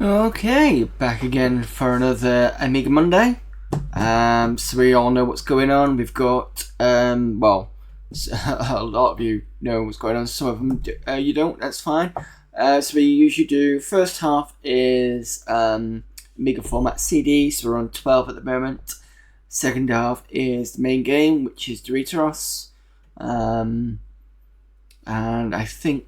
Okay, back again for another Amiga Monday. So we all know what's going on. We've got, well, a lot of you know what's going on. Some of them you don't. That's fine. So we usually do first half is Amiga format CD. So we're on 12 at the moment. Second half is the main game, which is Deuteros. And I think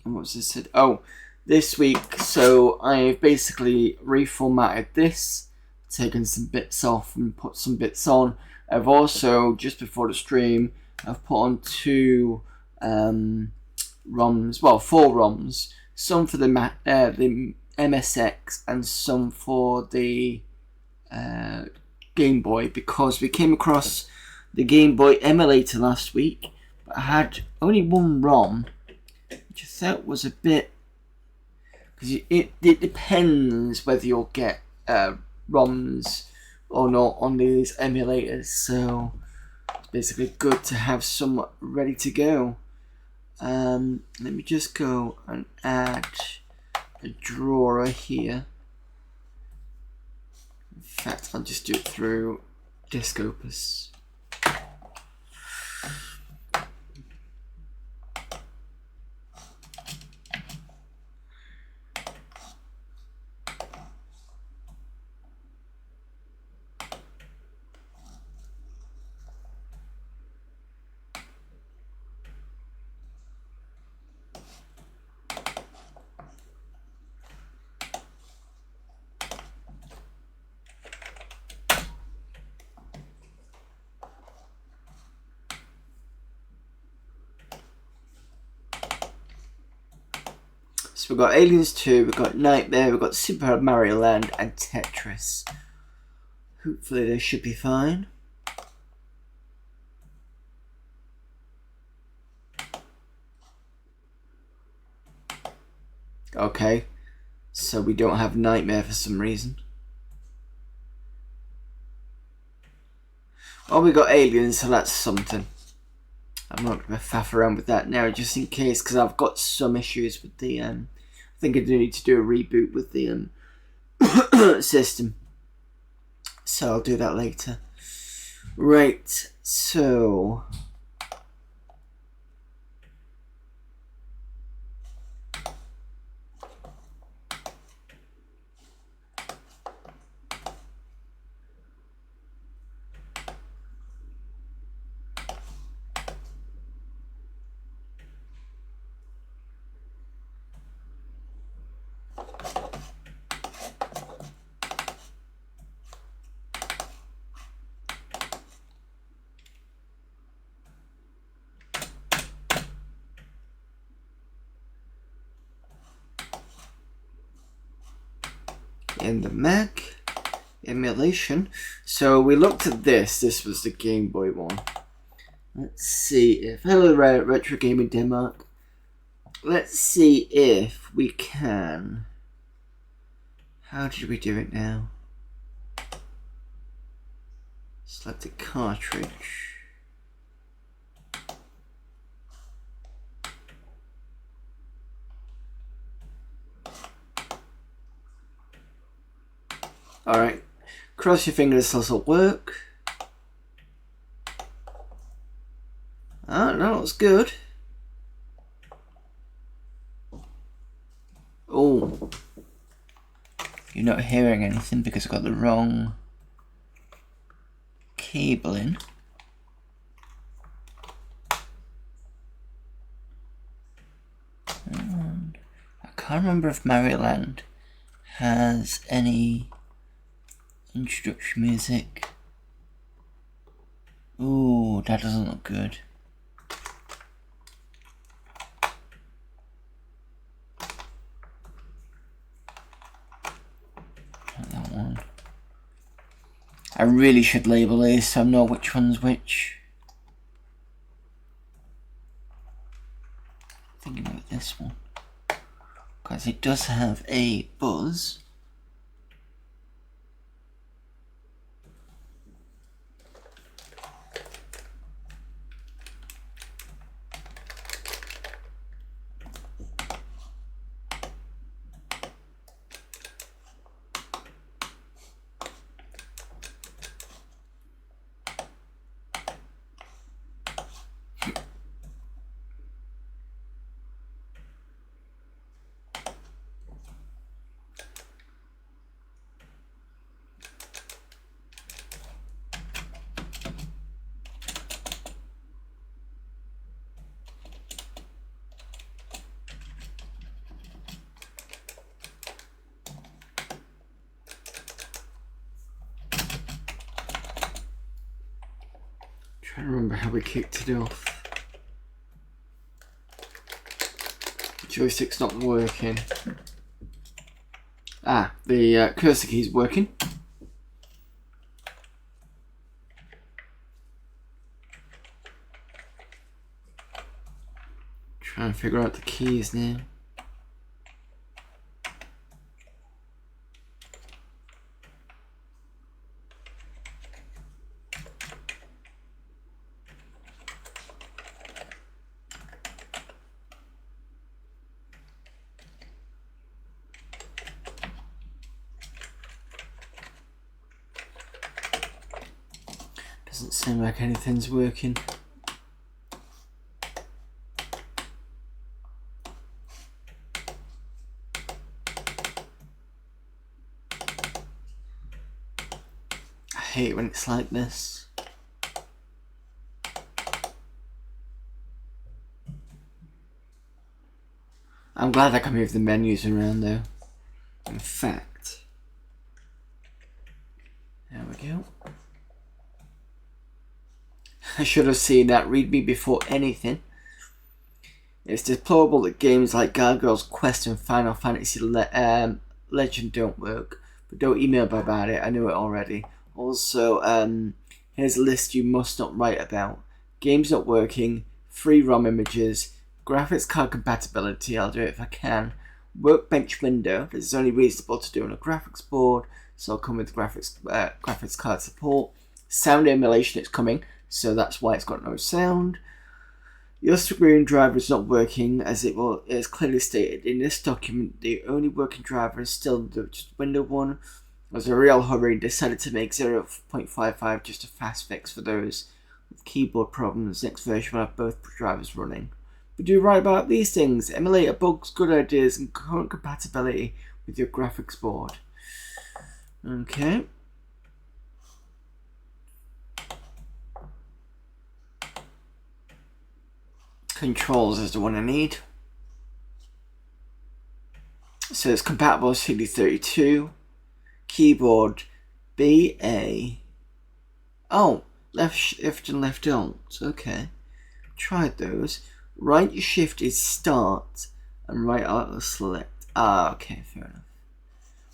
what was this said? Oh. This week, so I've basically reformatted this, taken some bits off and put some bits on. I've also, just before the stream, I've put on two ROMs, well, 4 ROMs, some for the MSX and some for the Game Boy because we came across the Game Boy emulator last week, but I had only one ROM, which I thought was a bit, because it depends whether you'll get ROMs or not on these emulators, so it's basically good to have some ready to go. Let me just go and add a drawer here. In fact, I'll just do it through Disk Opus. So we've got Aliens 2, we've got Nightmare, we've got Super Mario Land and Tetris. Hopefully they should be fine. Okay, so we don't have Nightmare for some reason. Oh, we got Aliens, so that's something. I'm not going to faff around with that now, just in case, because I've got some issues with the, I think I do need to do a reboot with the system. So I'll do that later. Right, so... in the Mac emulation. So we looked at this. This was the Game Boy one. Let's see if hello Retro Gaming Denmark. Let's see if we can. How did we do it now? Select a cartridge. Alright, cross your fingers this will work. Oh, no, it's good. Oh, you're not hearing anything because I've got the wrong cabling. And I can't remember if Mario Land has any introduction music. Ooh, that doesn't look good. Not that one. I really should label this so I know which one's which. Thinking about this one. Because it does have a buzz. Trying to remember how we kicked it off. The joystick's not working. Ah, the cursor key's working. Trying to figure out the keys now. Doesn't seem like anything's working. I hate when it's like this. I'm glad I can move the menus around though. In fact, there we go. I should have seen that readme before anything. It's deplorable that games like Gargoyle's Quest and Final Fantasy Legend don't work, but don't email me about it, I know it already. Also, here's a list you must not write about. Games not working, free ROM images, graphics card compatibility, I'll do it if I can. Workbench window, this is only reasonable to do on a graphics board, so I'll come with graphics card support. Sound emulation, it's coming. So that's why it's got no sound. Your screen driver is not working, as it is clearly stated in this document. The only working driver is still the window one. I was in a real hurry and decided to make 0.55 just a fast fix for those with keyboard problems. Next version will have both drivers running. But do write about these things. Emulator bugs, good ideas, and current compatibility with your graphics board. Okay. Controls is the one I need. So it's compatible with CD32. Keyboard BA. Oh, left shift and left alt. Okay. Tried those. Right shift is start and right alt is select. Ah, okay, fair enough.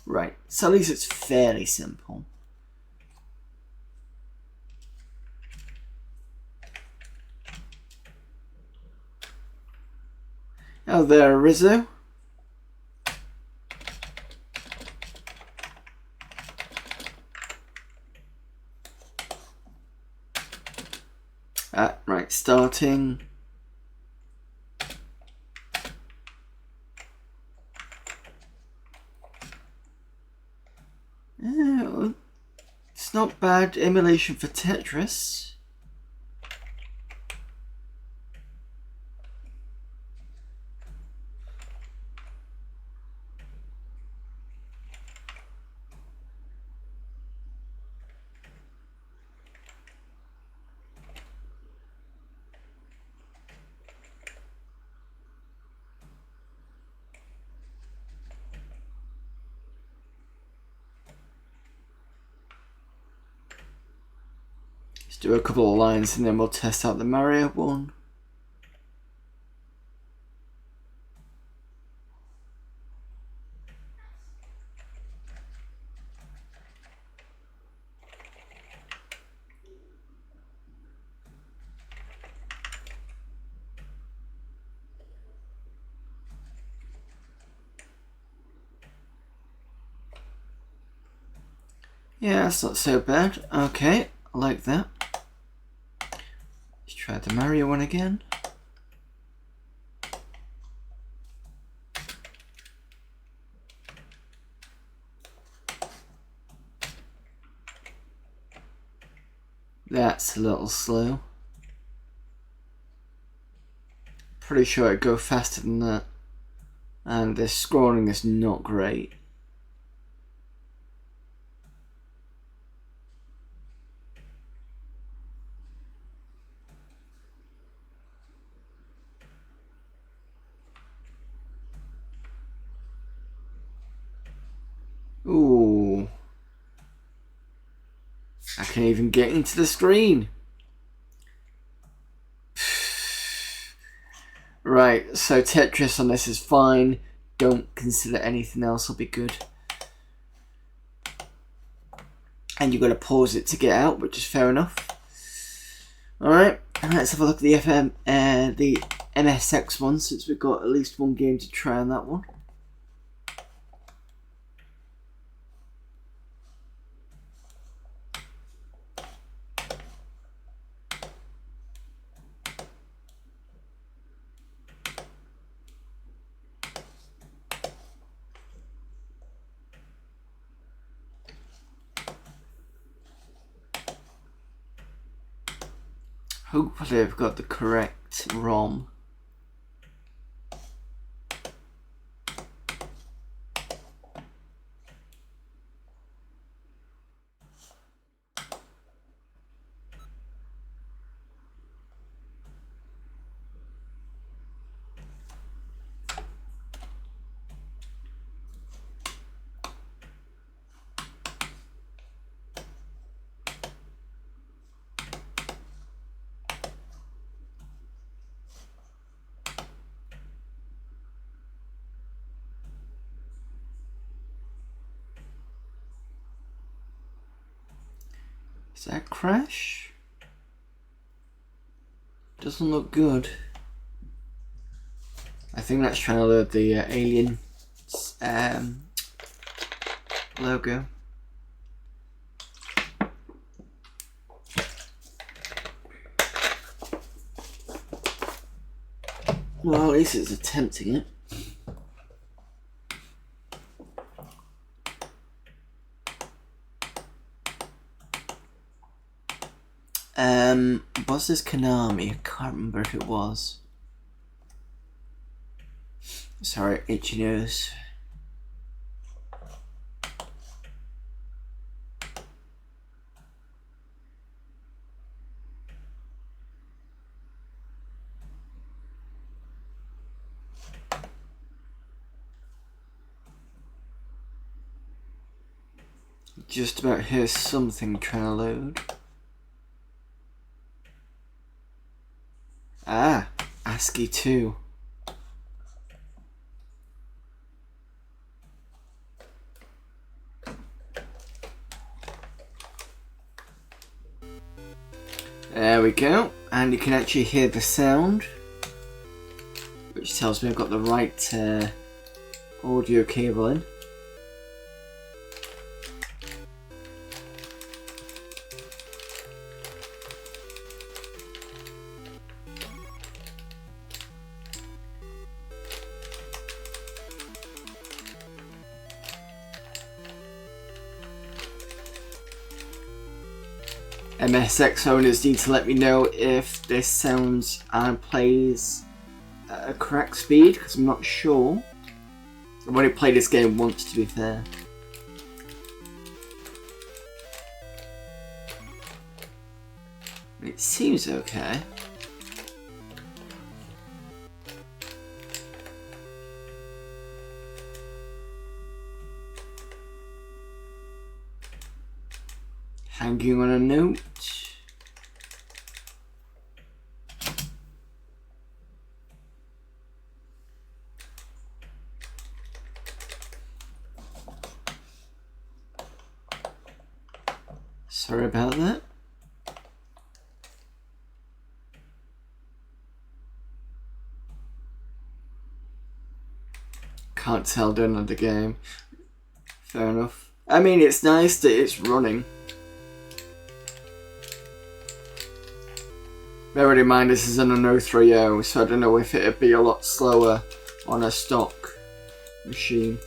Right. So at least it's fairly simple. Oh, there, Rizzo. Right, starting. Oh, it's not bad emulation for Tetris. Do a couple of lines and then we'll test out the Mario one. Yeah, that's not so bad. Okay, I like that. Let's try the Mario one again. That's a little slow. Pretty sure it'd go faster than that. And the scrolling is not great. Ooh. I can even get into the screen. Right, so Tetris on this is fine. Don't consider anything else will be good. And you've got to pause it to get out, which is fair enough. Alright, let's have a look at the MSX one, since we've got at least one game to try on that one. Hopefully I've got the correct ROM. Is that crash? Doesn't look good. I think that's trying to load the alien logo. Well, at least it's attempting it. Was this Konami? I can't remember if it was. Sorry, itchy nose. Just about hear something trying to load. Ah, ASCII 2. There we go, and you can actually hear the sound, which tells me I've got the right audio cable in. MSX owners need to let me know if this sounds and plays at a correct speed, because I'm not sure. I've only played this game once, to be fair. It seems okay. Hanging on a note. Sorry about that. Can't tell doing another game. Fair enough. I mean, it's nice that it's running. Bearing in mind this is an 030, so I don't know if it'd be a lot slower on a stock machine.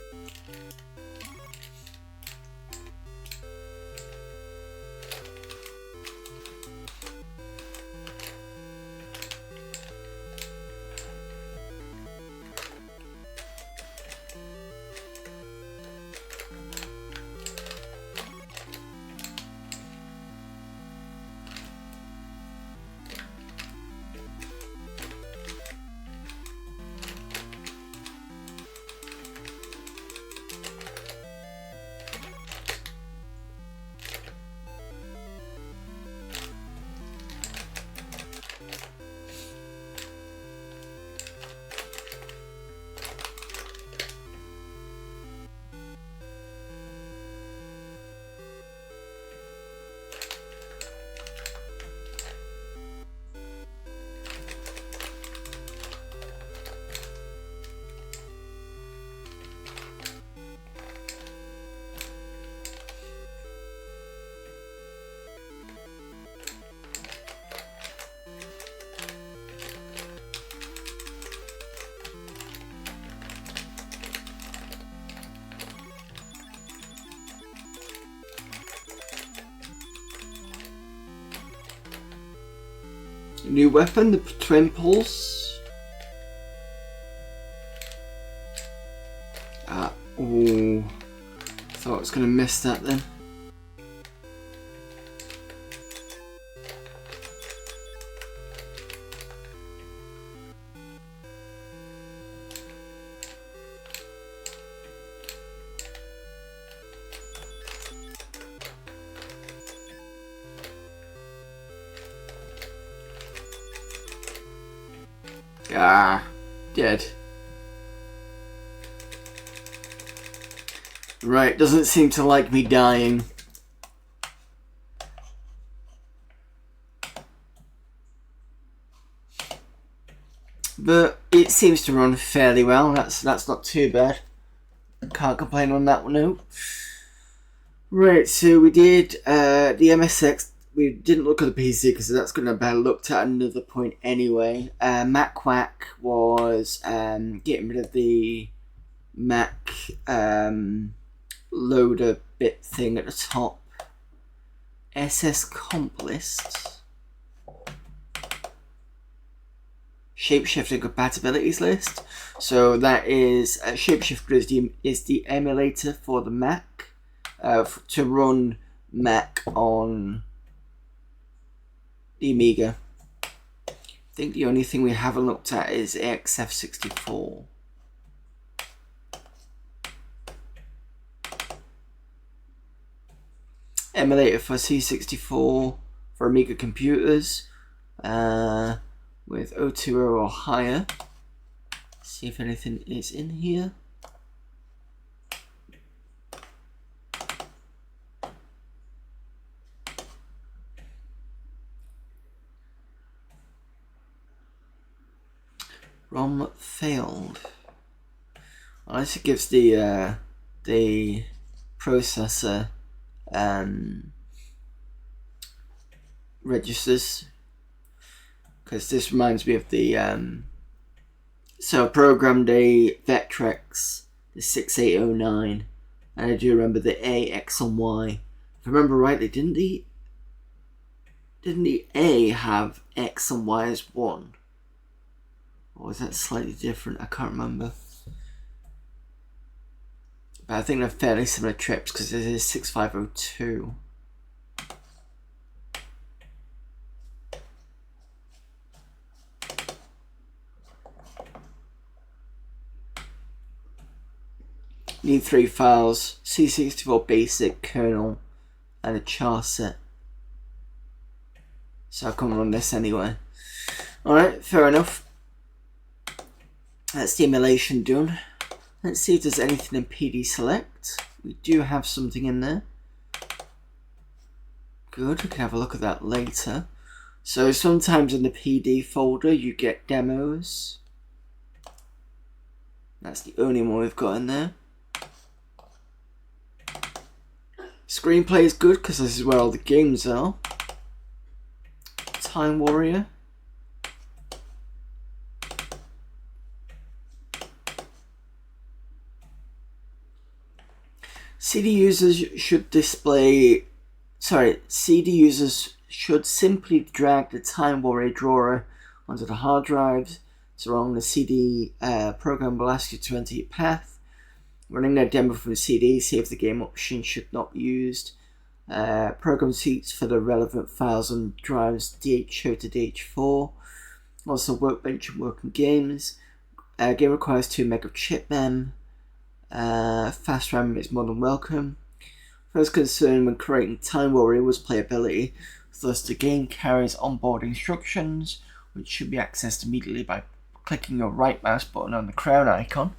New weapon, the Twin Pulse. Ooh. Thought I was going to miss that then. Ah, dead. Right, doesn't seem to like me dying. But it seems to run fairly well. That's not too bad. Can't complain on that one, no. Right, so we did the MSX. We didn't look at the PC because that's going to be looked at another point anyway. MacWack was getting rid of the Mac loader bit thing at the top. SS comp list. Shapeshifter compatibilities list. So that is Shapeshifter is the emulator for the Mac to run Mac on the Amiga. I think the only thing we haven't looked at is XF64. Emulator for C64 for Amiga computers with 020 or higher. See if anything is in here. ROM failed. Unless it gives the processor registers, because this reminds me of the so I programmed a Vectrex, the 6809, and I do remember the A, X and Y. If I remember rightly, didn't the A have X and Y as 1? Or was that slightly different? I can't remember. But I think they're fairly similar trips because it is 6502. Need 3 files: C64 basic, kernel, and a char set. So I can run this anyway. Alright, fair enough. That's the emulation done. Let's see if there's anything in PD Select. We do have something in there. Good, we can have a look at that later. So sometimes in the PD folder you get demos. That's the only one we've got in there. Screenplay is good because this is where all the games are. Time Warrior. CD users should simply drag the Time Warrior drawer onto the hard drive. So on the CD program will ask you to enter your path. Running a demo from the CD, see if the game option should not be used. Program seats for the relevant files on drives DH0 to DH4. Also Workbench and Working Games. Game requires 2 meg of chip mem. Fast RAM is more than welcome. First concern when creating Time Warrior was playability, thus the game carries onboard instructions which should be accessed immediately by clicking your right mouse button on the crown icon.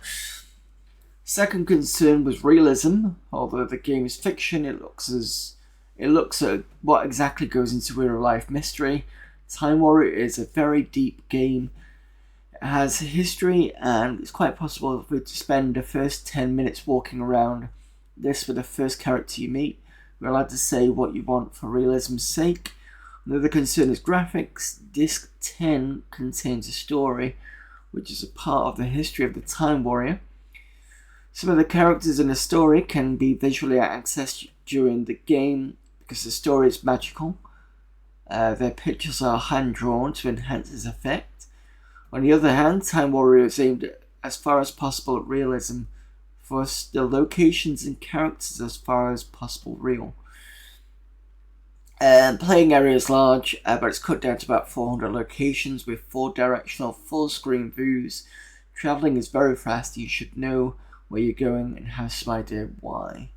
Second concern was realism. Although the game is fiction, it looks at what exactly goes into real life mystery. Time Warrior is a very deep game. It has history, and it's quite possible for you to spend the first 10 minutes walking around this with the first character you meet. You're allowed to say what you want for realism's sake. Another concern is graphics. Disc 10 contains a story, which is a part of the history of the Time Warrior. Some of the characters in the story can be visually accessed during the game because the story is magical. Their pictures are hand-drawn to enhance its effect. On the other hand, Time Warrior is aimed at, as far as possible at realism, for the locations and characters as far as possible real. Playing area is large, but it's cut down to about 400 locations with 4 directional full-screen views. Travelling is very fast. You should know where you're going and have some idea why.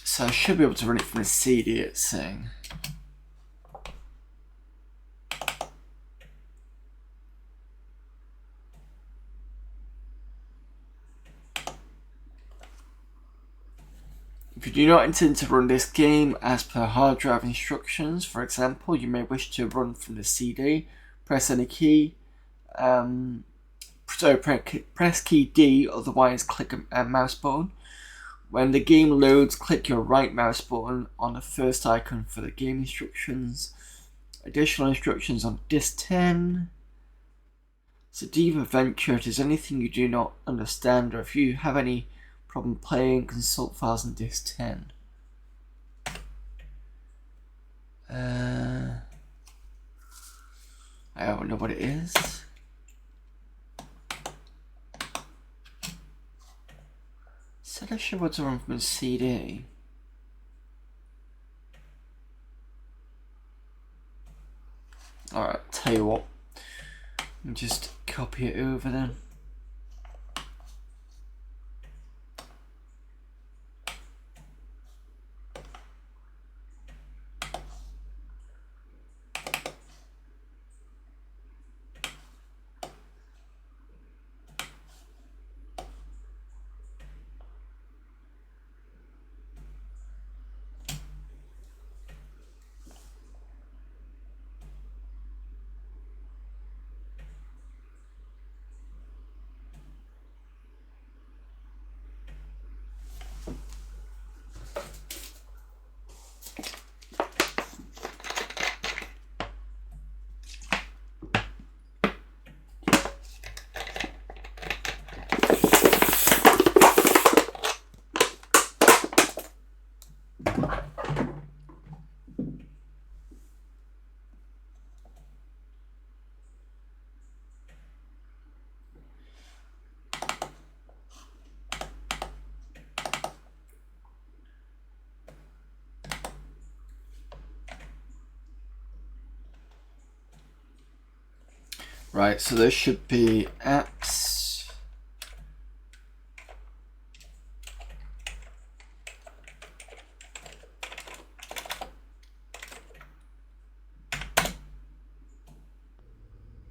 So I should be able to run it from a CD, it's saying. If you do not intend to run this game as per hard drive instructions, for example, you may wish to run from the CD, press any key, press key D, otherwise click a mouse button. When the game loads, click your right mouse button on the first icon for the game instructions. Additional instructions on Disc 10. So Deep Adventure, if there's anything you do not understand or if you have any problem playing, consult files on Disc 10. I don't know what it is. Said I should want to run from a CD. Alright, tell you what. Just copy it over then. Right, so there should be apps.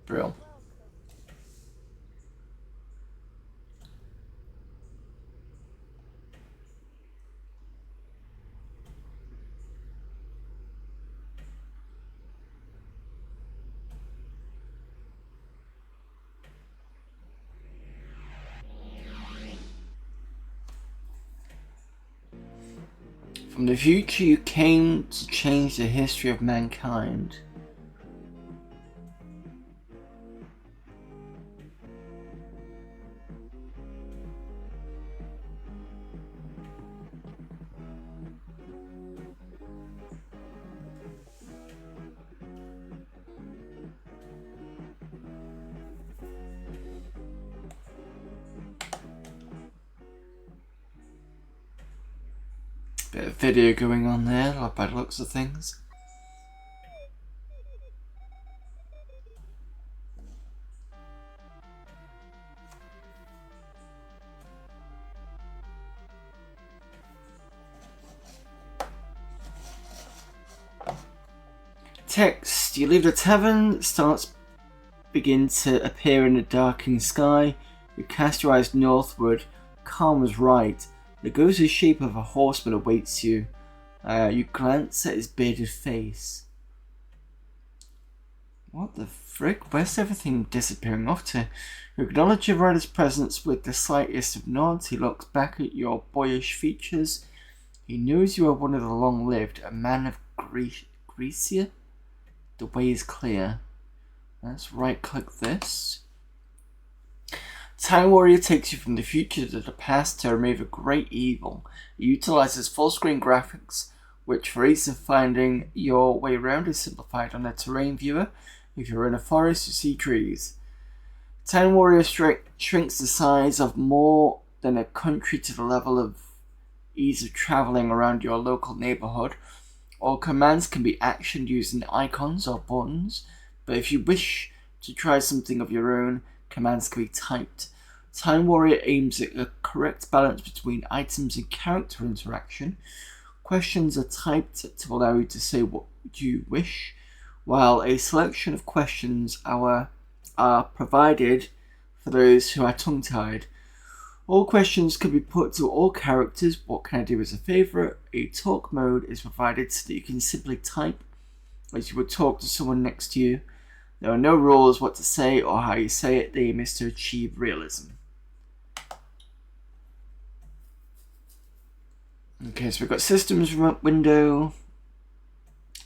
Brill. From the future you came to change the history of mankind. Bit of video going on there, by the looks of things. Text. You leave the tavern, stars begin to appear in the darkening sky. You cast your eyes northward. Calm was right. The ghostly shape of a horseman awaits you. You glance at his bearded face. What the frick? Where's everything disappearing off to? You acknowledge your rider's presence with the slightest of nods. He looks back at your boyish features. He knows you are one of the long-lived, a man of Grecia. The way is clear. Let's right-click this. Time Warrior takes you from the future to the past to remove a great evil. It utilizes full-screen graphics, which for ease of finding your way around is simplified on the terrain viewer. If you're in a forest, you see trees. Time Warrior shrinks the size of more than a country to the level of ease of traveling around your local neighborhood. All commands can be actioned using icons or buttons, but if you wish to try something of your own, commands can be typed. Time Warrior aims at a correct balance between items and character interaction. Questions are typed to allow you to say what you wish, while a selection of questions are provided for those who are tongue-tied. All questions can be put to all characters. What can I do as a favourite? A talk mode is provided so that you can simply type as you would talk to someone next to you. There are no rules what to say or how you say it. The aim is to achieve realism. Okay, so we've got Systems window,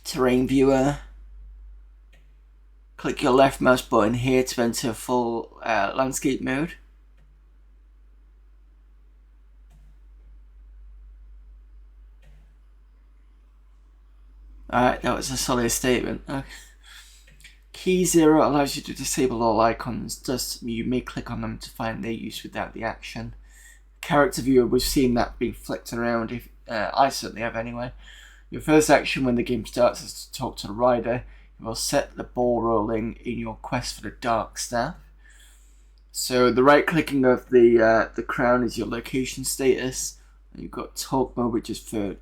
Terrain viewer. Click your left mouse button here to enter full landscape mode. Alright, that was a solid statement. Okay. Key 0 allows you to disable all icons, thus you may click on them to find their use without the action. Character viewer, we've seen that being flicked around, if I certainly have anyway. Your first action when the game starts is to talk to the rider. It will set the ball rolling in your quest for the Dark Staff. So the right clicking of the crown is your location status. And you've got talk mode, which is for...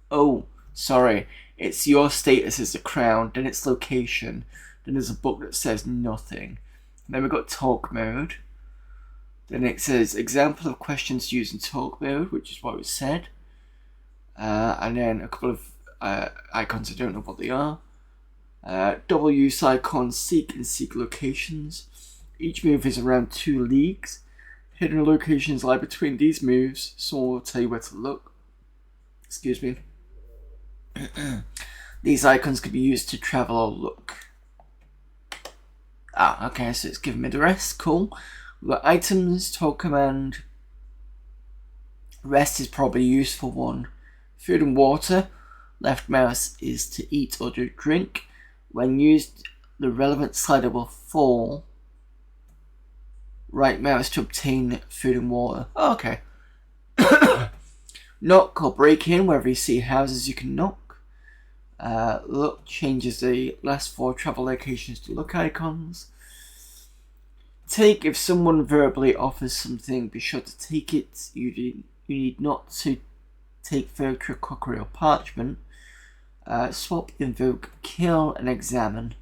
Oh, sorry. It's your status as the crown, then it's location, then there's a book that says nothing. And then we've got talk mode. Then it says example of questions used in talk mode, which is what was said. And then a couple of icons, I don't know what they are. Double use icons, seek and seek locations. Each move is around 2 leagues. Hidden locations lie between these moves. Someone will tell you where to look. Excuse me. These icons can be used to travel or look. Okay, so it's giving me the rest. Cool. We've got items, talk command. Rest is probably a useful one. Food and water. Left mouse is to eat or to drink. When used, the relevant slider will fall. Right mouse to obtain food and water. Oh, okay. Knock or break in. Wherever you see houses, you can knock. Look changes the last 4 travel locations to look icons. Take, if someone verbally offers something, be sure to take it. You need not to take furniture, cookery or parchment. Swap, invoke, kill and examine.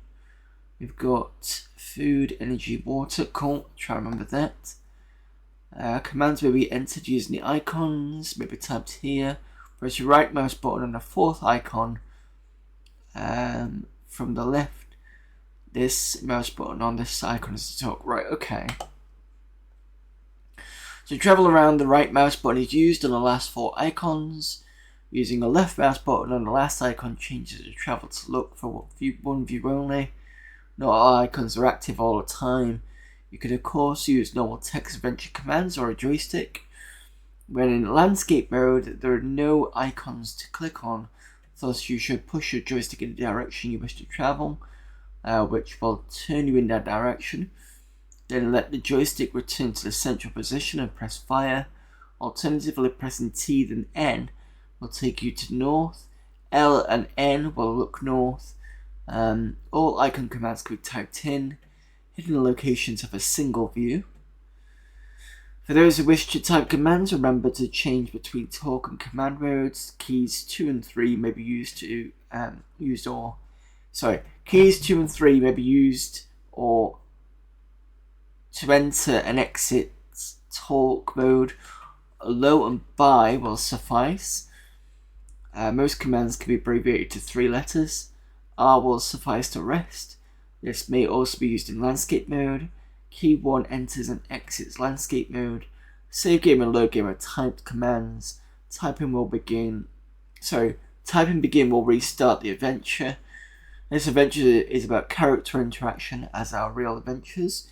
We've got food, energy, water. Cool, try to remember that. Commands may be entered using the icons, may be typed here. Press your right mouse button on the 4th icon. From the left, this mouse button on this icon is to talk. Right, okay. To travel around, the right mouse button is used on the last 4 icons. Using the left mouse button on the last icon changes the travel to look for one view only. Not all icons are active all the time. You could of course use normal text adventure commands or a joystick. When in landscape mode, there are no icons to click on. Thus, you should push your joystick in the direction you wish to travel, which will turn you in that direction. Then let the joystick return to the central position and press fire. Alternatively, pressing T then N will take you to north. L and N will look north. All icon commands can be typed in. Hidden locations have a single view. For those who wish to type commands, remember to change between talk and command modes. Keys 2 and 3 may be used to keys 2 and 3 may be used or to enter and exit talk mode. Low and by will suffice. Most commands can be abbreviated to 3 letters. R will suffice to rest. This may also be used in landscape mode. Key 1 enters and exits landscape mode. Save game and load game are typed commands. Typing begin will restart the adventure. This adventure is about character interaction, as are real adventures.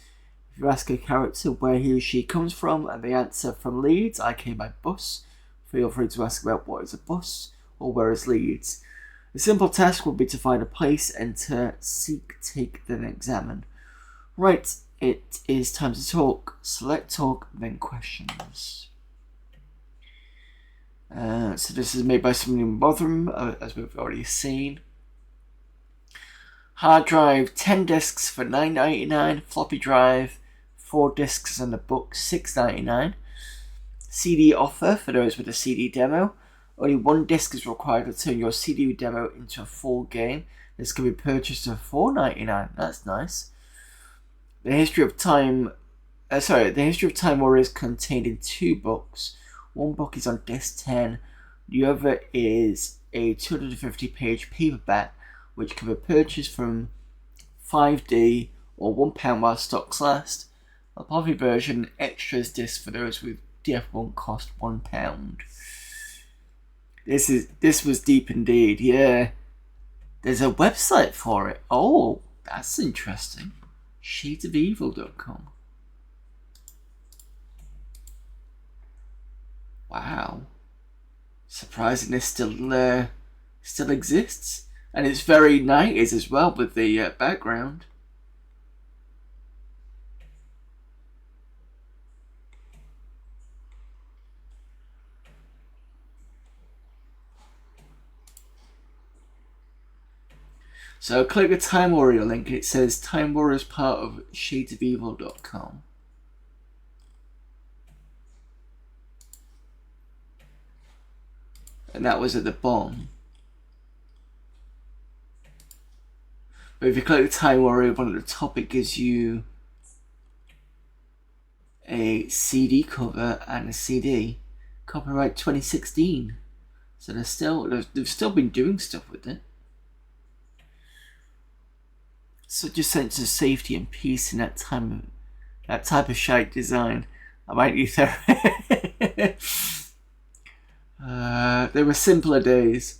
If you ask a character where he or she comes from and they answer from Leeds, I came by bus, feel free to ask about what is a bus or where is Leeds. A simple task would be to find a place, enter, seek, take, then examine. Right, it is time to talk. Select talk, then questions. So this is made by someone in Botham, as we've already seen. Hard drive, 10 discs for $9.99. Floppy drive, 4 discs and a book, $6.99. CD offer for those with a CD demo. Only 1 disc is required to turn your CD demo into a full game. This can be purchased for $4.99. That's nice. The History of Time War is contained in 2 books. One book is on disc 10. The other is a 250-page paperback, which can be purchased from 5D or £1 while stocks last. A poppy version, extras disc for those with DF1 cost £1. This was deep indeed, yeah. There's a website for it. Oh, that's interesting. Shadesofevil.com. Wow. Surprising this still exists. And it's very 90s as well with the background. So click the Time Warrior link. It says Time Warrior is part of shadesofevil.com. And that was at the bottom. But if you click the Time Warrior one at the top, it gives you a CD cover and a CD. Copyright 2016. So they've still been doing stuff with it. Such a sense of safety and peace in that type of shite design. I might need therapy. There were simpler days.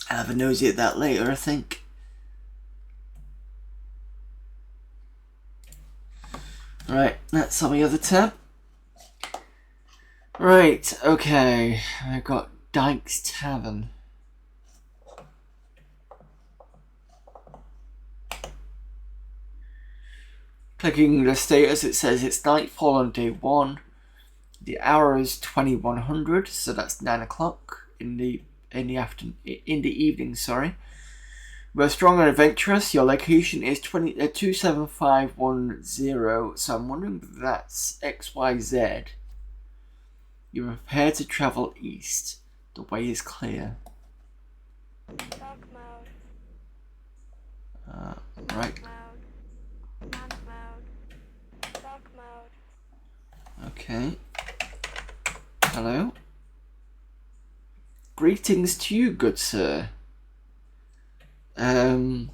I'll have a nosy at that later, I think. Right, that's on the other tab. Right, okay. I've got Dyke's Tavern. Clicking the status, it says it's nightfall on day 1. The hour is 2100, so that's 9 o'clock in the evening. Sorry. We're strong and adventurous. Your location is 27510. So I'm wondering if that's XYZ. You're prepared to travel east. The way is clear. Dark mode. Right. Dark mode. Dark mode. Okay. Hello. Greetings to you, good sir. How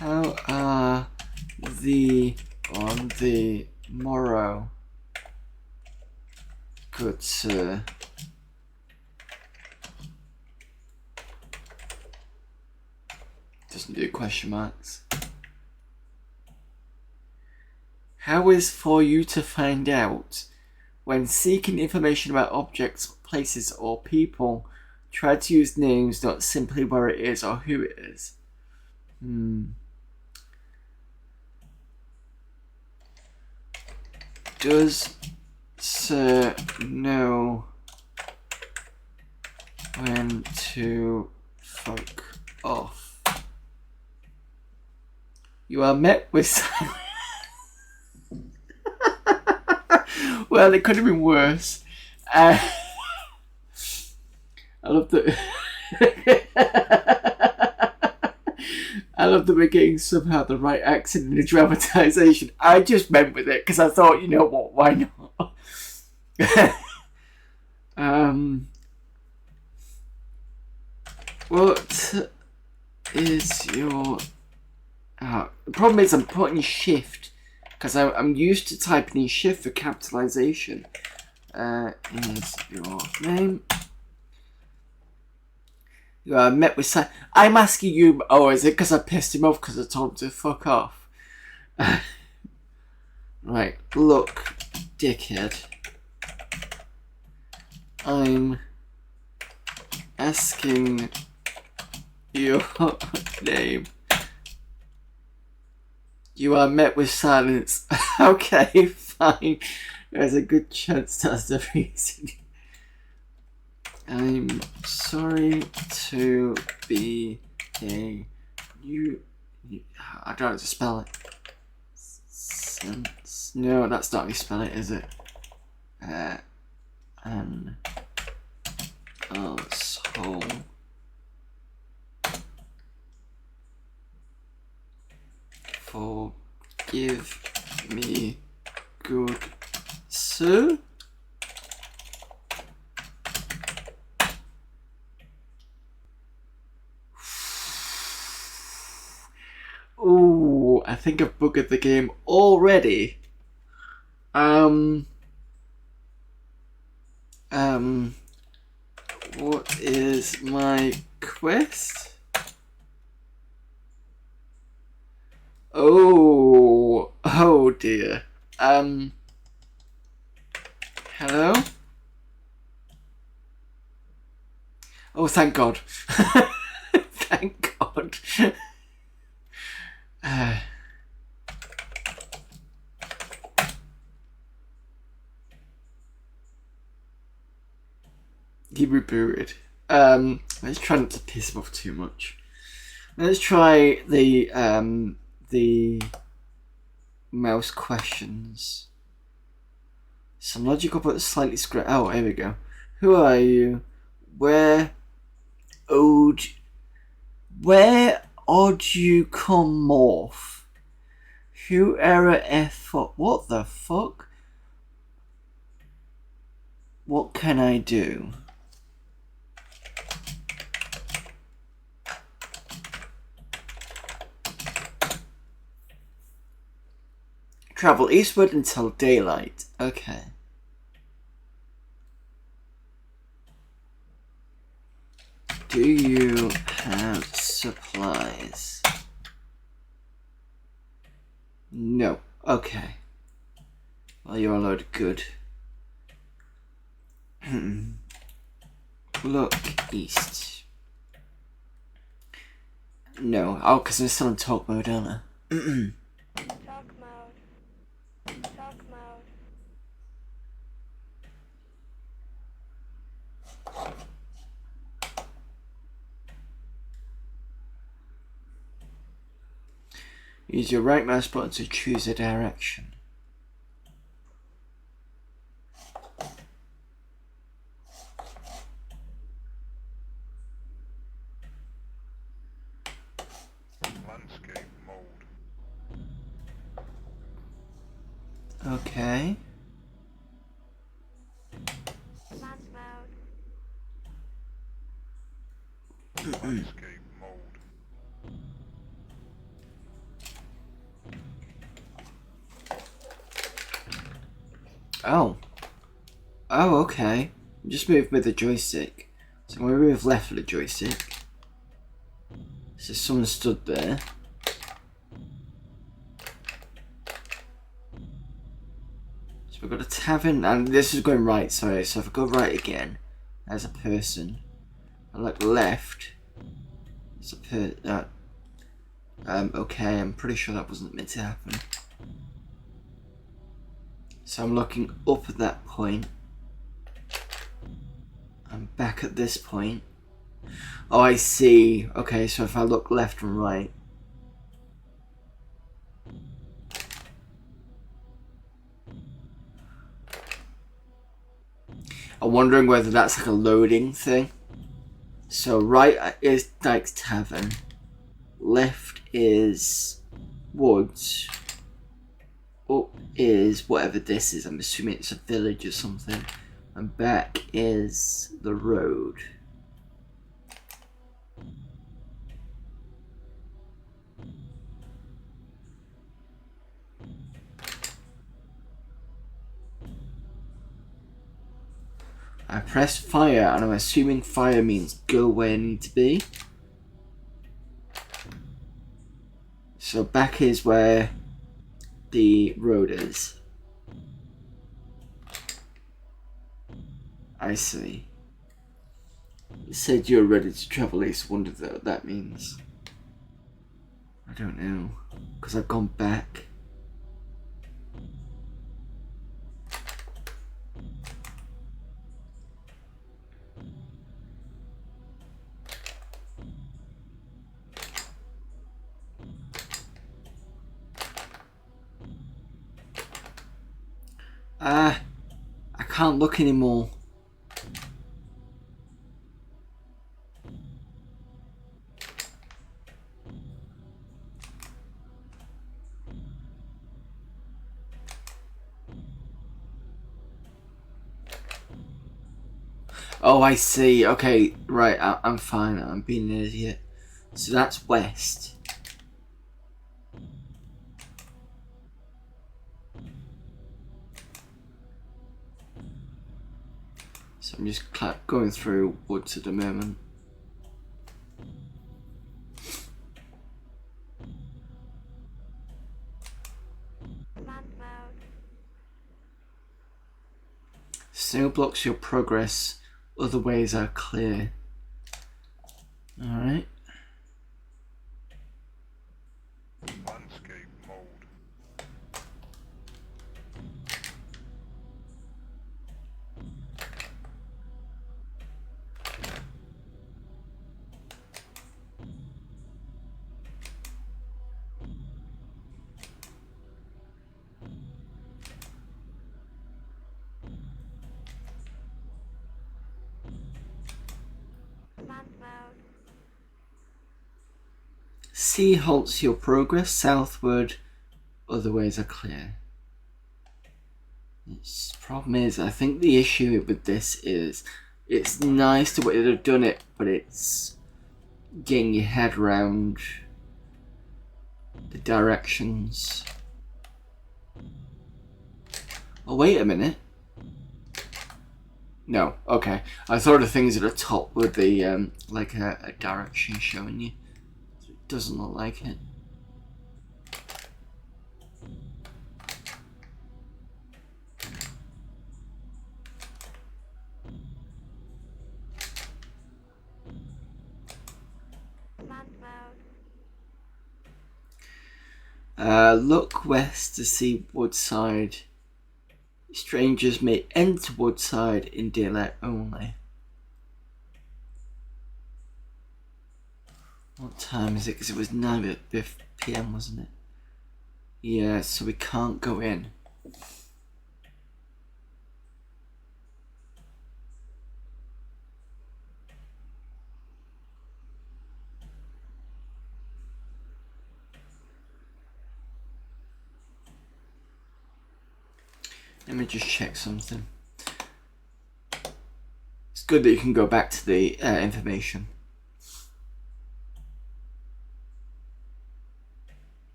are the on the morrow, good sir? Doesn't do question marks. How is for you to find out? When seeking information about objects, places, or people, try to use names, not simply where it is or who it is. Does sir know when to fuck off? You are met with silence. Well, it could have been worse. I love that. I love that we're getting somehow the right accent in the dramatization. I just went with it because I thought, you know what, why not? What is your... the problem is I'm putting shift because I'm used to typing in shift for capitalization. is your name? You are met with I'm asking you. Oh, is it because I pissed him off because I told him to fuck off? Right, look, dickhead. I'm asking your name. You are met with silence. Okay, fine. There's a good chance that's the reason. I'm sorry to be a I don't know how to spell it. No, that's not how you spell it, is it? An asshole. Forgive me, good sir. Ooh, I think I've buggered the game already. What is my quest? Oh dear. Hello? Oh, thank God. Thank God. He rebooted. Let's try not to piss him off too much. Let's try the mouse questions. Some logical but slightly script. Oh, here we go. Who are you? Where odd you come off? Who error F? What the fuck? What can I do? Travel eastward until daylight. Okay. Do you have supplies? No. Okay. Well, you're a load of good. Look east. No. Oh, because I'm still in talk mode, aren't I? Talk mode. Talk mode. Use your right mouse button to choose a direction. Landscape mode. Okay. Command mode. Landscape mode. Oh. Oh, okay. Just move with the joystick. So I'm going to move left with the joystick. So someone stood there. So we've got a tavern, and this is going right, sorry. So if I go right again, there's a person. I look left. There's a okay, I'm pretty sure that wasn't meant to happen. So I'm looking up at that point. I'm back at this point. Oh, I see. Okay, so if I look left and right. I'm wondering whether that's like a loading thing. So right is Dyke's Tavern. Left is woods. Up is whatever this is. I'm assuming it's a village or something. And back is the road. press fire, and I'm assuming fire means go where I need to be. So back is where the road is. I see. You said you're ready to travel East. Wonder what that means. I don't know, because I've gone back. I can't look anymore. Oh, I see. Okay, right. I'm fine. I'm being an idiot. So that's west. So I'm just going through woods at the moment. Command mode. Snow blocks your progress. Other ways are clear. Alright. Landscape mode. Command mode. Sea halts your progress southward. Other ways are clear. The problem is, I think the issue with this is it's nice the way they've done it, but it's getting your head around the directions. Oh, wait a minute. No, okay. I thought the things at the top were the like a direction showing you. It doesn't look like it. Command mode. Look west to see Woodside. Strangers may enter Woodside in daylight only. What time is it? Because it was 9 p.m, wasn't it? Yeah, so we can't go in. Let me just check something. It's good that you can go back to the information.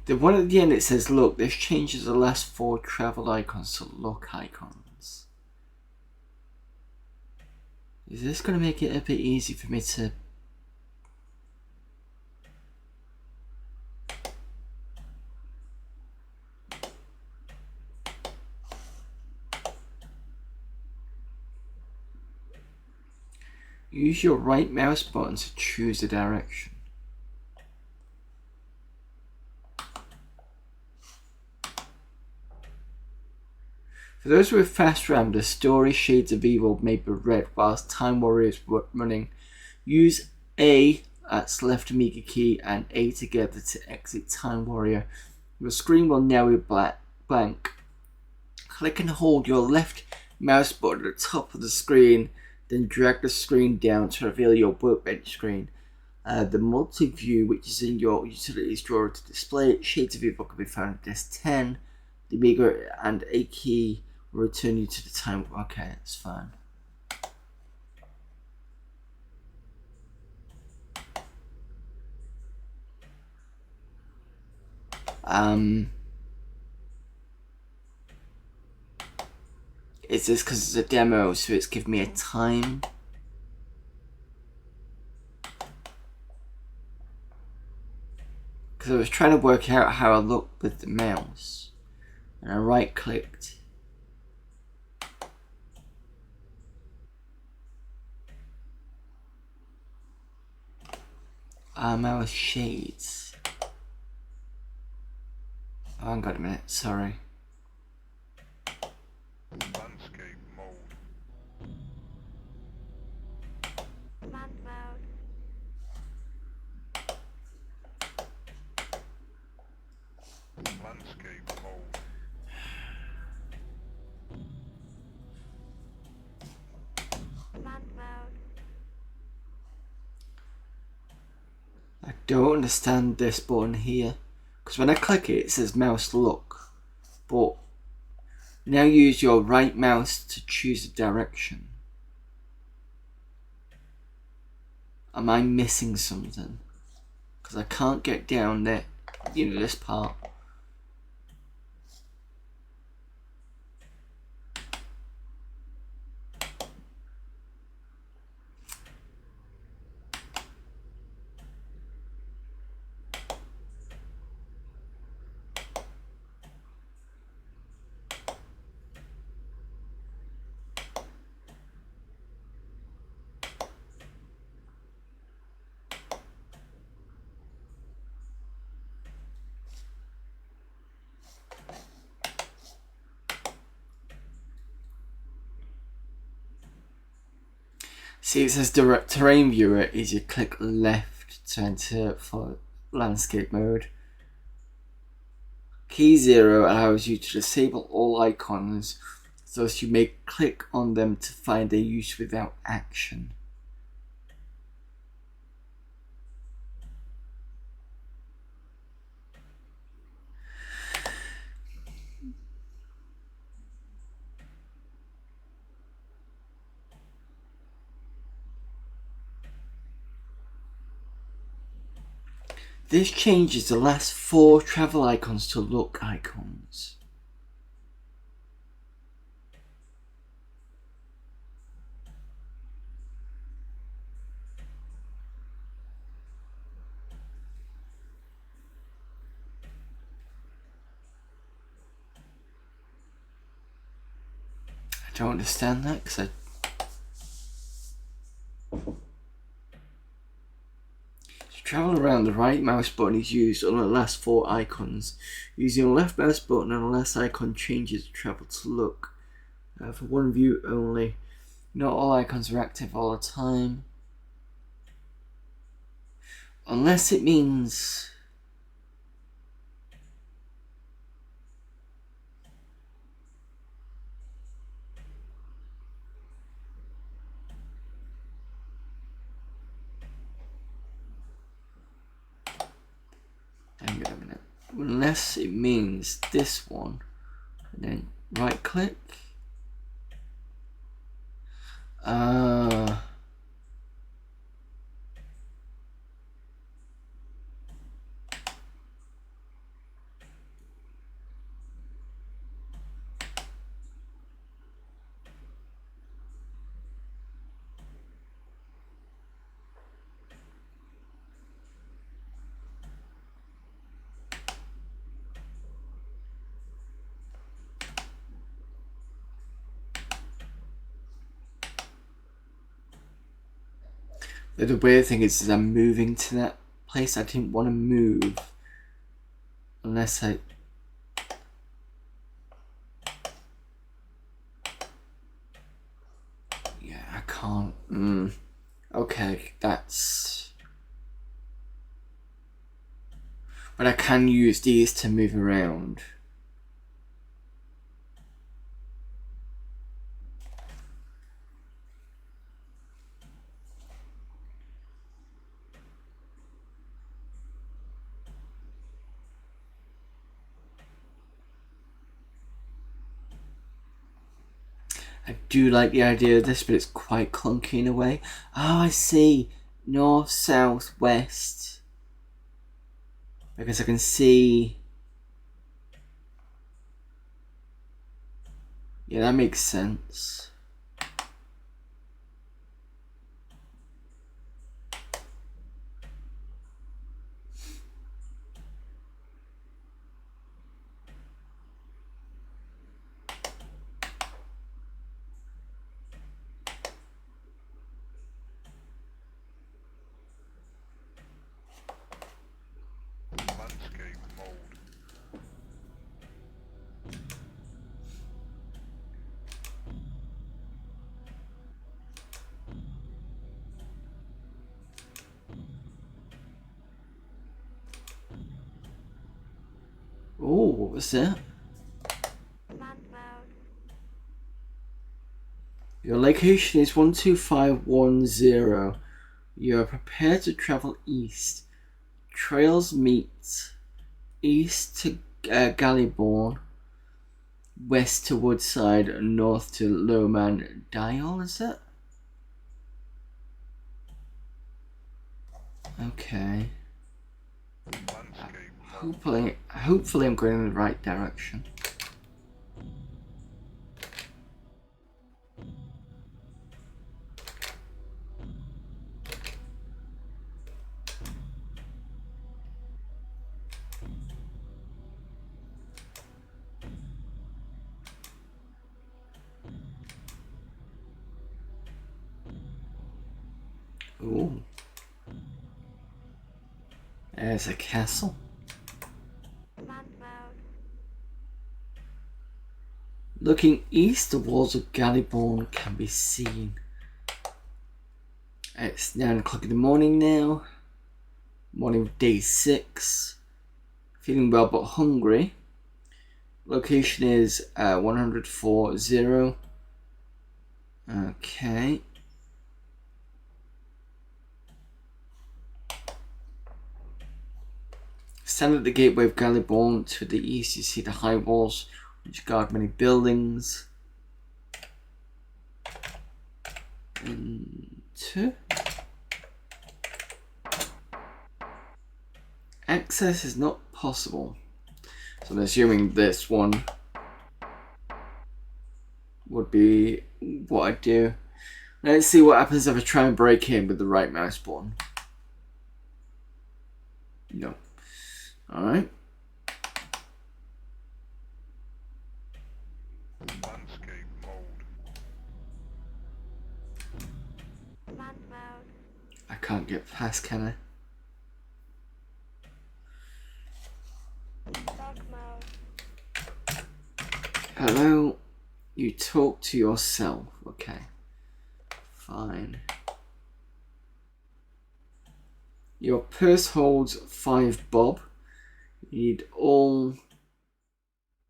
The one at the end, it says, look, this changes the last 4 travel icons to look icons. Is this going to make it a bit easy for me to... Use your right mouse button to choose a direction. For those with fast RAM, the story Shades of Evil may be read whilst Time Warrior is running. Use A, that's left Amiga key, and A together to exit Time Warrior. Your screen will now be blank. Click and hold your left mouse button at the top of the screen, then drag the screen down to reveal your workbench screen. The multi-view, which is in your utilities drawer to display it. Shades of Evil can be found at desk 10. The Amiga and A key Return you to the time. Okay, it's fine. Is this because it's a demo, so it's giving me a time? Because I was trying to work out how I look with the mouse, and I right clicked. Mouse shades. Oh, hang on a minute, sorry. Landscape mode. Command mode. Landscape mode. Command mode. I don't understand this button here. Because when I click it, it says mouse look. But now use your right mouse to choose a direction. Am I missing something? Because I can't get down there, this part. See, it says direct terrain viewer is you click left to enter for landscape mode. Key 0 allows you to disable all icons, thus you may click on them to find their use without action. This changes the last 4 travel icons to look icons. I don't understand that because travel around, the right mouse button is used on the last 4 icons. Using the left mouse button on the last icon changes the travel to look. For one view only. Not all icons are active all the time. Unless it means... Hang on a minute. Unless it means this one. And then right click. The weird thing is I'm moving to that place I didn't want to move. Unless I... Yeah, I can't. Okay, that's... But I can use these to move around. I do like the idea of this, but it's quite clunky in a way. Oh, I see. North, south, west. Because I can see... Yeah, that makes sense. Landscape mode. Oh, what was that? Land mode. Your location is 12510. You are prepared to travel east. Trails meet east to Gallybourne, west to Woodside, and north to Lowman Dial, is it? Okay. Landscape mode. Hopefully I'm going in the right direction. Ooh. There's a castle. Land mode. Looking east, the walls of Gallybourne can be seen. It's 9 o'clock in the morning now. Morning of day 6. Feeling well but hungry. Location is 104.0. Okay. Stand at the gateway of Gallybourne. To the east you see the high walls which guard many buildings. Enter. Access is not possible. So I'm assuming this one would be what I do. Let's see what happens if I try and break in with the right mouse button. No. Alright. Landscape mode. Land mode. I can't get past, can I? Dog mode. Hello? You talk to yourself. Okay. Fine. Your purse holds 5 bob. You need all...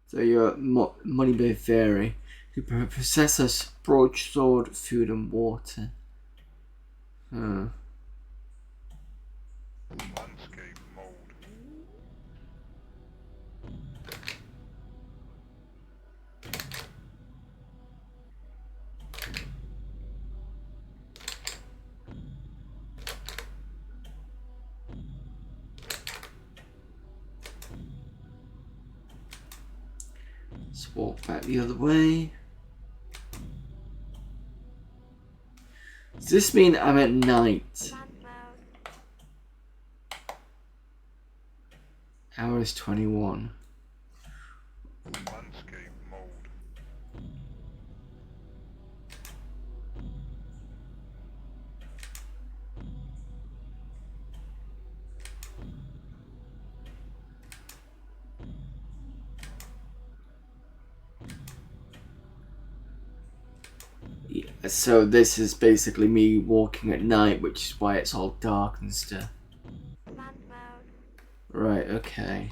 So your money may vary. You possess a broadsword, food and water. Landscape mode. Let's walk back the other way. Does this mean I'm at night? Land mode. Hour is 21. Landscape mode. Yeah, so this is basically me walking at night, which is why it's all dark and stuff. Land mode. Right, okay.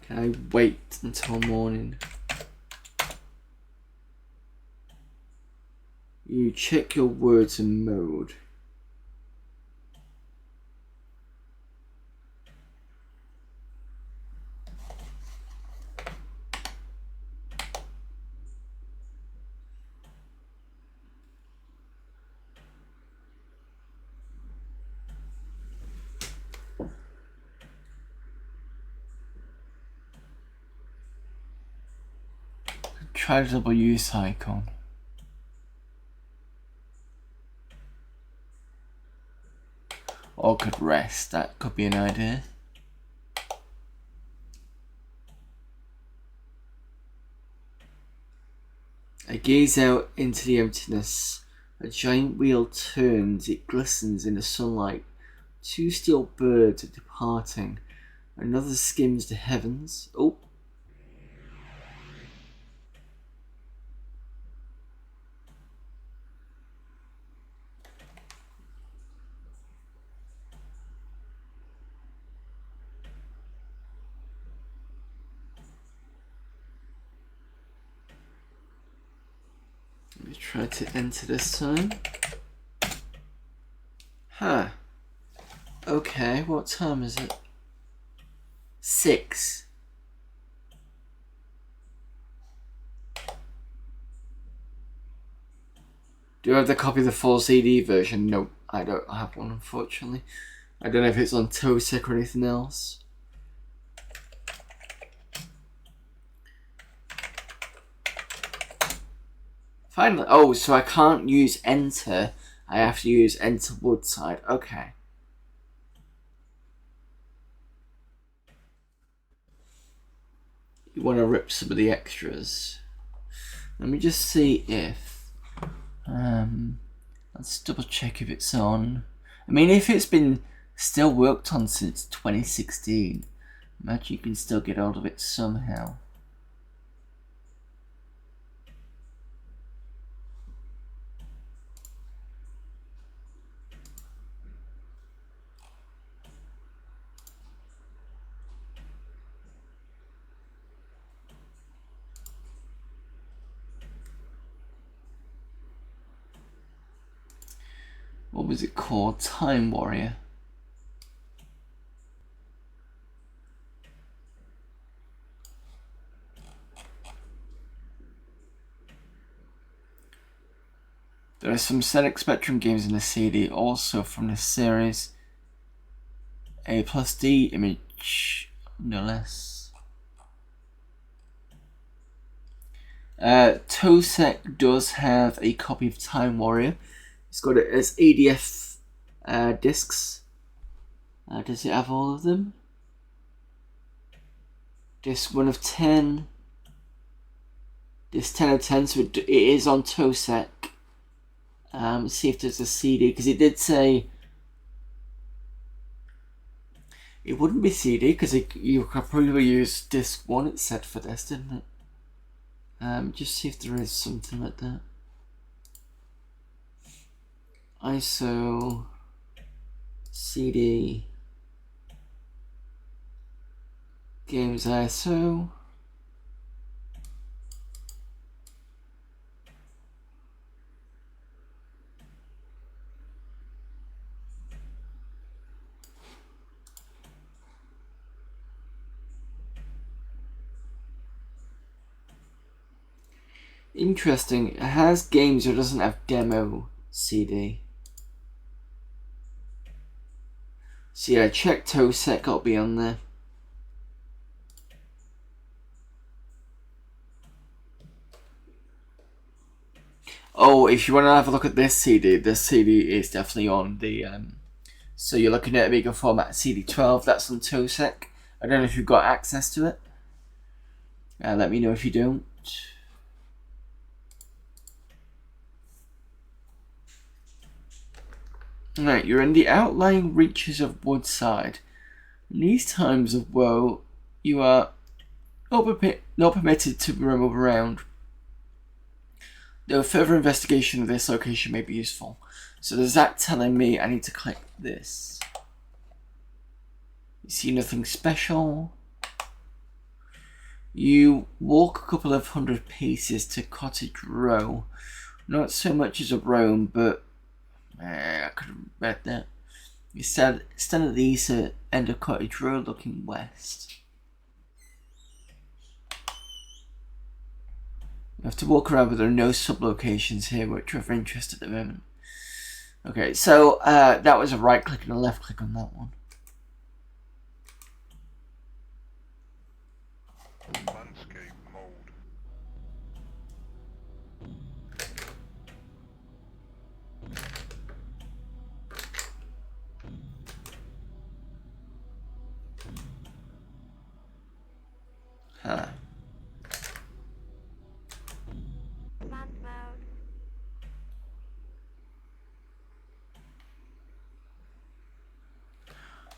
Can I wait until morning? You check your words and mode. try the double use icon. Or could rest, that could be an idea. I gaze out into the emptiness. A giant wheel turns, it glistens in the sunlight. Two steel birds are departing. Another skims the heavens. Oh. Let me try to enter this time. Huh. Okay, what time is it? 6. Do I have the copy of the full CD version? No, I don't have one, unfortunately. I don't know if it's on Tosec or anything else. Finally, oh, so I can't use enter. I have to use enter Woodside. Okay. You want to rip some of the extras. Let me just see if... let's double check if it's on. I mean, if it's been still worked on since 2016, imagine you can still get hold of it somehow. What was it called? Time Warrior. There are some ZX Spectrum games in the CD, also from the series. A+D image, no less. Tosec does have a copy of Time Warrior. It's got it as ADF discs. Does it have all of them? Disc 1 of 10. Disc 10 of 10, so it is on Tosec. Let's see if there's a CD, because it did say it wouldn't be CD, because you could probably use disc 1, it said for this, didn't it? Just see if there is something like that. ISO CD games ISO. Interesting, it has games but it doesn't have demo CD. So yeah, check Tosec, got to be on there. Oh, if you want to have a look at this CD is definitely on the... so you're looking at Amiga format CD12, that's on Tosec. I don't know if you've got access to it. Let me know if you don't. Right, you're in the outlying reaches of Woodside. In these times of woe, you are not permitted to roam around. Though further investigation of this location may be useful. So there's that telling me I need to click this. You see nothing special. You walk a couple of 100 paces to Cottage Row. Not so much as a roam, but I could have read that. You stand at the east end of Cottage Row looking west. You have to walk around, but there are no sub-locations here which are of interest at the moment. Okay, so that was a right click and a left click on that one. Landscape mode.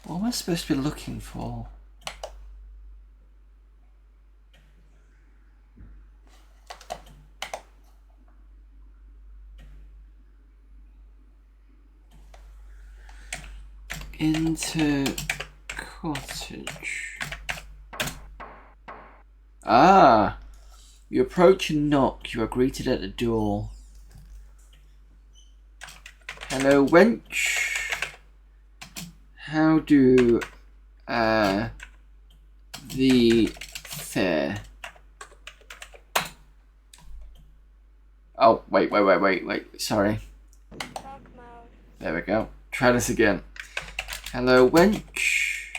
What am I supposed to be looking for? Into cottage. Ah! You approach and knock. You are greeted at the door. Hello, wench. How do the fair? Oh, wait. Sorry. Talk mode. There we go. Try this again. Hello, wench.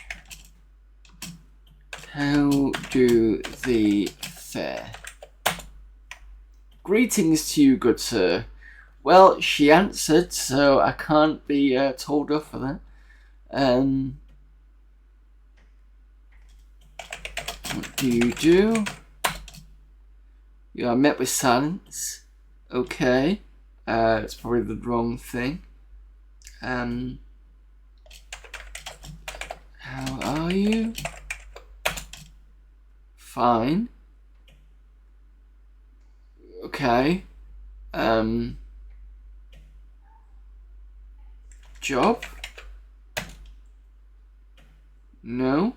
How do the fair? Greetings to you, good sir. Well, she answered, so I can't be told off for that. What do you do? You are met with silence. Okay. It's probably the wrong thing. How are you? Fine. Okay. Job? No?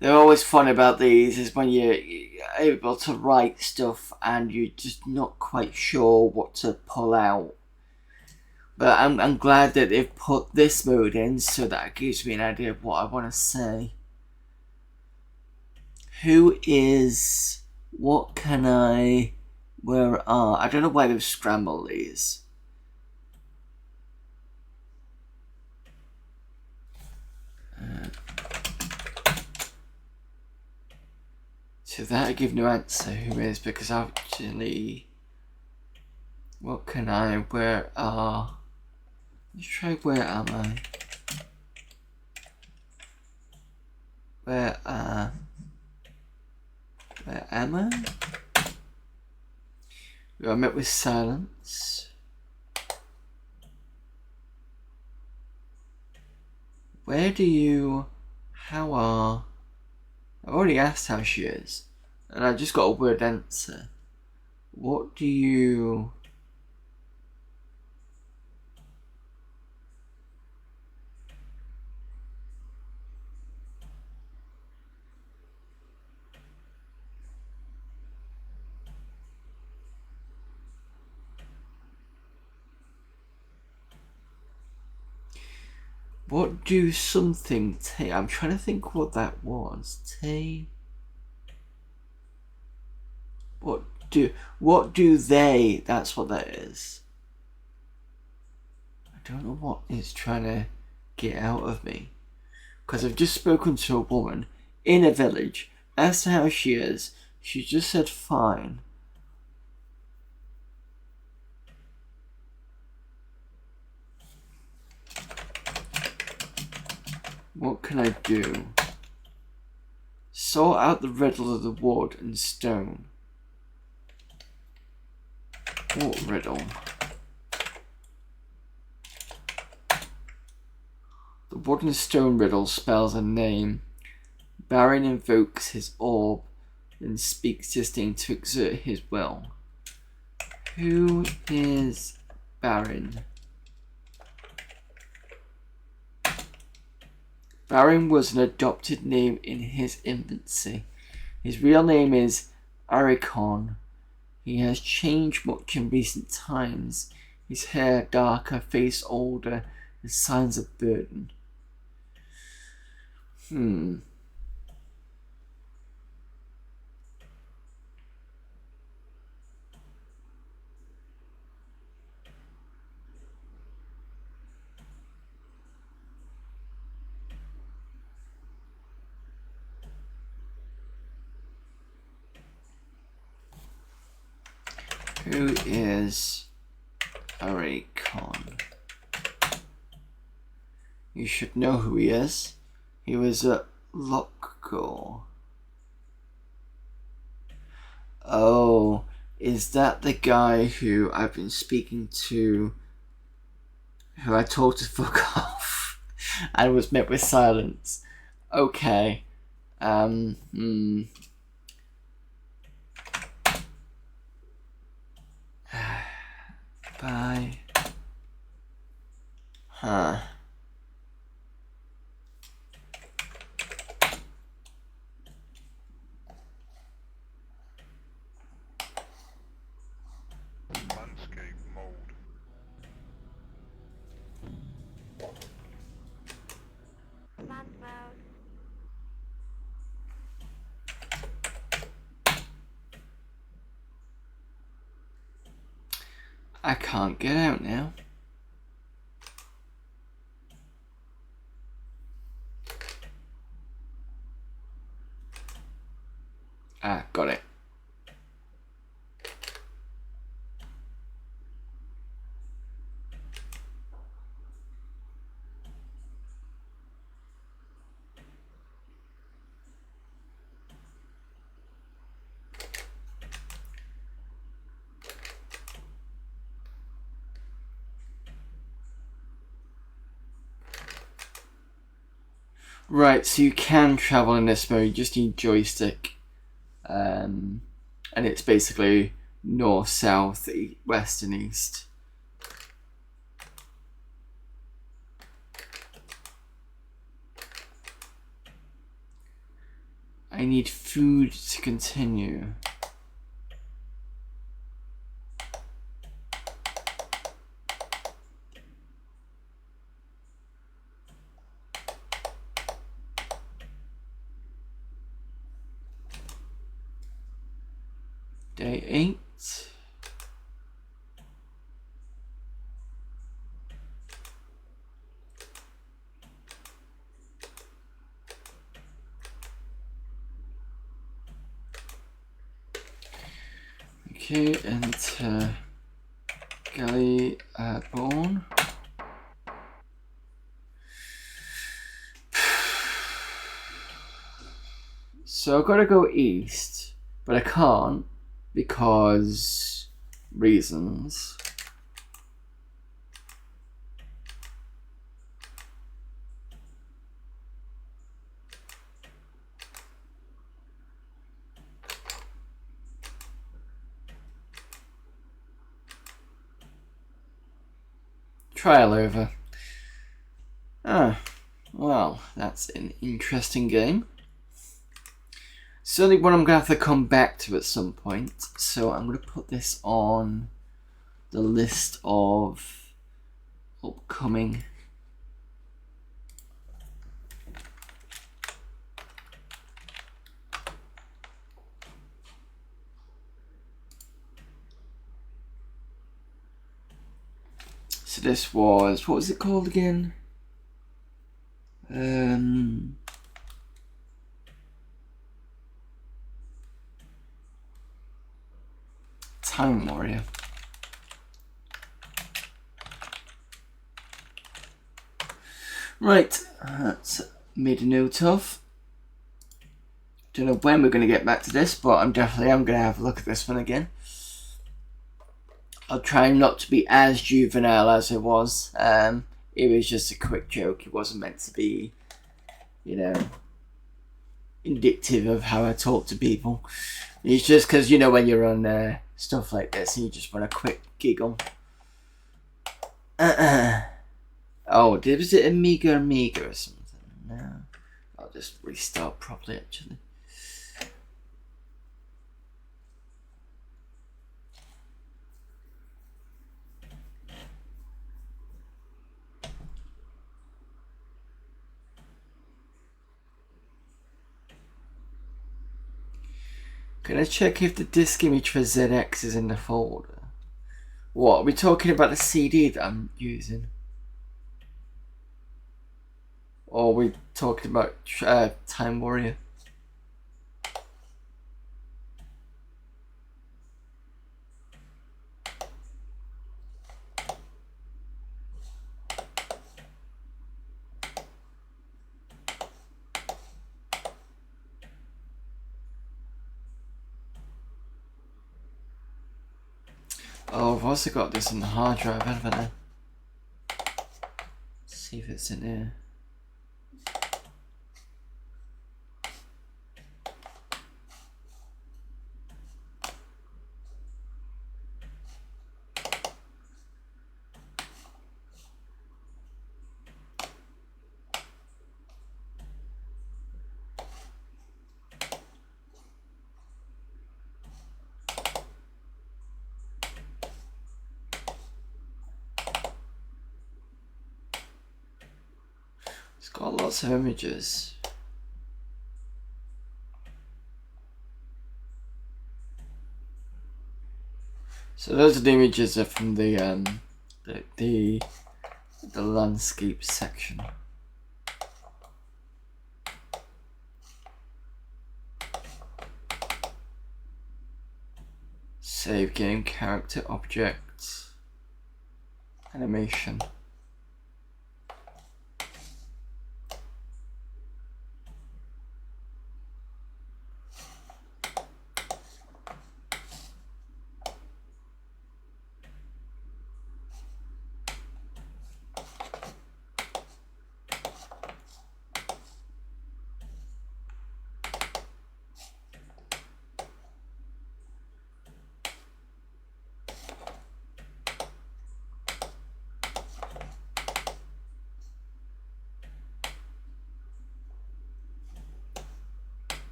They're always fun about these is when you're able to write stuff and you're just not quite sure what to pull out. But I'm glad that they've put this mode in so that it gives me an idea of what I want to say. Who is... What can I... Where are... I don't know why they've scrambled these. To that I give no answer. Who is? Because actually... What can I... Where are... Let's try where am I? Where am I? We are met with silence. Where do you... How are... I already asked how she is. And I just got a word answer. What do you... What do something take? I'm trying to think what that was. Take. What do they? That's what that is. I don't know what it's trying to get out of me. Because I've just spoken to a woman in a village, asked her how she is. She just said fine. What can I do? Sort out the riddle of the wood and stone. What riddle? The wood and stone riddle spells a name. Baron invokes his orb and speaks his name to exert his will. Who is Baron? Baron was an adopted name in his infancy. His real name is Arikon. He has changed much in recent times. His hair darker, face older, and signs of burden. Who is Arikon? You should know who he is. He was a Lockgore. Oh, is that the guy who I've been speaking to? who I told to fuck off and was met with silence. Okay. Bye. Huh. Landscape mode. Command mode. I can't get out now. Ah, got it. Right, so you can travel in this mode, you just need joystick. And it's basically north, south, west and east. I need food to continue. Day 8. Okay, enter galley born. So I've got to go east, but I can't because reasons. Trial over. Ah, well, that's an interesting game. Certainly one I'm going to have to come back to at some point. So I'm going to put this on the list of upcoming. So this was, what was it called again? Time Warrior. Right, that's made a note of. Don't know when we're going to get back to this, but I'm going to have a look at this one again. I'll try not to be as juvenile as it was. It was just a quick joke. It wasn't meant to be, you know, indicative of how I talk to people. It's just because, you know, when you're on stuff like this and you just want a quick giggle. Oh, was it Amiga or something? No. I'll just restart properly, actually. Can I check if the disk image for ZX is in the folder? What, are we talking about the CD that I'm using? Or are we talking about Time Warrior? Oh, I've also got this on the hard drive, haven't I? See if it's in here. It's got lots of images. So those are the images are from the landscape section. Save game, character, objects, animation.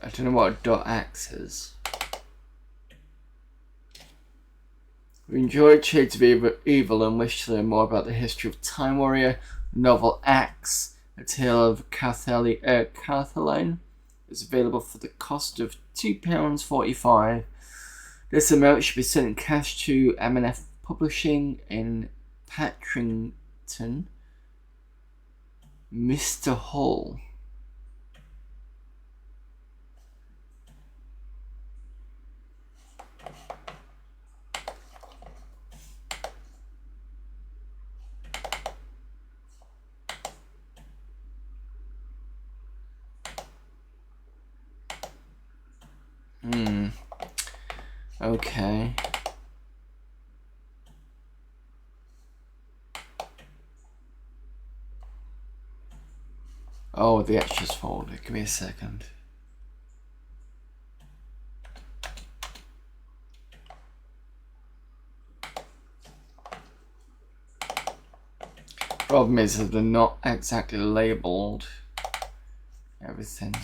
I don't know what .ax is. We enjoyed Shades of Evil and wish to learn more about the history of Time Warrior. Novel Axe, A Tale of Carthaline, is available for the cost of £2.45. This amount should be sent in cash to M&F Publishing in Patrington. Mr. Hall. Okay. Oh, the extras folder. Give me a second. Problem is that they're not exactly labelled. Everything.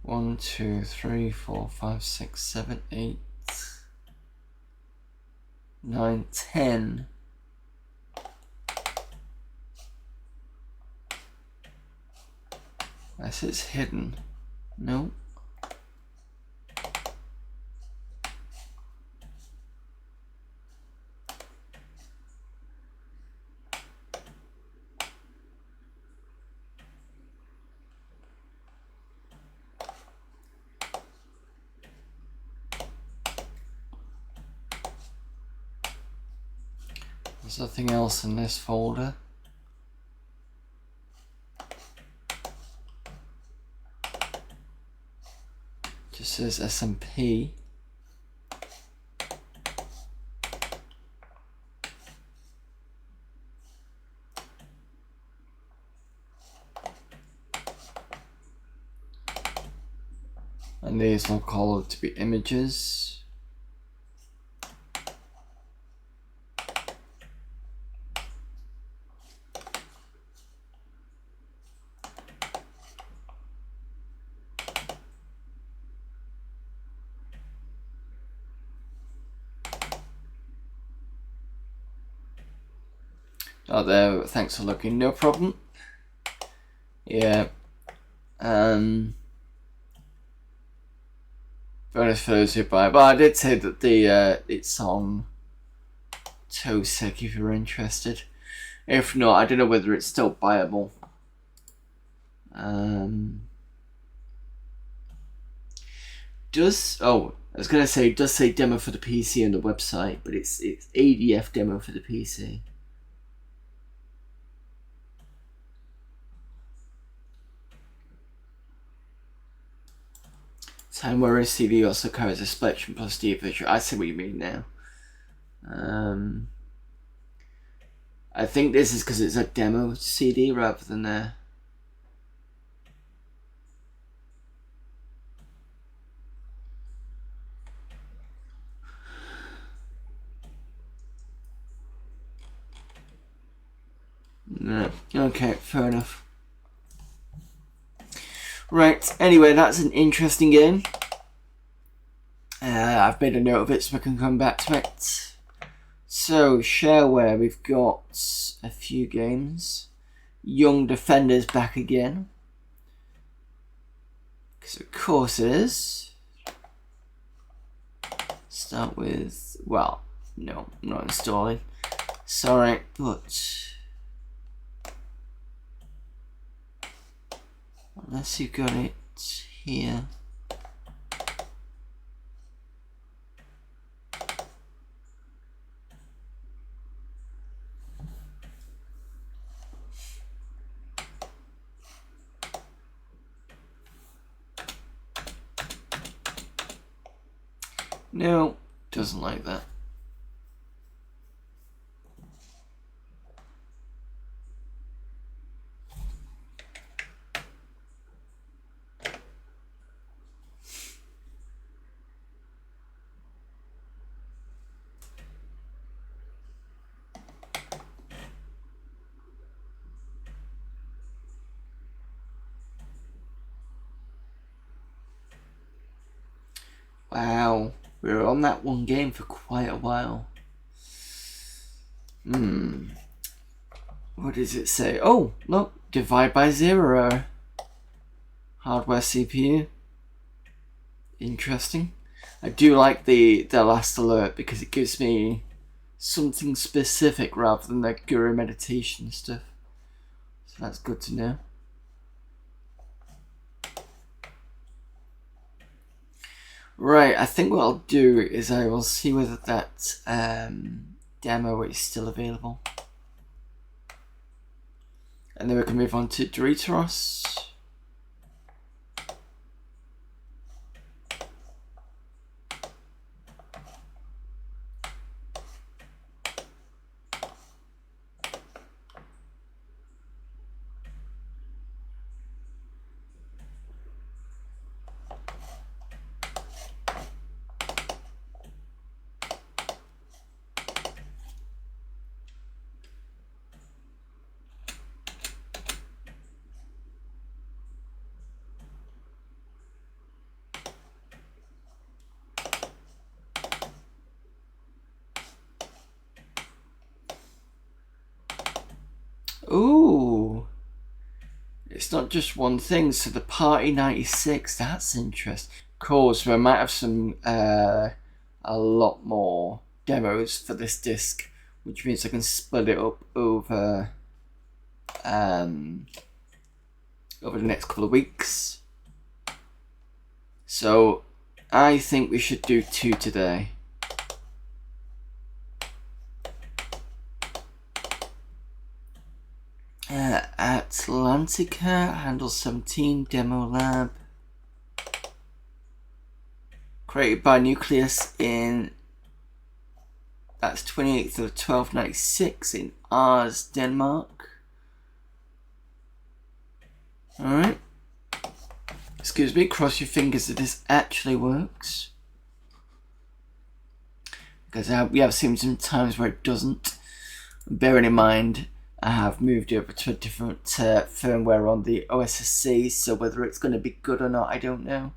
One, two, three, 4, 5, 6, 7, 8, 9, 10. Unless it's hidden. No. There's nothing else in this folder. Just says SMP. And these will call it to be images. Oh, there, thanks for looking, no problem. Yeah. Bonus for those who buy. But I did say that the it's on Tosec if you're interested. If not, I don't know whether it's still buyable. I was gonna say, it does say demo for the PC on the website, but it's ADF demo for the PC. Time Warner CD also carries a Spectrum Plus D visual. I see what you mean now. I think this is because it's a demo CD rather than a... No. Okay, fair enough. Right, anyway, that's an interesting game. I've made a note of it so I can come back to it. So, shareware, we've got a few games. Young Defenders back again. Because of course it is. Start with, well, no, I'm not installing. Sorry, but unless you've got it here. No, doesn't like that. Wow, we were on that one game for quite a while. What does it say? Oh, look, divide by zero. Hardware CPU. Interesting. I do like the last alert because it gives me something specific rather than the guru meditation stuff. So that's good to know. Right, I think what I'll do is I will see whether that demo is still available. And then we can move on to Deuteros. Ooh, it's not just one thing. So the Party 96, that's interesting. Cool, so I might have some a lot more demos for this disc, which means I can split it up over the next couple of weeks. So I think we should do 2 today. Atlantica, Handle 17, Demo Lab. Created by Nucleus in, that's 28th of 1296 in Ars, Denmark. Alright. Excuse me, cross your fingers that this actually works. Because we have seen some times where it doesn't. Bearing in mind, I have moved over to a different firmware on the OSSC, so whether it's going to be good or not, I don't know.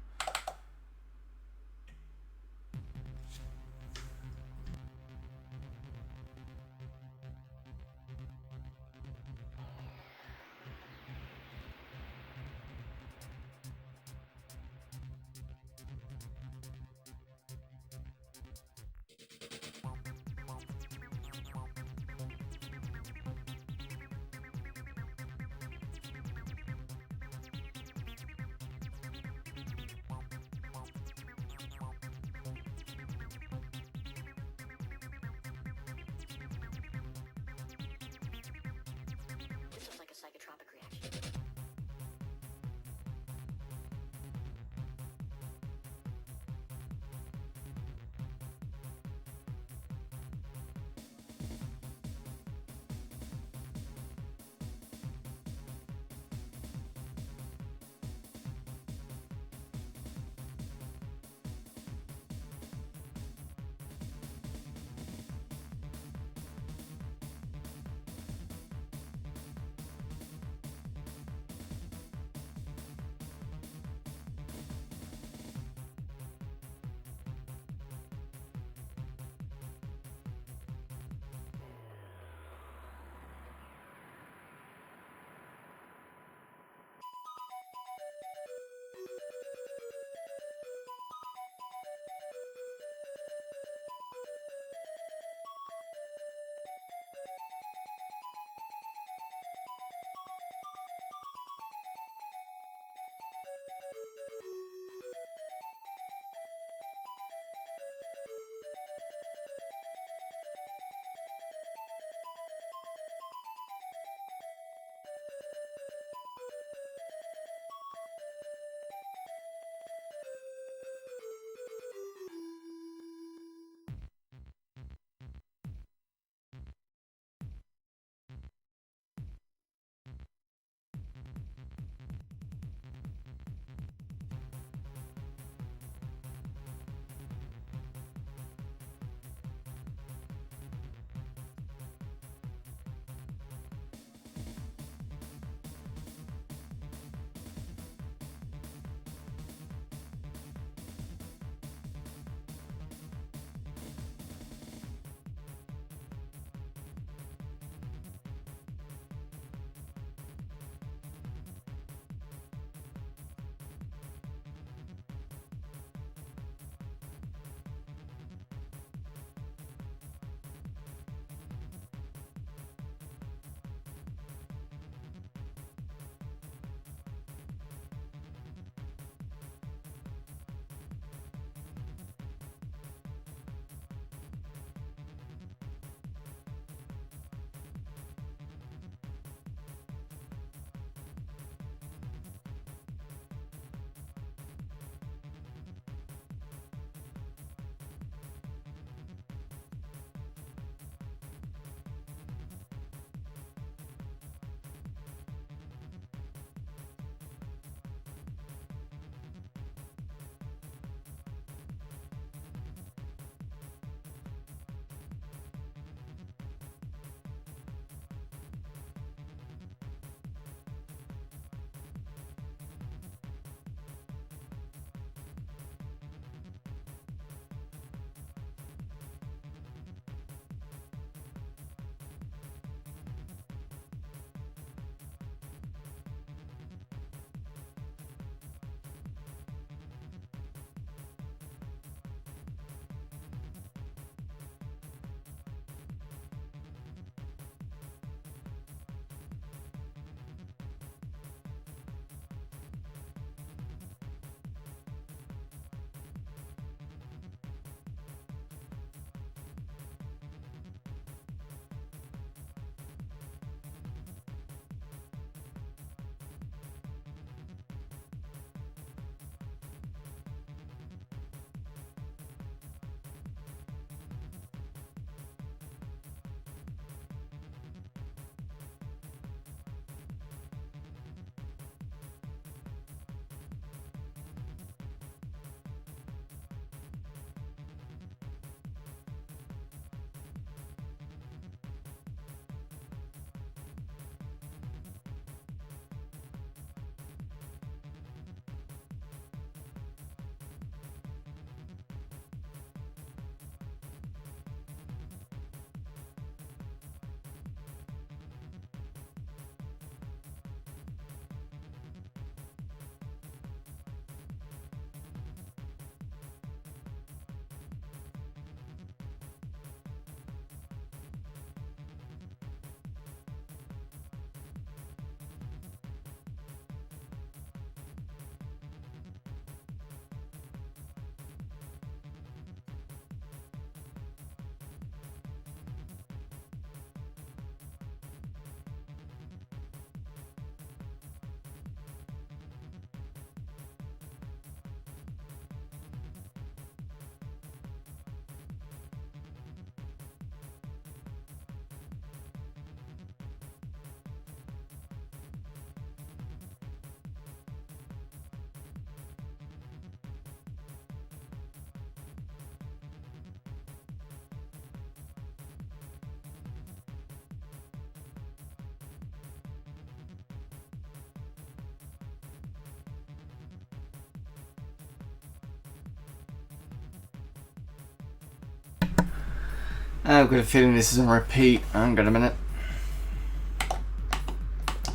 I've got a feeling this is on repeat. Hang on a minute.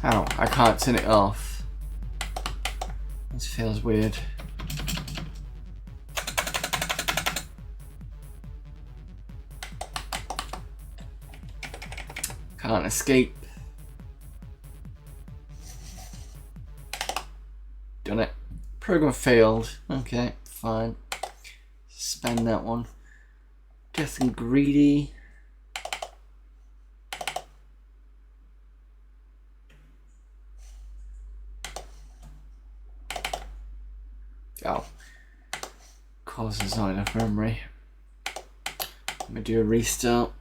Oh, I can't turn it off. This feels weird. Can't escape. Done it. Program failed. Okay, fine. Suspend that one. Getting greedy. Oh. Of course there's not enough memory. Let me do a restart.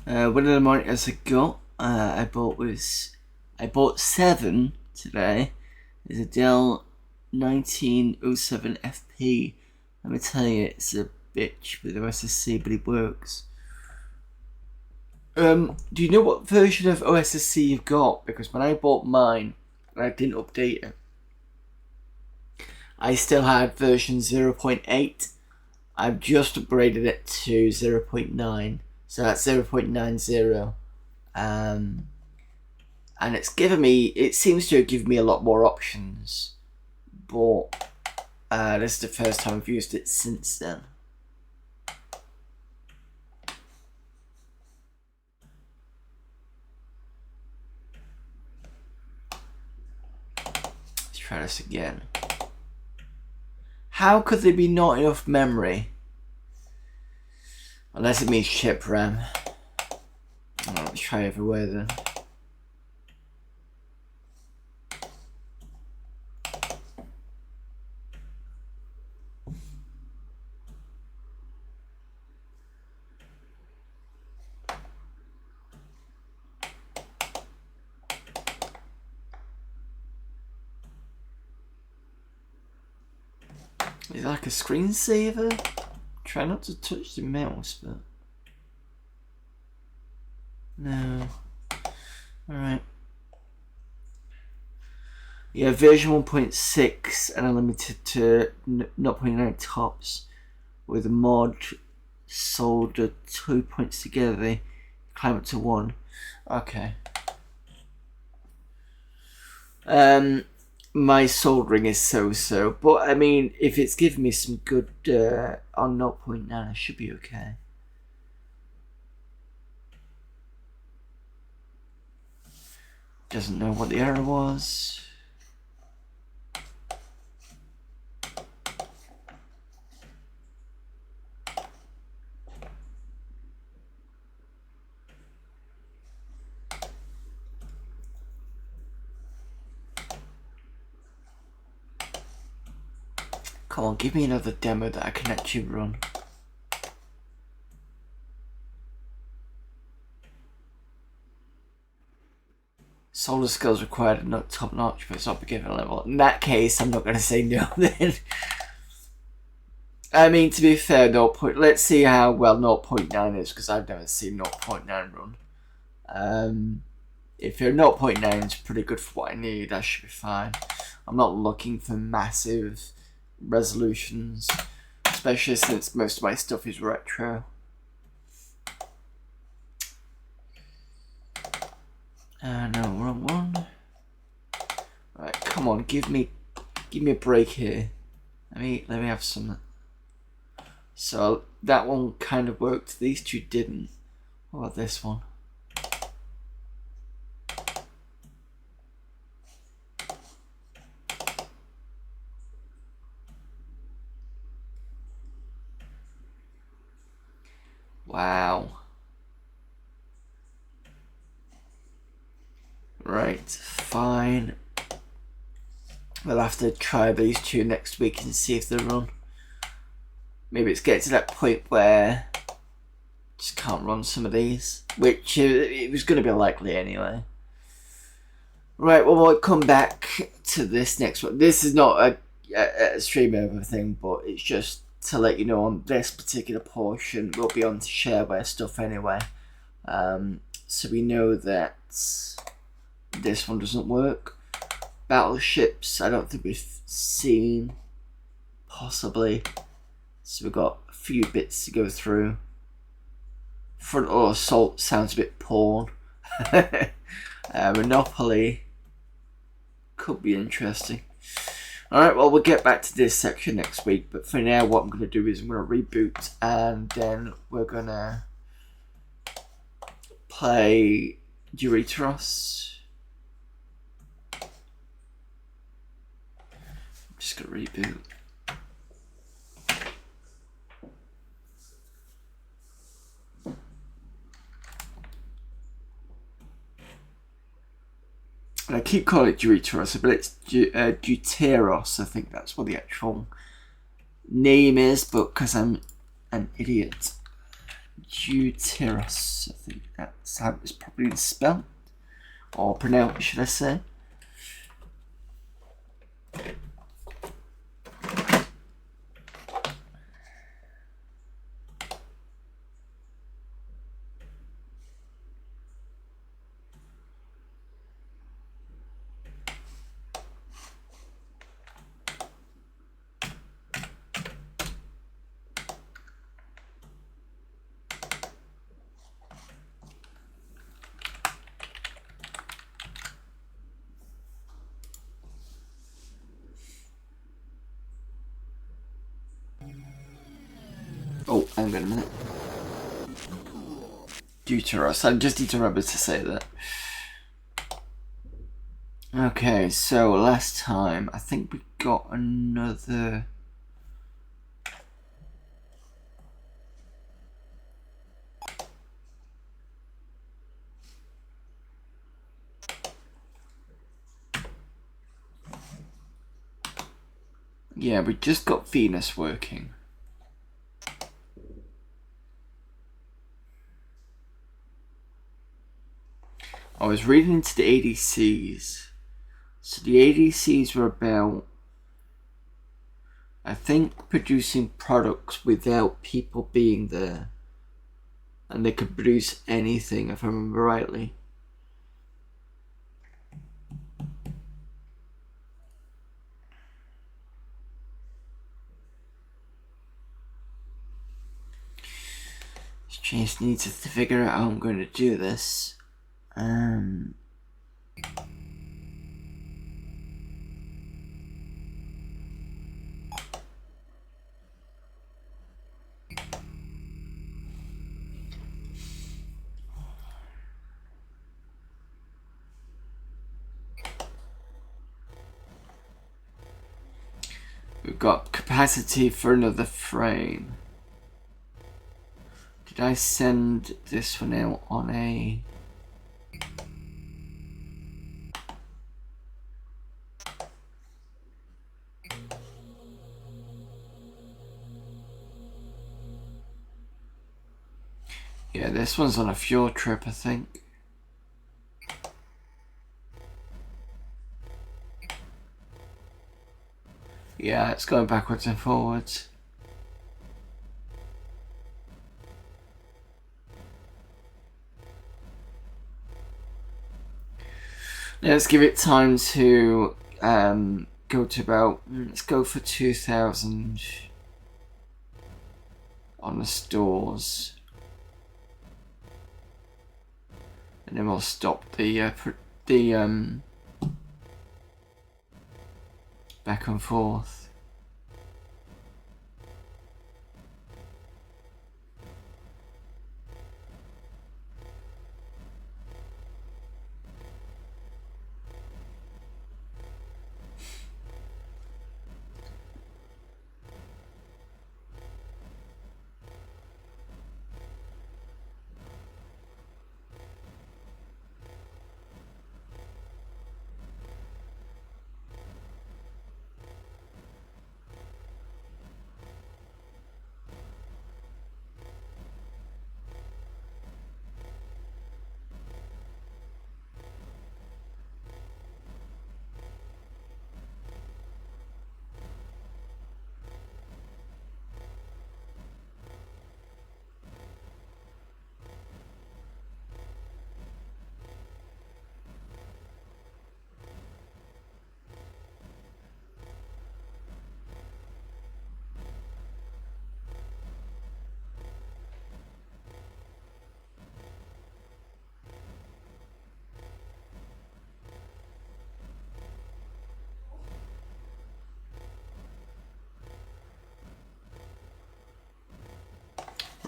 One of the monitors I got, I bought 7 today. It's a Dell 1907 FP. Let me tell you, it's a bitch with the OSSC, but it works. Do you know what version of OSSC you've got? Because when I bought mine, and I didn't update it, I still had version 0.8. I've just upgraded it to 0.9. So that's 0.90, and it's given me, it seems to have given me a lot more options, but this is the first time I've used it since then. Let's try this again. How could there be not enough memory? Unless it means chip RAM. Oh, let's try everywhere then. Is it like a screensaver? Try not to touch the mouse, but no. Alright. Yeah, version 1.6 and unlimited to 0.9 tops with a mod solder 2 points together, climb up to 1. Okay. My soldering is so-so, but I mean, if it's giving me some good on 0.9, I should be okay. Doesn't know what the error was. Come on, give me another demo that I can actually run. Solder skills required are not top notch, but it's not beginner level. In that case, I'm not going to say no then. I mean, to be fair, let's see how well 0.9 is, because I've never seen 0.9 run. If your 0.9 is pretty good for what I need, that should be fine. I'm not looking for massive resolutions. especially since most of my stuff is retro. No, wrong one. Right, come on, give me a break here. Let me have some. So that one kind of worked. These two didn't. What about this one? Wow. Right, fine. We'll have to try these two next week and see if they run. Maybe it's getting to that point where just can't run some of these, which it was going to be likely anyway. Right, well, we'll come back to this next one. This is not a stream over thing, but it's just to let you know on this particular portion, we'll be on to shareware stuff anyway. So we know that this one doesn't work. Battleships, I don't think we've seen. Possibly. So we've got a few bits to go through. Front or Assault sounds a bit porn. Monopoly could be interesting. Alright, well, we'll get back to this section next week, but for now what I'm going to do is I'm going to reboot and then we're going to play Deuteros. I'm just going to reboot. And I keep calling it Deuteros, but it's Deuteros. I think that's what the actual name is, but because I'm an idiot. Deuteros. I think that's how it's probably spelled. Or pronounced, should I say. Oh, hang on a minute. Deuteros. I just need to remember to say that. Okay, so last time I think we got another. Yeah, we just got Venus working. I was reading into the ADCs. So the ADCs were about, I think, producing products without people being there. And they could produce anything, if I remember rightly. Just need to figure out how I'm going to do this. We've got capacity for another frame. Did I send this one out on a... Yeah, this one's on a fuel trip, I think. Yeah, it's going backwards and forwards. Let's give it time to go to about, let's go for 2000. on the stores. And then we'll stop the back and forth.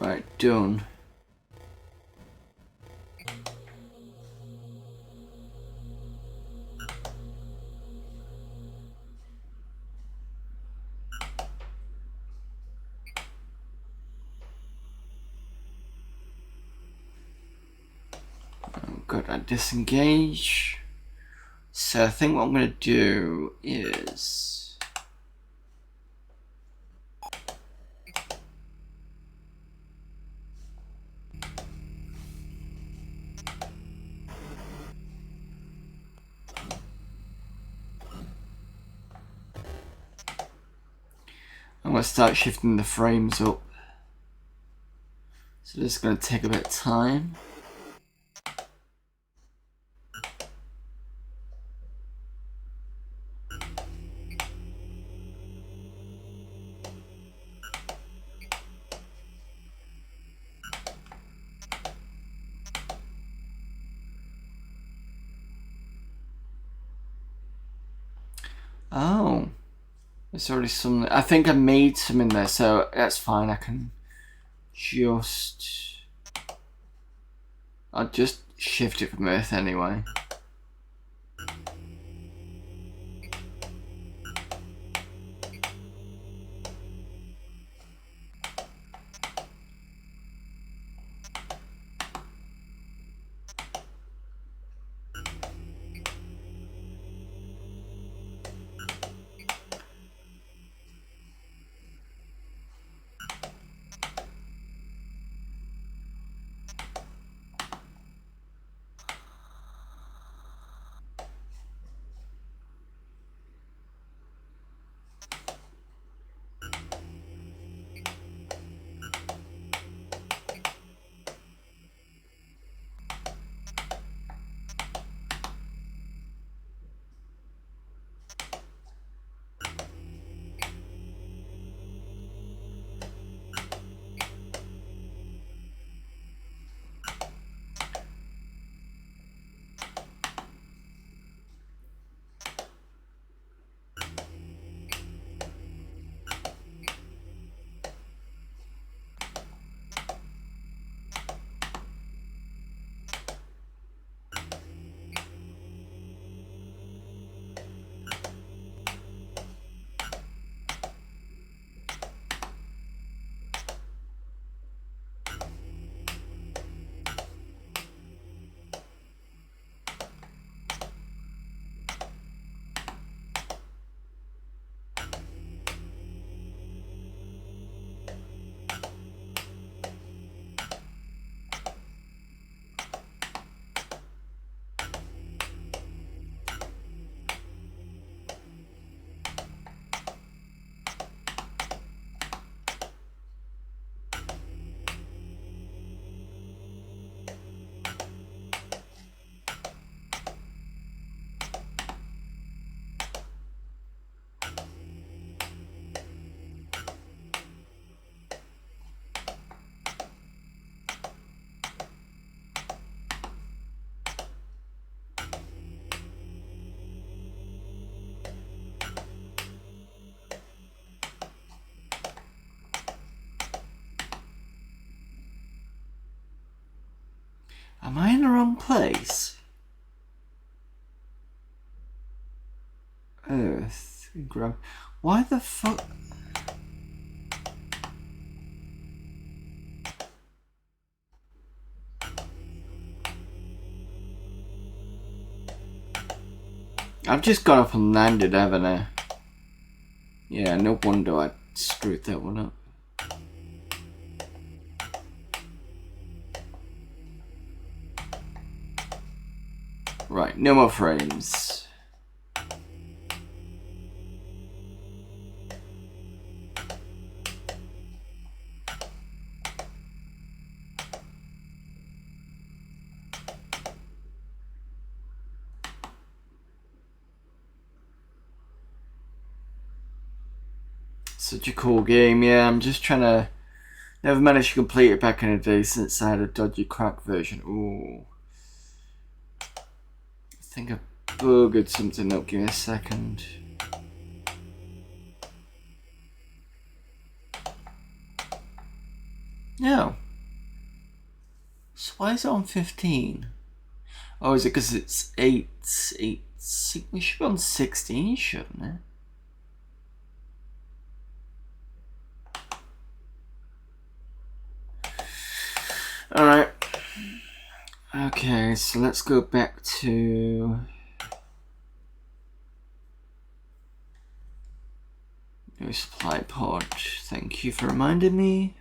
Right, done. Good, I disengage. So I think what I'm going to do is... I'm going to start shifting the frames up. So this is going to take a bit of time. Oh, there's already some. I think I made some in there, so that's fine. I can just. I'll just shift it from Earth anyway. Am I in the wrong place? Earth. Why the fuck? I've just gone up and landed, haven't I? Yeah, no wonder I screwed that one up. Right, no more frames. Such a cool game, yeah. I'm just trying to... Never managed to complete it back in the day since I had a dodgy crack version. Ooh. I think I buggered something up. Give me a second. No. So why is it on 15? Oh, is it because it's 8? We should be on 16, shouldn't it? Alright. Okay, so let's go back to... No supply pod. Thank you for reminding me.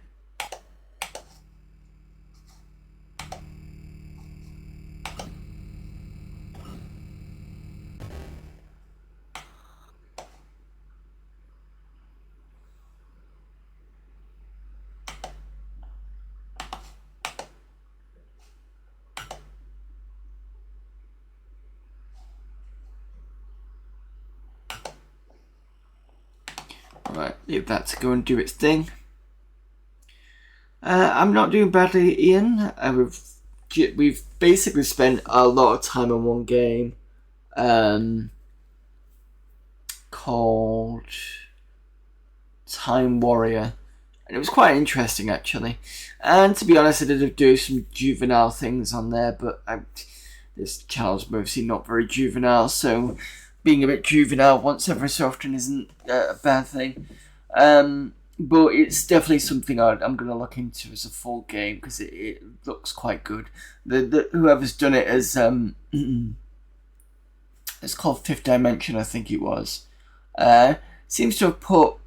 Right, leave that to go and do its thing. I'm not doing badly, Ian. We've basically spent a lot of time on one game called Time Warrior, and it was quite interesting actually. And to be honest, I did do some juvenile things on there, but this channel's mostly not very juvenile, so being a bit juvenile once every so often isn't a bad thing. But it's definitely something I'm going to look into as a full game because it looks quite good. Whoever's done it as it's called Fifth Dimension, I think it was. Seems to have put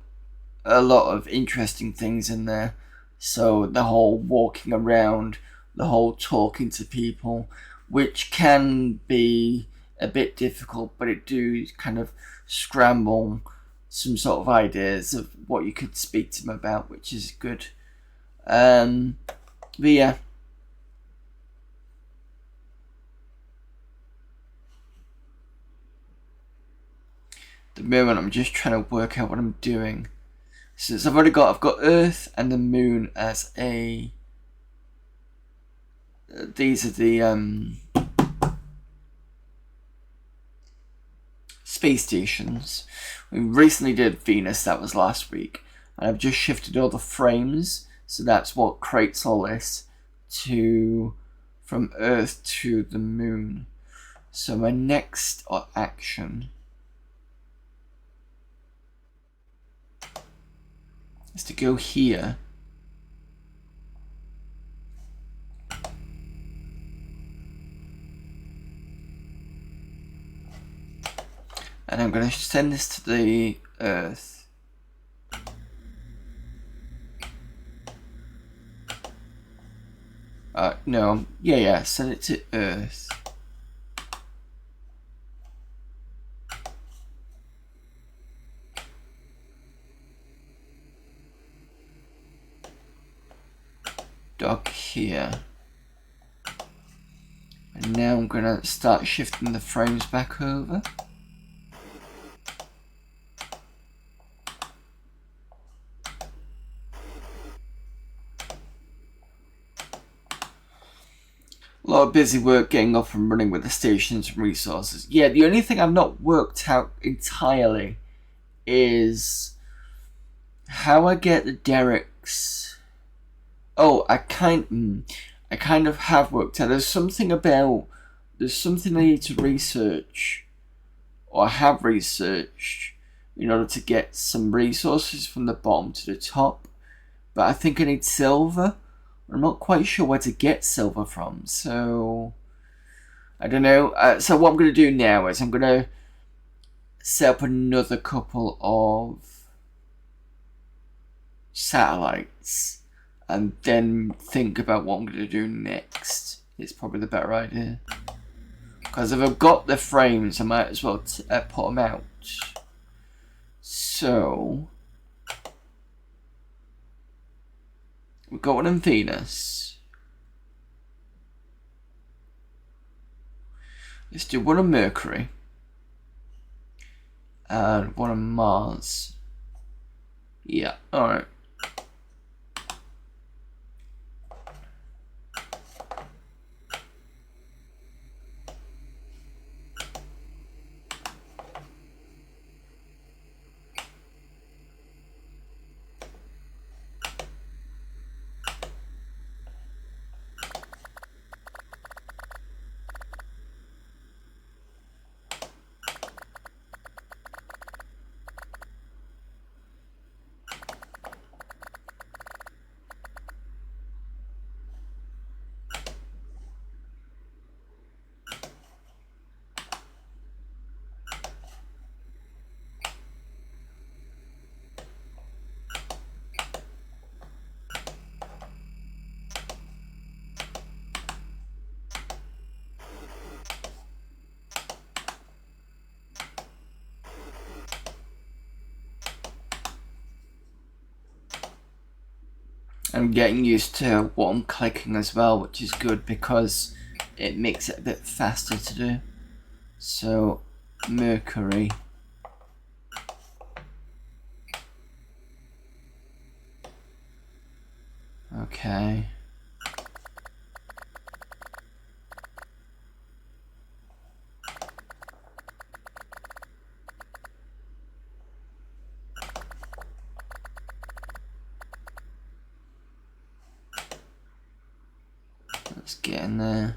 a lot of interesting things in there. So the whole walking around, the whole talking to people, which can be a bit difficult, but it do kind of scramble some sort of ideas of what you could speak to them about, which is good. But yeah. At the moment I'm just trying to work out what I'm doing. Since I've got Earth and the Moon as a... these are the space stations. We recently did Venus, that was last week, and I've just shifted all the frames, so that's what creates all this from Earth to the Moon. So my next action is to go here. And I'm going to send this to the Earth. No, yeah, send it to Earth. Dock here. And now I'm going to start shifting the frames back over. A lot of busy work getting up and running with the stations and resources. Yeah, the only thing I've not worked out entirely is how I get the derricks. Oh, I kind of have worked out. There's something I need to research, or have researched, in order to get some resources from the bottom to the top. But I think I need silver. I'm not quite sure where to get silver from, so I don't know. So what I'm going to do now is I'm going to set up another couple of satellites and then think about what I'm going to do next. It's probably the better idea. Because if I've got the frames, I might as well put them out. So we've got one on Venus. Let's do one on Mercury. And one on Mars. Yeah, alright. I'm getting used to what I'm clicking as well, which is good because it makes it a bit faster to do. So, Mercury. Okay. Let's get in there.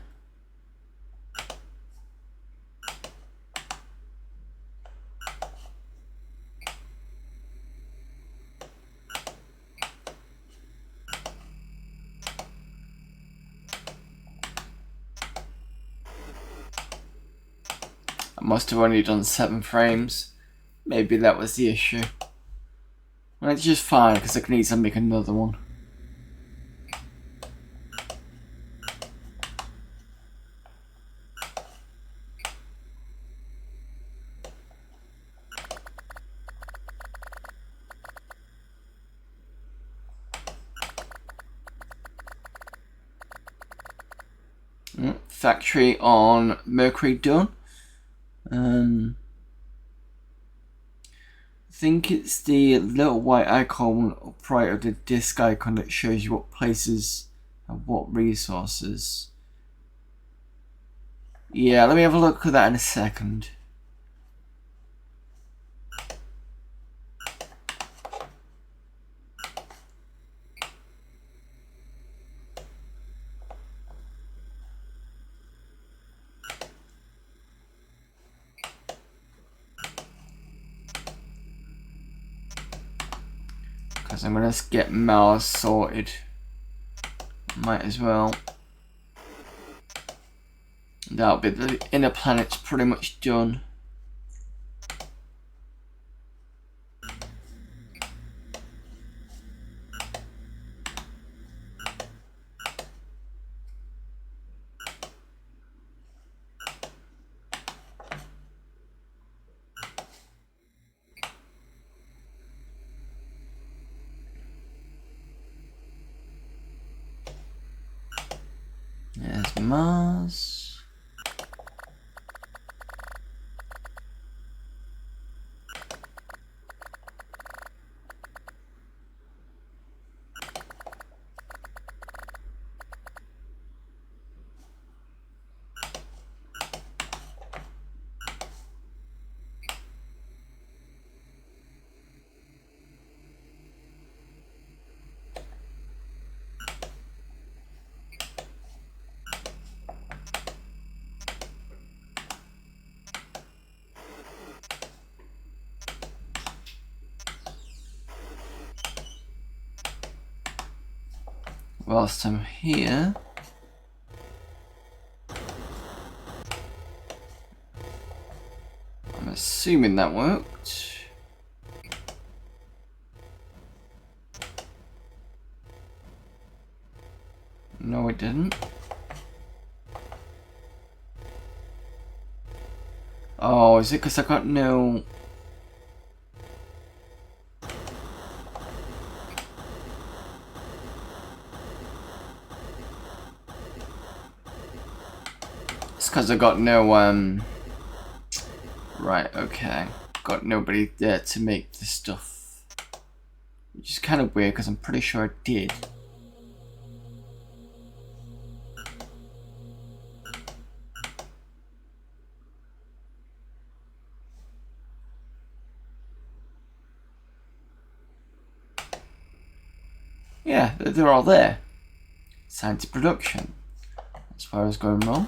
I must have only done 7 frames. Maybe that was the issue. Well, it's just fine because I can easily make another one. Factory on Mercury done. I think it's the little white icon up right of the disk icon that shows you what places and what resources. Yeah, let me have a look at that in a second. Because I'm going to get Mars sorted. Might as well. That'll be the inner planet's pretty much done. There's Mars. whilst I'm here. I'm assuming that worked. No, it didn't. Oh, is it because I got no... It's because I got no, Right, okay. Got nobody there to make the stuff. Which is kind of weird, because I'm pretty sure I did. Yeah, they're all there. Signed to production. As far as going wrong.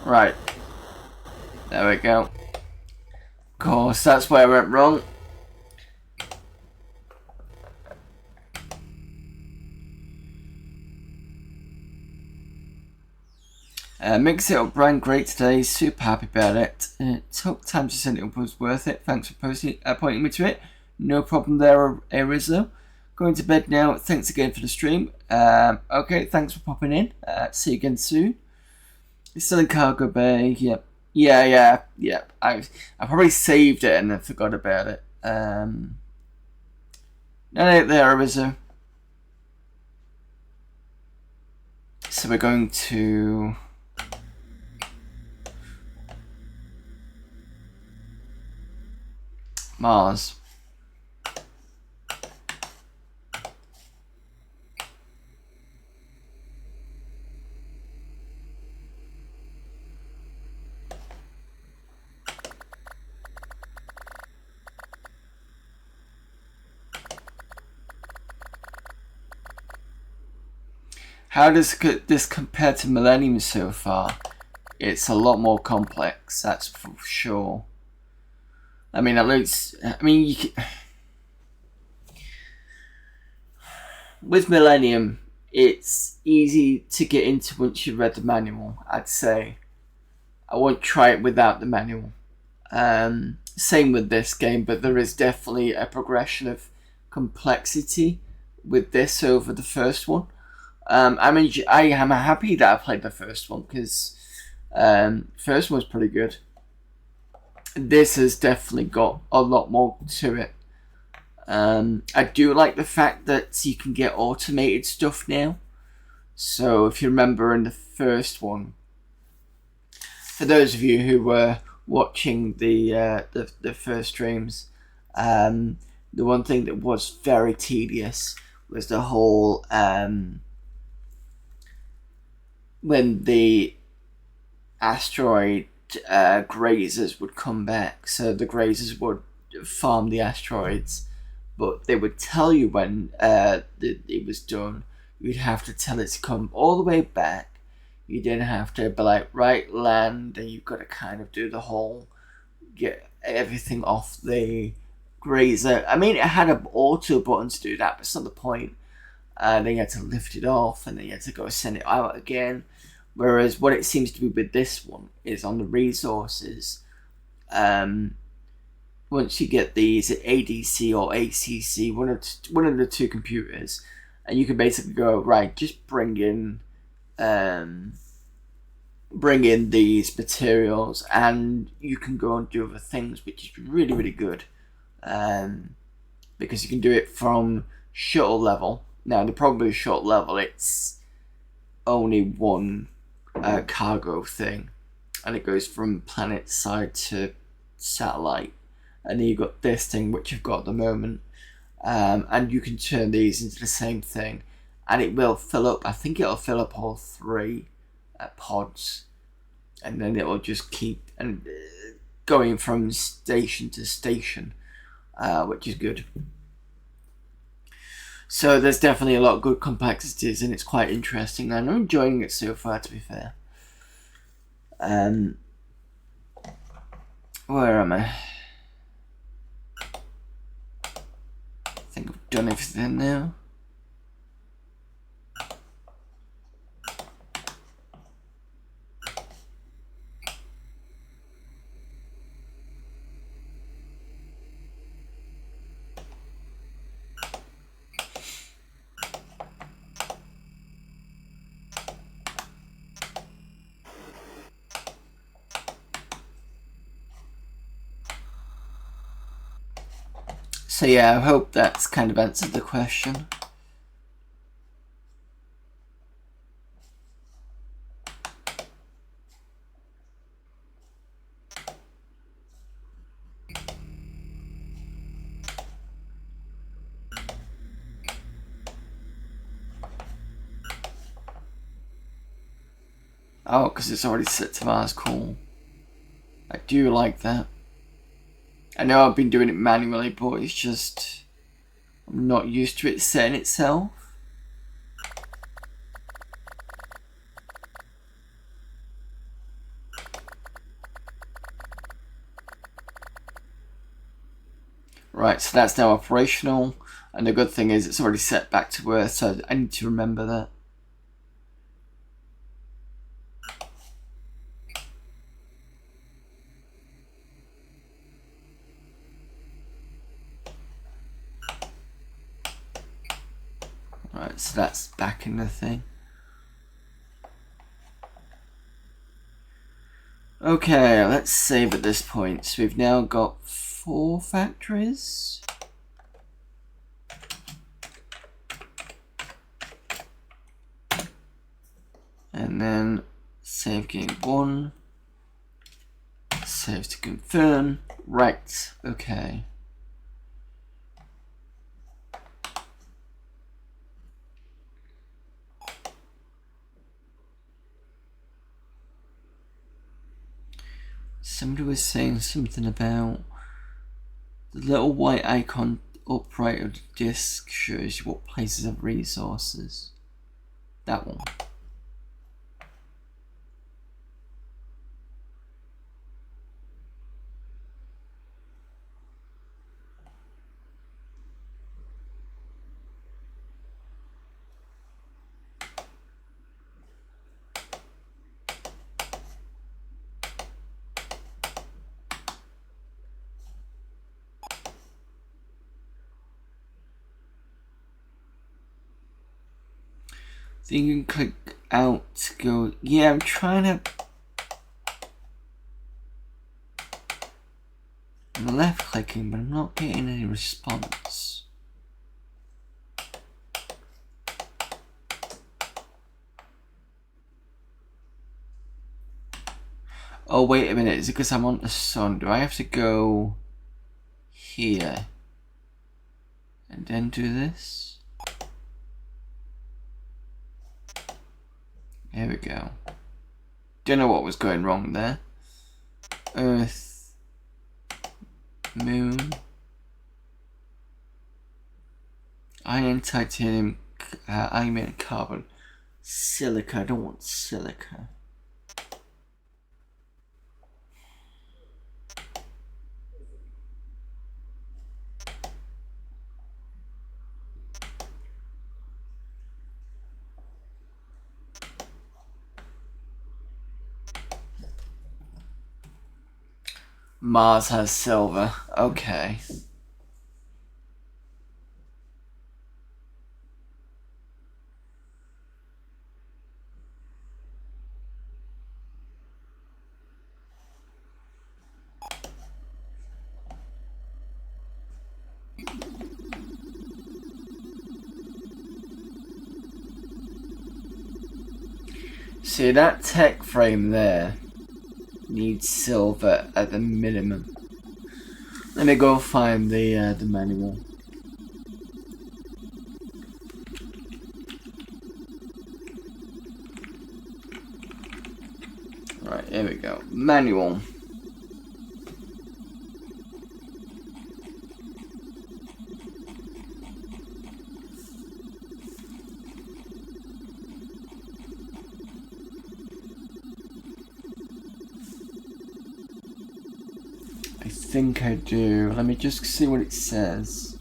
Right. There we go. Of course, that's where I went wrong. Mix it up brand great today, super happy about it. It took time to send it up, was worth it. Thanks for pointing me to it. No problem there, Arizo. Going to bed now, thanks again for the stream. Okay, thanks for popping in. See you again soon. It's still in cargo bay, yep. Yeah. I probably saved it and then forgot about it. No, there, Arizo. So we're going to... Mars. How does this compare to Millennium so far? It's a lot more complex, that's for sure. I mean, at least, you can, with Millennium, it's easy to get into once you've read the manual, I'd say. I won't try it without the manual. Same with this game, but there is definitely a progression of complexity with this over the first one. I am happy that I played the first one, because first one was pretty good. This has definitely got a lot more to it. I do like the fact that you can get automated stuff now. So if you remember in the first one, for those of you who were watching the first streams, the one thing that was very tedious was the whole when the asteroid grazers would come back. So the grazers would farm the asteroids, but they would tell you when it was done. You'd have to tell it to come all the way back. You didn't have to be like, right, land, and you've got to kind of do the whole, get everything off the grazer. I mean, it had an auto button to do that, but it's not the point. Then you had to lift it off, and then you had to go send it out again. Whereas what it seems to be with this one is on the resources. Once you get these ADC or ACC, one of the two computers, and you can basically go, right, just bring in these materials, and you can go and do other things, which is really, really good. Because you can do it from shuttle level. Now, the problem with shuttle level, it's only one cargo thing, and it goes from planet side to satellite. And then you've got this thing, which you've got at the moment. And you can turn these into the same thing. And it will fill up, I think it'll fill up all three pods. And then it'll just keep going from station to station, which is good. So there's definitely a lot of good complexities, and it's quite interesting. And I'm enjoying it so far, to be fair. Where am I? I think I've done everything now. So yeah, I hope that's kind of answered the question. Oh, because it's already set to Mars. Cool. I do like that. I know I've been doing it manually, but it's just I'm not used to it setting itself. Right, so that's now operational, and the good thing is it's already set back to Earth, so I need to remember that. Right, so that's back in the thing. Okay, let's save at this point. So we've now got 4 factories. And then save game 1. Save to confirm. Right, okay. Somebody was saying something about the little white icon up right of the disk shows you what places have resources. That one. Then you can click out to go. Yeah, I'm trying to. I'm left clicking, but I'm not getting any response. Oh, wait a minute. Is it because I'm on the sun? Do I have to go here and then do this? Here we go. Don't know what was going wrong there. Earth, moon, iron, titanium, iron, carbon, silica. I don't want silica. Mars has silver. Okay. See, that tech frame there needs silver at the minimum. Let me go find the manual. Right, here we go. Manual. I think I do. Let me just see what it says.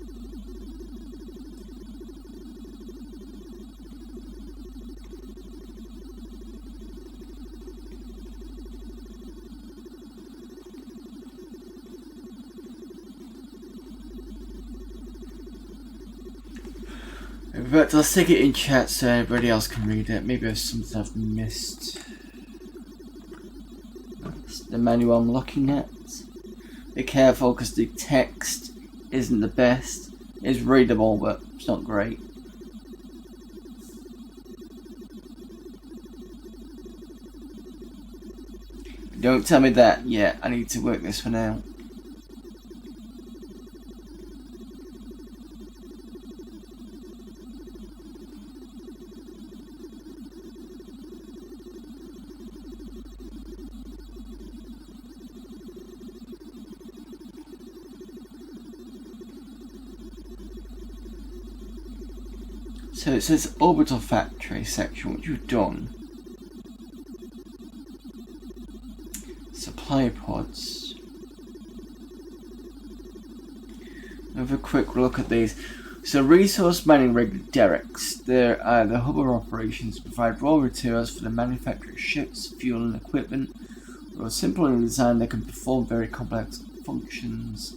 But I'll stick it in chat so everybody else can read it. Maybe there's something I've missed. That's the manual I'm looking at. Be careful because the text isn't the best. It's readable, but it's not great. Don't tell me that yet. I need to work this one out. So it says orbital factory section, which we've done. Supply pods. Have a quick look at these. So resource mining rig derricks. They're the hub of operations provide raw materials for the manufacture of ships, fuel and equipment. They're simple in design, they can perform very complex functions.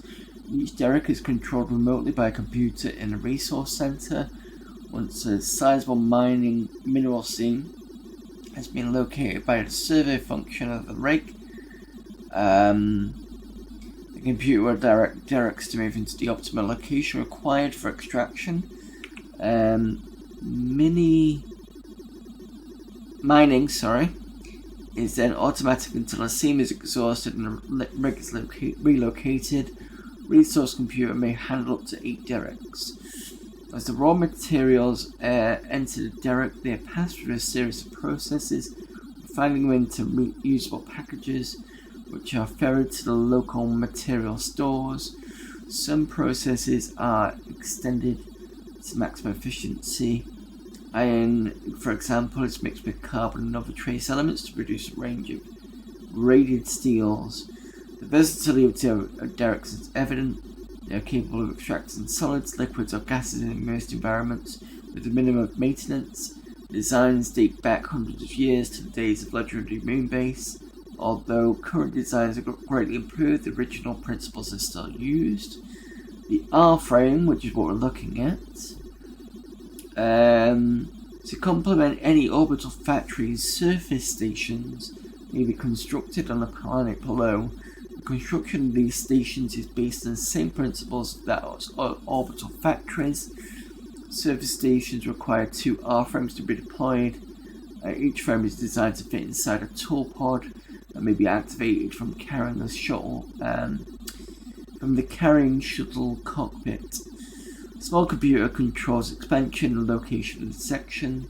Each derrick is controlled remotely by a computer in a resource center. Once a sizable mining mineral seam has been located by the survey function of the rig, the computer will direct derricks to move into the optimal location required for extraction. Mining, is then automatic until the seam is exhausted and the rig is relocated. Resource computer may handle up to 8 derricks. As the raw materials enter the derrick, they are passed through a series of processes, refining them into reusable packages, which are ferried to the local material stores. Some processes are extended to maximum efficiency. Iron, for example, is mixed with carbon and other trace elements to produce a range of rated steels. The versatility of derricks is evident. They are capable of extracting solids, liquids, or gases in immersed environments with a minimum of maintenance. Designs date back hundreds of years to the days of legendary Moonbase. Although current designs are greatly improved, the original principles are still used. The R-frame, which is what we're looking at, to complement any orbital factory's surface stations may be constructed on the planet below. The construction of these stations is based on the same principles that orbital factories. Surface stations require 2 R-frames to be deployed. Each frame is designed to fit inside a tool pod and may be activated from carrying the shuttle, from the carrying shuttle cockpit. A small computer controls expansion and location of the section.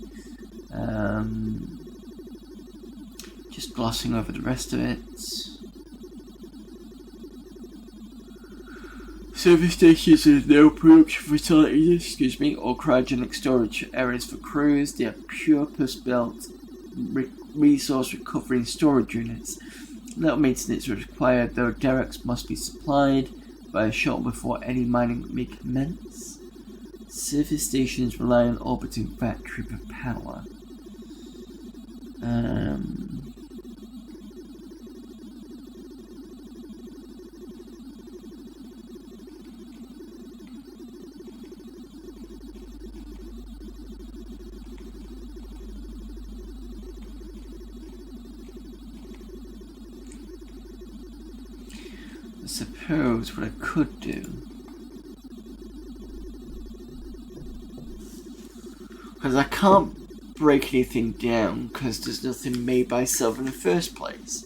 Just glossing over the rest of it. Service stations are no production facilities, or cryogenic storage areas for crews. They are pure purpose-built resource recovery and storage units. Little maintenance is required, though derricks must be supplied by a shuttle before any mining may commence. Surface stations rely on orbiting factory for power. I suppose what I could do, because I can't break anything down because there's nothing made by itself in the first place.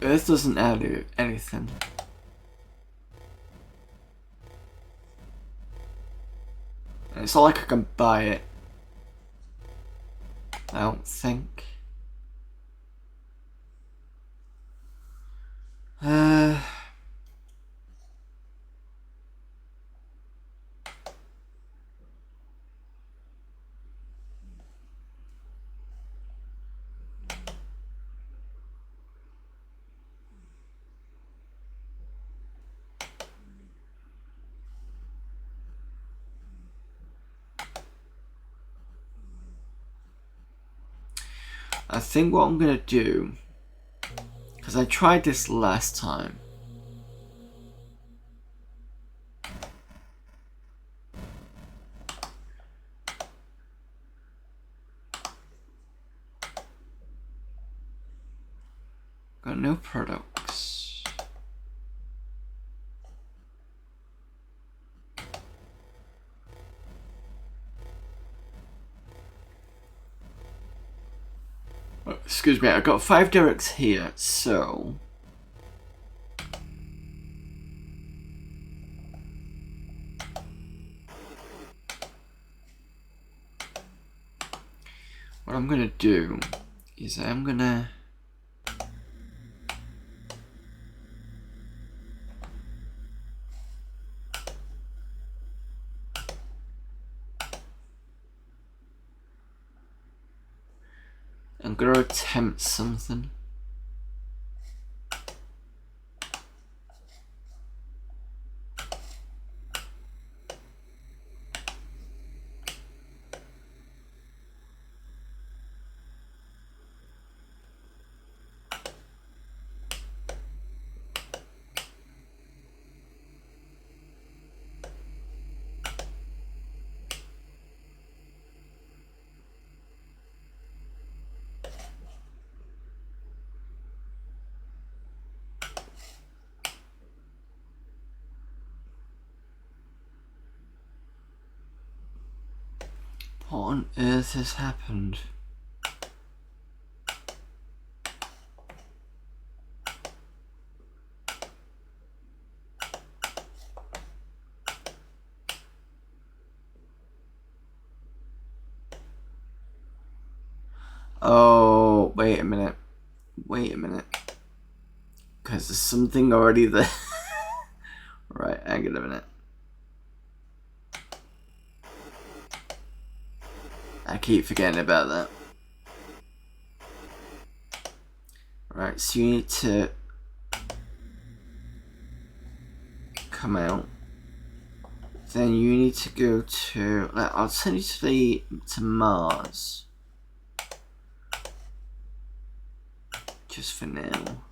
Earth doesn't add anything. It's not like I can buy it. I don't think. I think what I'm gonna do, because I tried this last time. Got no products. Oh, excuse me, I've got 5 directs here, so what I'm gonna do is I'm gonna attempt something. What on earth has happened? Oh, wait a minute. Wait a minute. Because there's something already there. Right, hang on a minute. I keep forgetting about that. Right, so you need to come out. Then you need to go to. I'll send you to Mars. Just for now.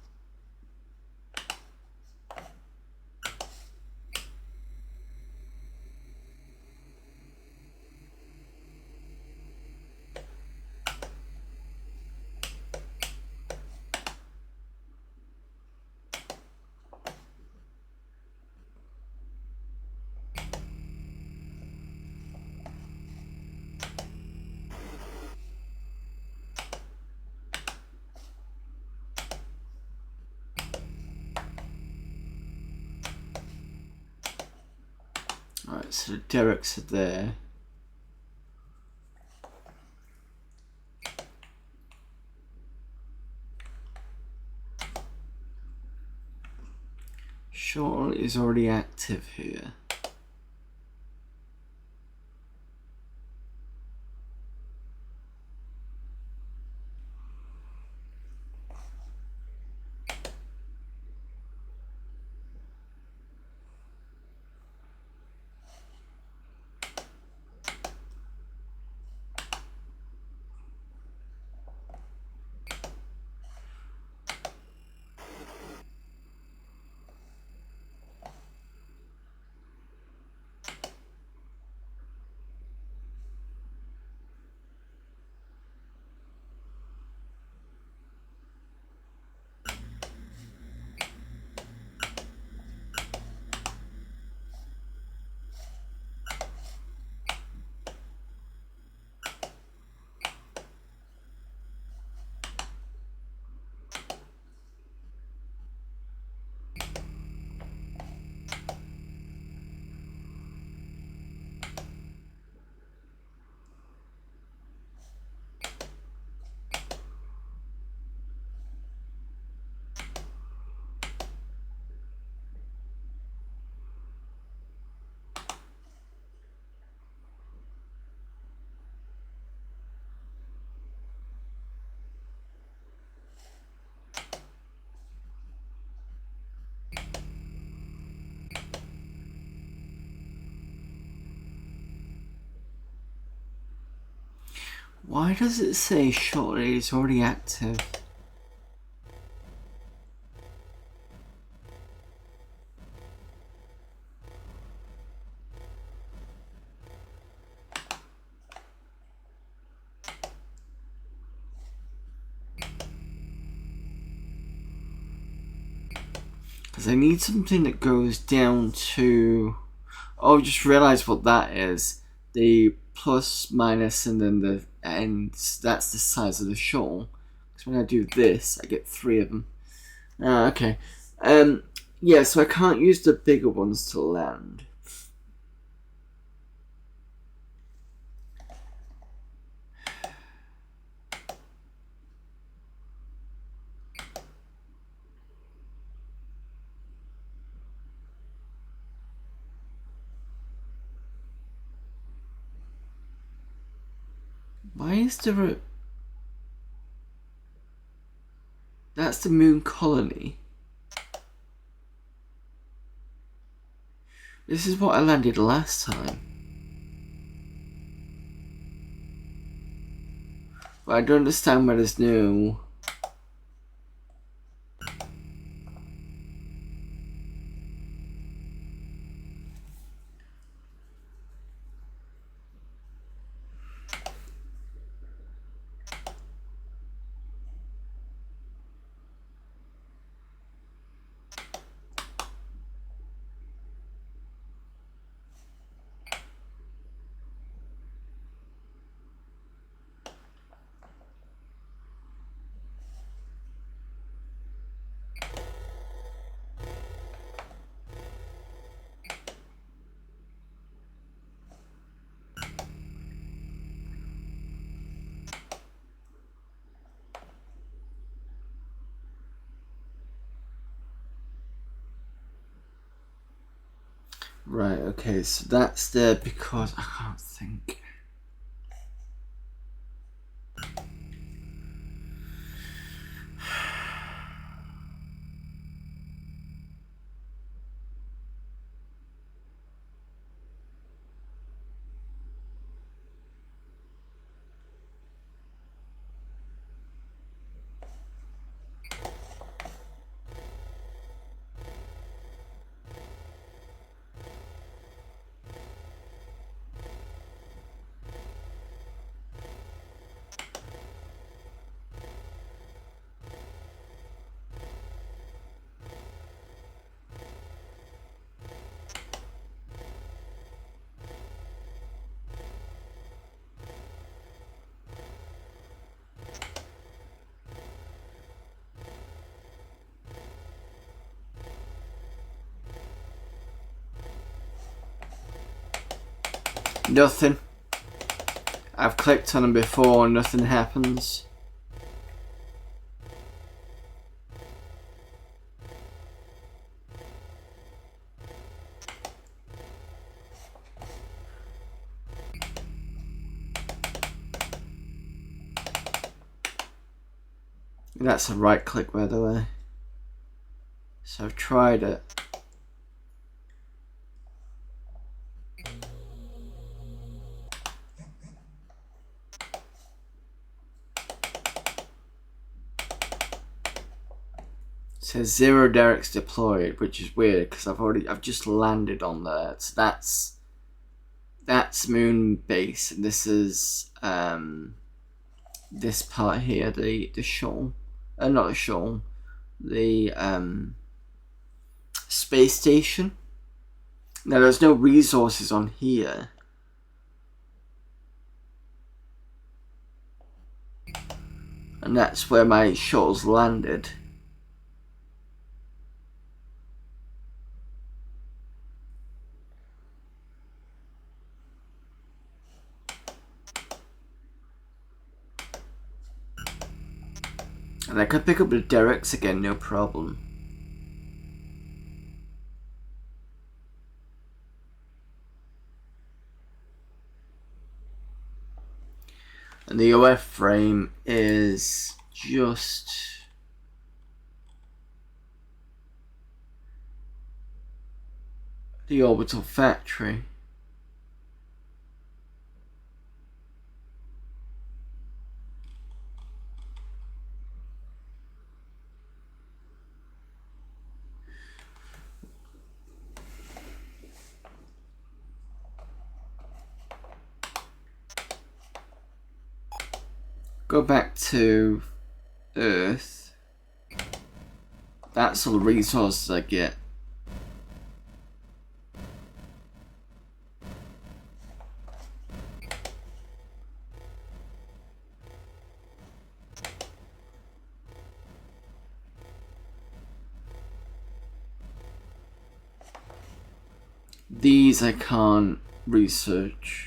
Alright, so the derricks are there. Short is already active here. Why does it say shortly is already active? Because I need something that goes down to... Oh, I just realised what that is. The plus, minus, and then the ends. That's the size of the shuttle. Because when I do this, I get 3 of them. Okay. Yeah, so I can't use the bigger ones to land. Why is there a... That's the moon colony. This is what I landed last time. But I don't understand why there's no... Right, okay, so that's there because I can't think. Nothing. I've clicked on them before and nothing happens. That's a right click, by the way. So I've tried it. It says 0 derricks deployed, which is weird because I've just landed on there. So that's moon base, and this is this part here, the shuttle, not the shuttle, the space station. Now there's no resources on here. And that's where my shuttle's landed. And I could pick up the derricks again, no problem. And the OF frame is just the orbital factory. Go back to Earth. That's all the resources I get. These I can't research.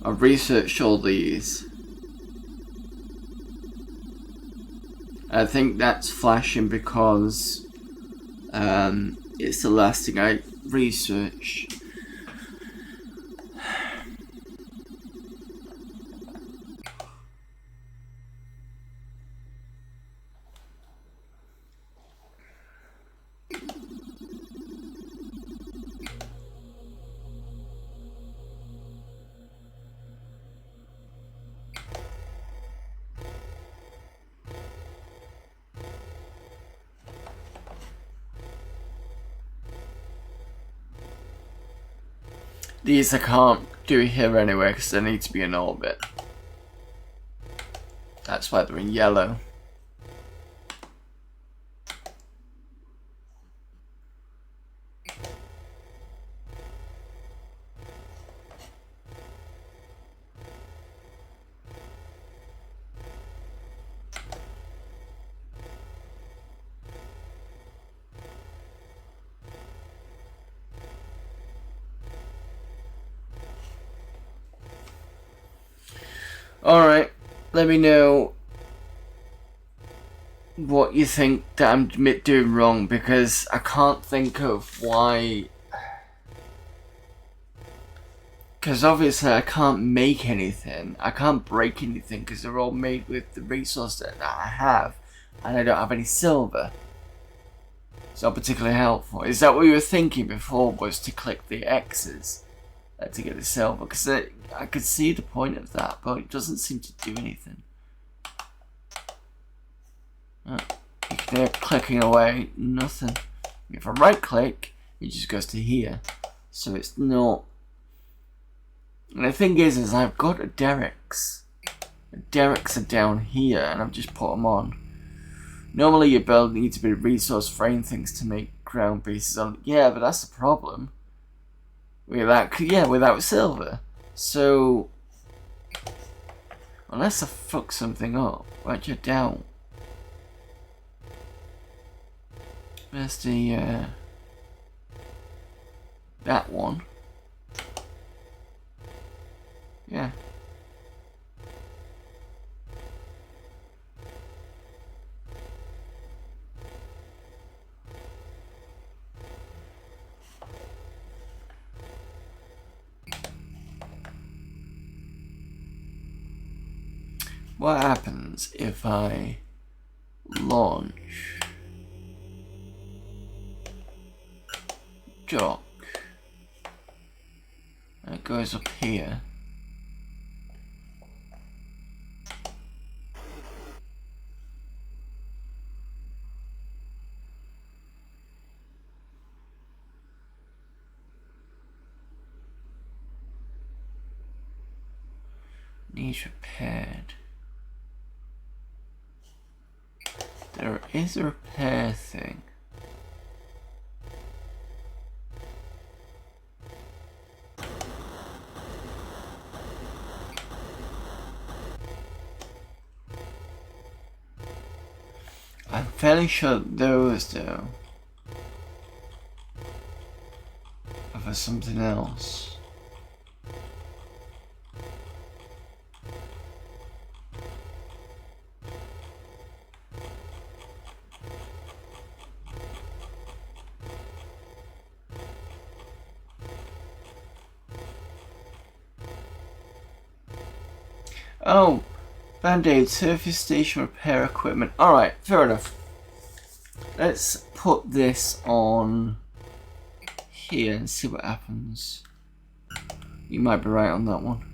I've researched all these. I think that's flashing because it's the last thing I researched. These I can't do here anyway because they need to be in orbit. That's why they're in yellow. Alright, let me know what you think that I'm doing wrong, because I can't think of why. Because obviously I can't make anything, I can't break anything because they're all made with the resource that I have, and I don't have any silver. It's not particularly helpful. Is that what you were thinking before, was to click the X's to get the silver? Because I could see the point of that, but it doesn't seem to do anything. You can hear clicking away, nothing. If I right click, it just goes to here. So it's not. And the thing is I've got a derricks. The derricks are down here, and I've just put them on. Normally your build needs a bit of resource frame things to make ground bases on. Yeah, but that's the problem. Without silver. So unless I fuck something up, which I doubt. Where's the that one? Yeah. What happens if I launch Jock? It goes up here. Needs repaired. There is a repair thing. I'm fairly sure those though are for something else. Oh, Band-Aid, surface station repair equipment. Alright, fair enough. Let's put this on here and see what happens. You might be right on that one.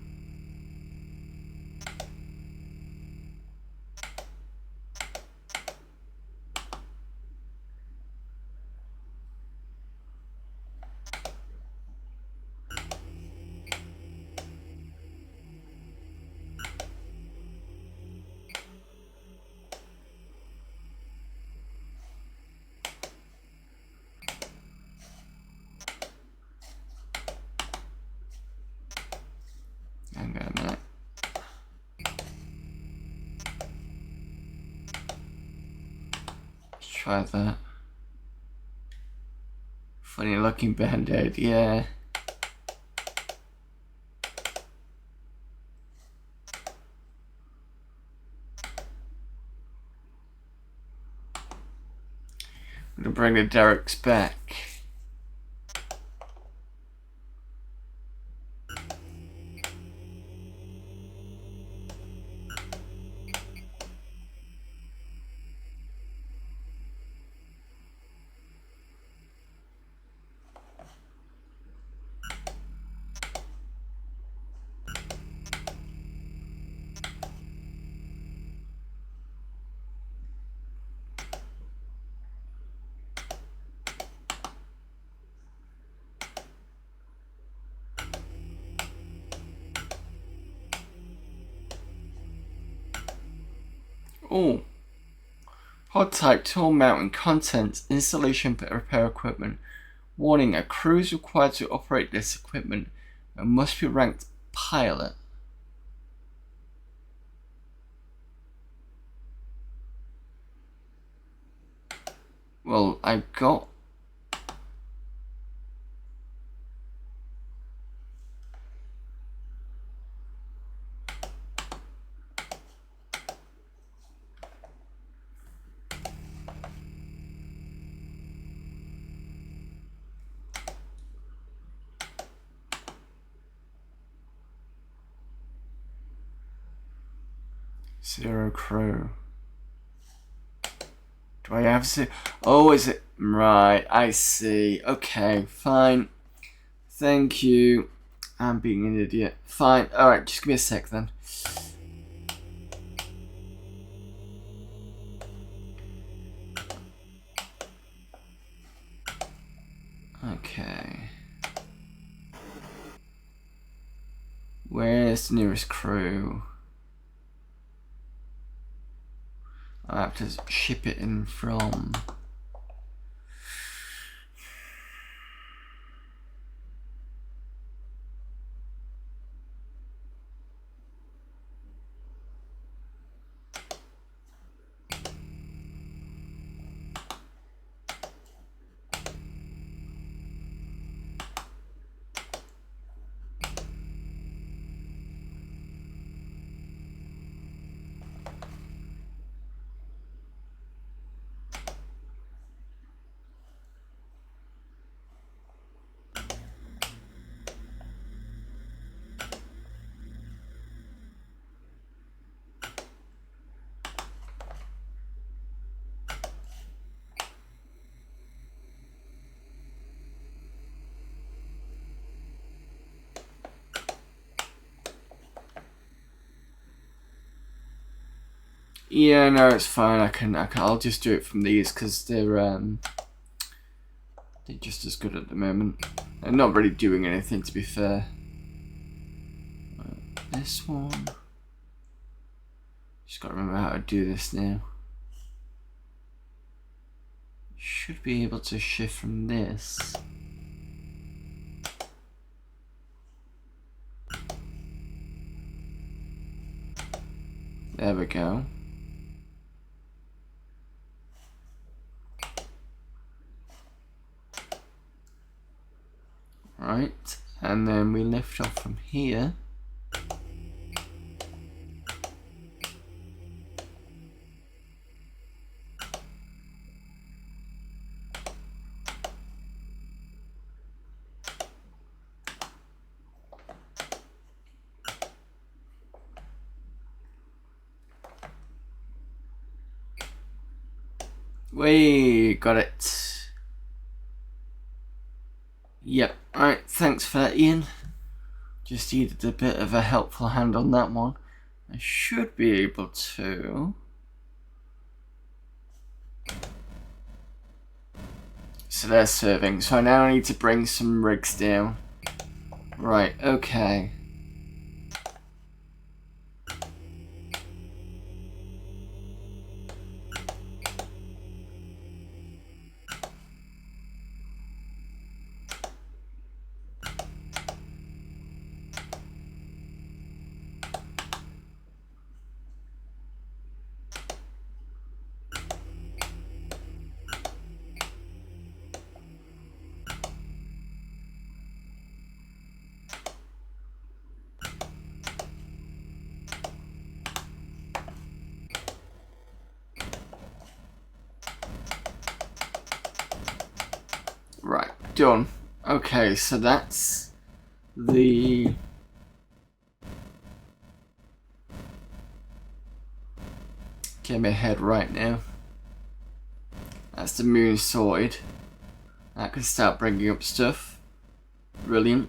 try that. Funny looking band-aid, yeah. I'm gonna bring the derricks back. Oh. Hard type tool mounting contents, installation for repair equipment. Warning, a crew is required to operate this equipment and must be ranked pilot. Well, I got... Zero crew. Do I have to? Oh, is it? Right, I see. Okay, fine. Thank you. I'm being an idiot. Fine. Alright, just give me a sec then. Okay. Where's the nearest crew? I have to ship it in from... Yeah, no, it's fine. I'll just do it from these because they're just as good at the moment. They're not really doing anything, to be fair. This one. Just gotta remember how to do this now. Should be able to shift from this. There we go. Right, and then we lift off from here. We got it. Yep. Alright, thanks for that, Ian. Just needed a bit of a helpful hand on that one. I should be able to... So they're serving, so I now need to bring some rigs down. Right, okay. done. Okay, so that's the... Get my head right now. That's the moon sorted. I can start bringing up stuff. Brilliant.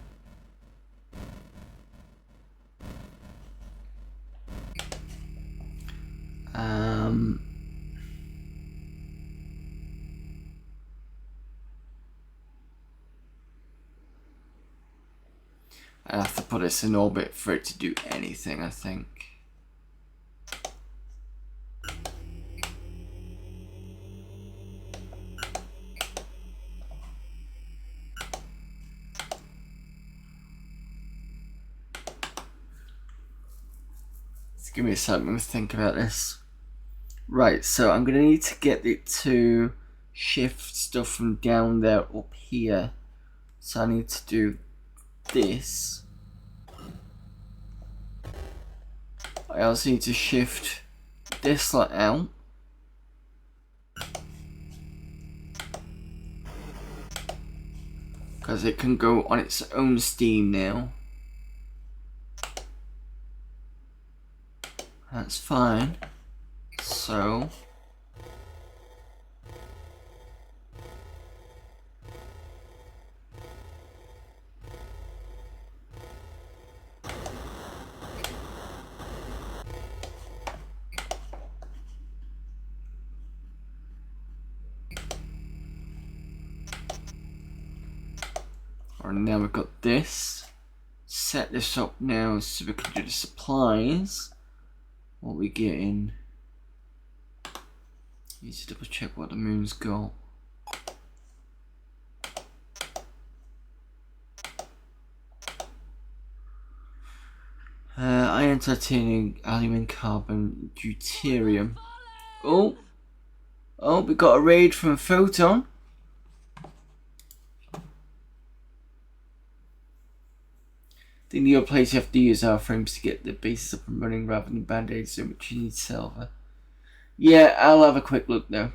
I have to put this in orbit for it to do anything, I think. Give me a second to think about this. Right, so I'm going to need to get it to shift stuff from down there up here. So I need to do this. I also need to shift this lot out. Because it can go on its own steam now. That's fine. So and now we've got this. Set this up now so we can do the supplies. What we getting? Need to double check what the moon's got. Iron, titanium, aluminium, carbon, deuterium. Oh, we got a raid from Photon. The new place you have to use our frames to get the bases up and running rather than band-aids, so much you need silver. Yeah, I'll have a quick look though.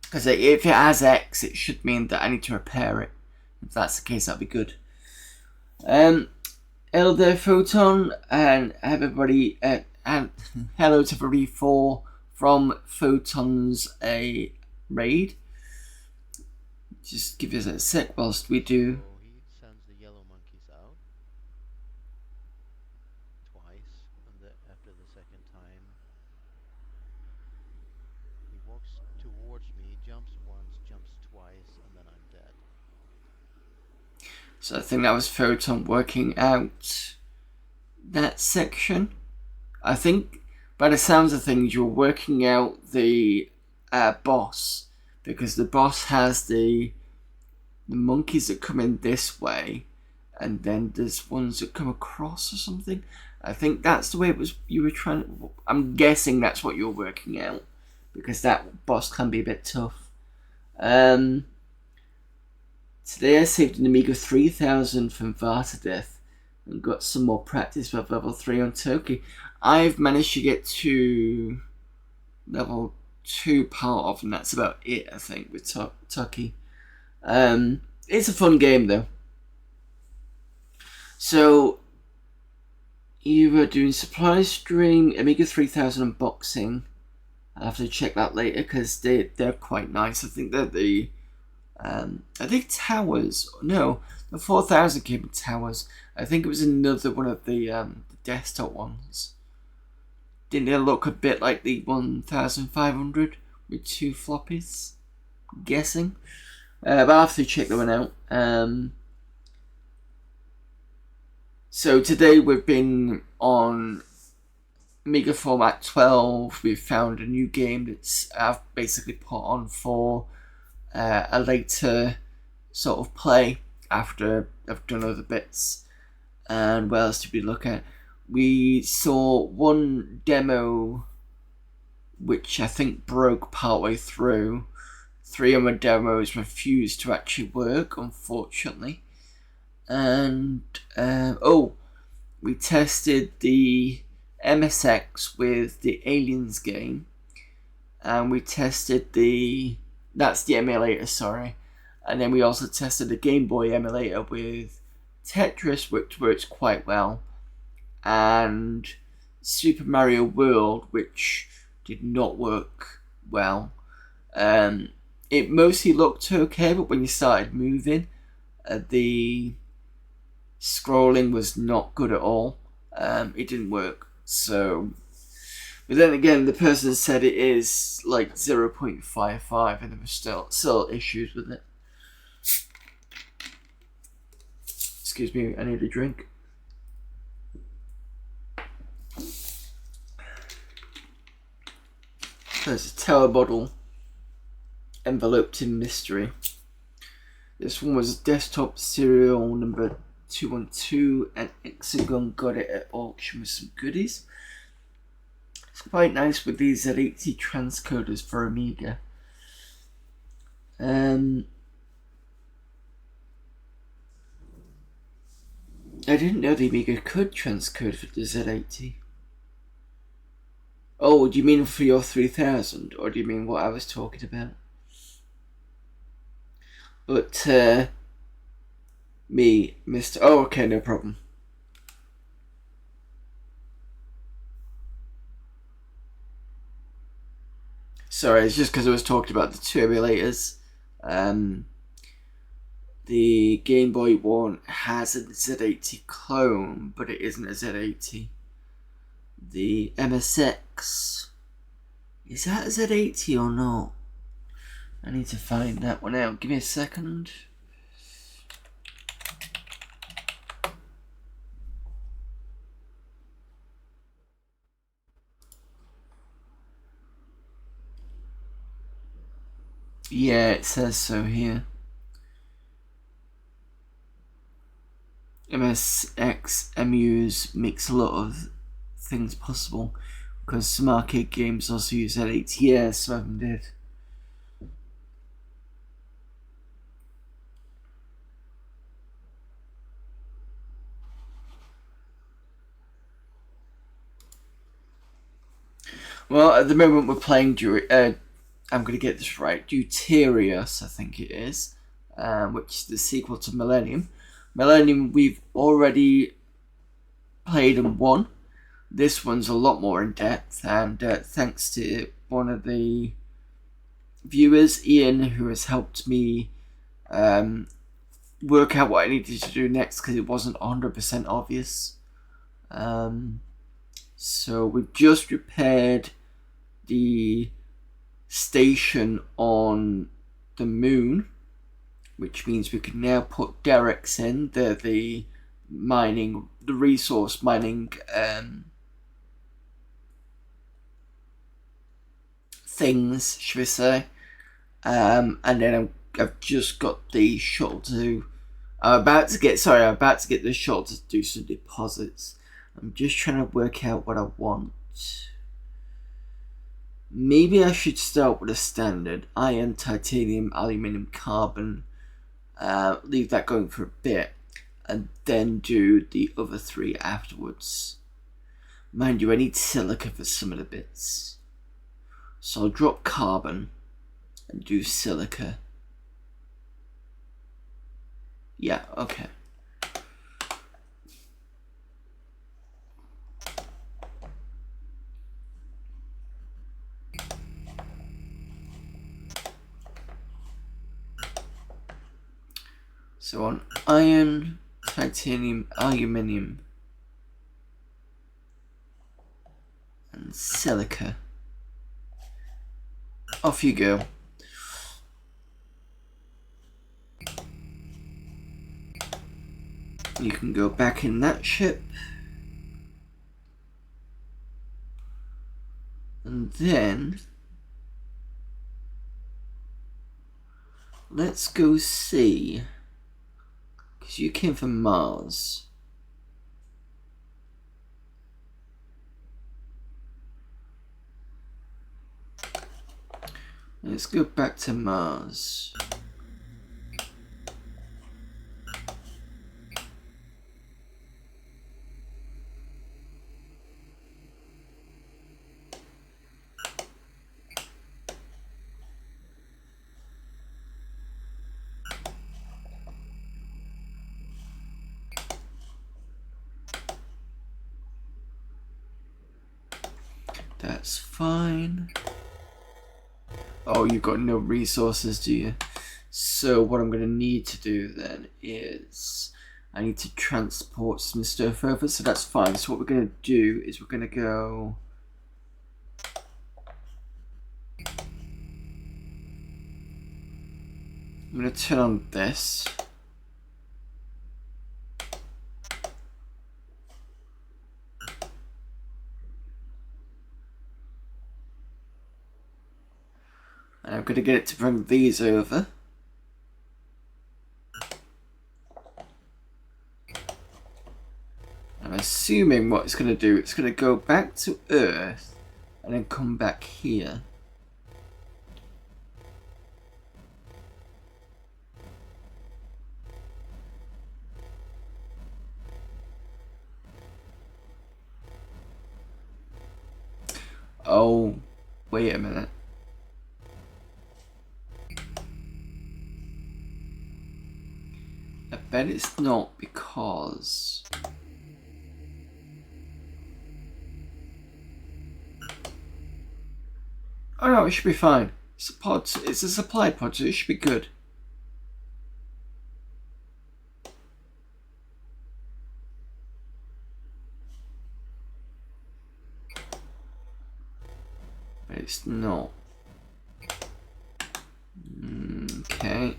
Because if it has X, it should mean that I need to repair it. If that's the case, that'd be good. Hello there, Photon, and everybody, and hello to everybody from Photon's raid. Just give us a sec whilst we do. Sends the yellow monkeys out twice, and after the second time, he walks towards me, jumps once, jumps twice, and then I'm dead. So I think that was Photon working out that section. I think by the sounds of things, you're working out the boss, because the boss has the monkeys that come in this way, and then there's ones that come across or something. I think that's the way it was. You were trying to, I'm guessing that's what you're working out, because that boss can be a bit tough. Today I saved an Amiga 3000 from Vartadeath and got some more practice with level 3 on Toki. I've managed to get to level 2 part of, and that's about it, I think, with Toki. It's a fun game though. So you were doing supply stream, Amiga 3000 unboxing. I'll have to check that later because they're quite nice. I think they're the towers. No, the 4000 came in towers. I think it was another one of the desktop ones. Didn't they look a bit like the 1500 with 2 floppies? I'm guessing. But I'll have to check that one out. So today we've been on Amiga Format 12. We've found a new game that's I've basically put on for a later sort of play after I've done other bits. And what else did we look at? We saw one demo which I think broke partway through. 3 of my demos refused to actually work, unfortunately. And we tested the MSX with the Aliens game, and we tested that's the emulator, sorry. And then we also tested the Game Boy emulator with Tetris, which works quite well, and Super Mario World, which did not work well. It mostly looked okay, but when you started moving, the scrolling was not good at all. It didn't work. So, but then again, the person said it is like 0.55, and there were still issues with it. Excuse me, I need a drink. There's a tower bottle enveloped in mystery. This one was desktop serial number 212, and Hexagon got it at auction with some goodies. It's quite nice with these Z80 transcoders for Amiga. I didn't know the Amiga could transcode for the Z80. Oh, do you mean for your 3000, or do you mean what I was talking about? But, me, Mr. Oh, okay, no problem. Sorry, it's just because I was talking about the two emulators. The Game Boy one has a Z80 clone, but it isn't a Z80. The MSX, is that a Z80 or not? I need to find that one out. Give me a second. Yeah, it says so here. MSX emus makes a lot of things possible, because some arcade games also use Z80. Yeah, some of them did. Well, at the moment we're playing I'm going to get this right, Deuteros, I think it is, which is the sequel to Millennium. Millennium we've already played and won. This one's a lot more in depth, and thanks to one of the viewers, Ian, who has helped me work out what I needed to do next, because it wasn't 100% obvious. So we've just repaired the station on the moon, which means we can now put derricks in. They're the resource mining things, should we say. And then I've just got the shuttle to I'm about to get the shuttle to do some deposits. I'm just trying to work out what I want. Maybe I should start with a standard iron, titanium, aluminium, carbon, leave that going for a bit, and then do the other three afterwards. Mind you, I need silica for some of the bits. So I'll drop carbon and do silica. Yeah, okay. So on iron, titanium, aluminium, and silica. Off you go. You can go back in that ship. And then let's go see, because you came from Mars. Let's go back to Mars. that's fine. Oh, you've got no resources, do you? So what I'm going to need to do then is I need to transport some stuff over, so that's fine. So what we're going to do is we're going to go... I'm going to turn on this. And I'm going to get it to bring these over. I'm assuming what it's going to do, it's going to go back to Earth and then come back here. Oh, wait a minute. I bet it's not because... Oh no, it should be fine. It's a pod, it's a supply pod, so it should be good. But it's not. Okay.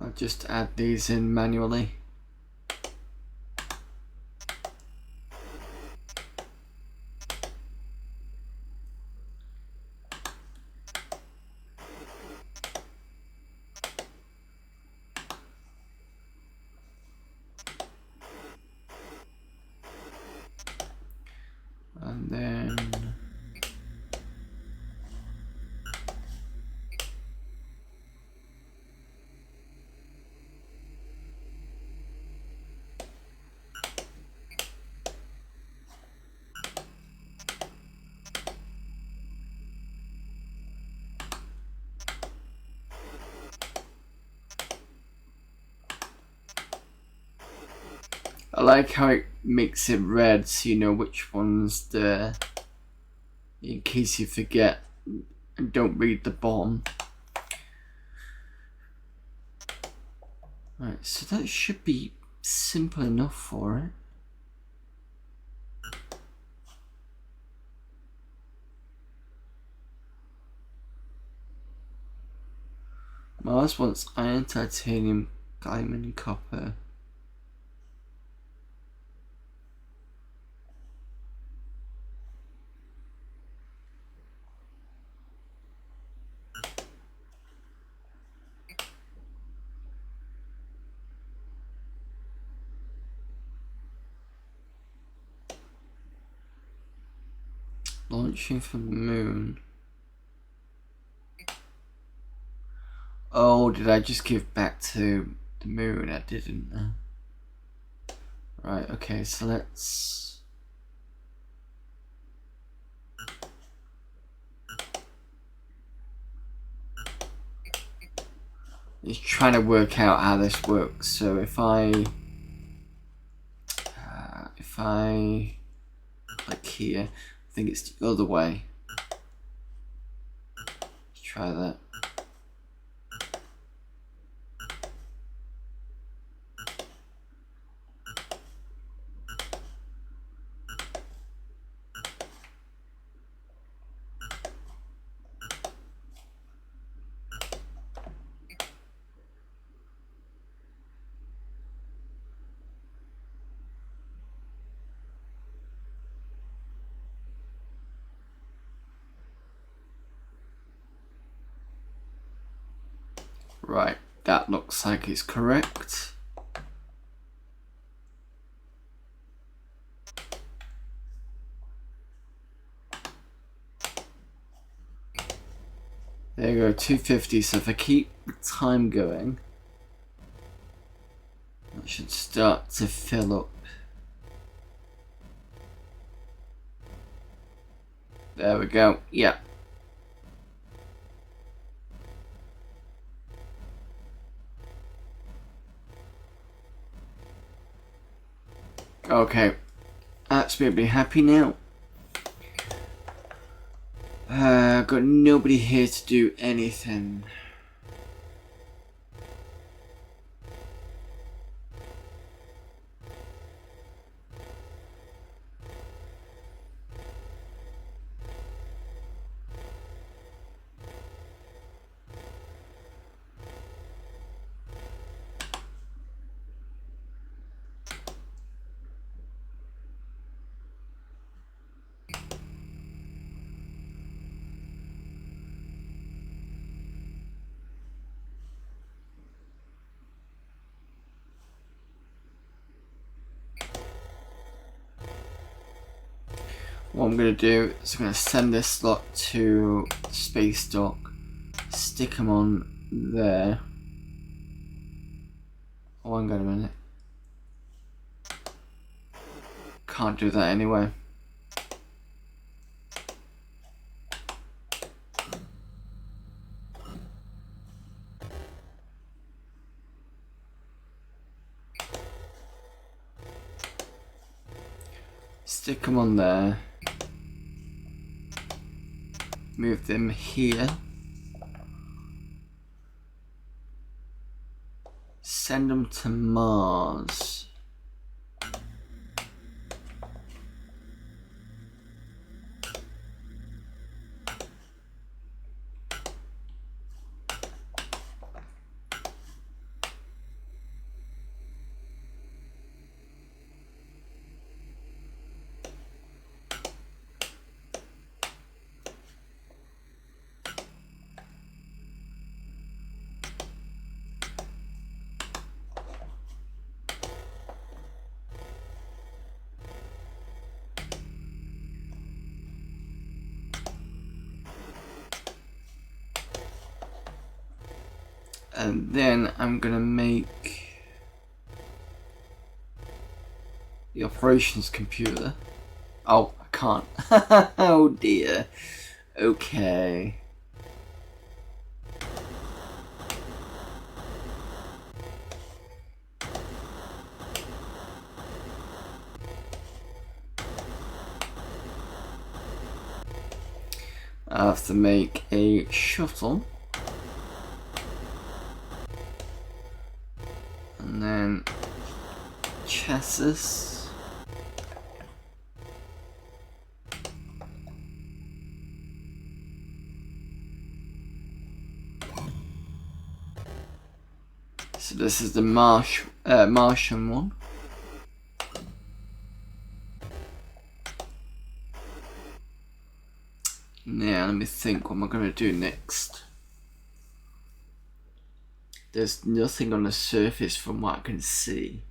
I'll just add these in manually. And then... I like how it makes it red so you know which one's there, in case you forget and don't read the bottom. Right, so that should be simple enough for it. Mars wants iron, titanium, diamond, and copper. Launching from the moon. Oh, did I just give back to the moon? I didn't. Right, okay, so let's... Just trying to work out how this works. So if I click here, I think it's the other way. Let's try that. Right, that looks like it's correct. There you go, 250. So if I keep the time going, that should start to fill up. There we go. Yeah. Okay. Absolutely happy now. Got nobody here to do anything. What I'm going to do is I'm going to send this slot to space dock, stick them on there. Oh, hang on a minute. Can't do that anyway. Stick them on there. Move them here. Send them to Mars. And then I'm gonna make the operations computer. Oh, I can't. Oh dear. Okay. I have to make a shuttle. And then chassis. So this is the Martian one. Now let me think, what am I going to do next? There's nothing on the surface from what I can see.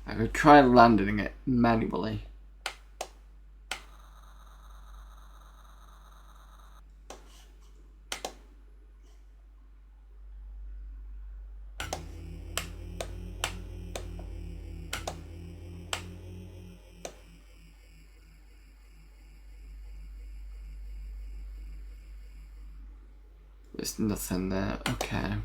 I could try landing it manually. There's nothing there. Okay.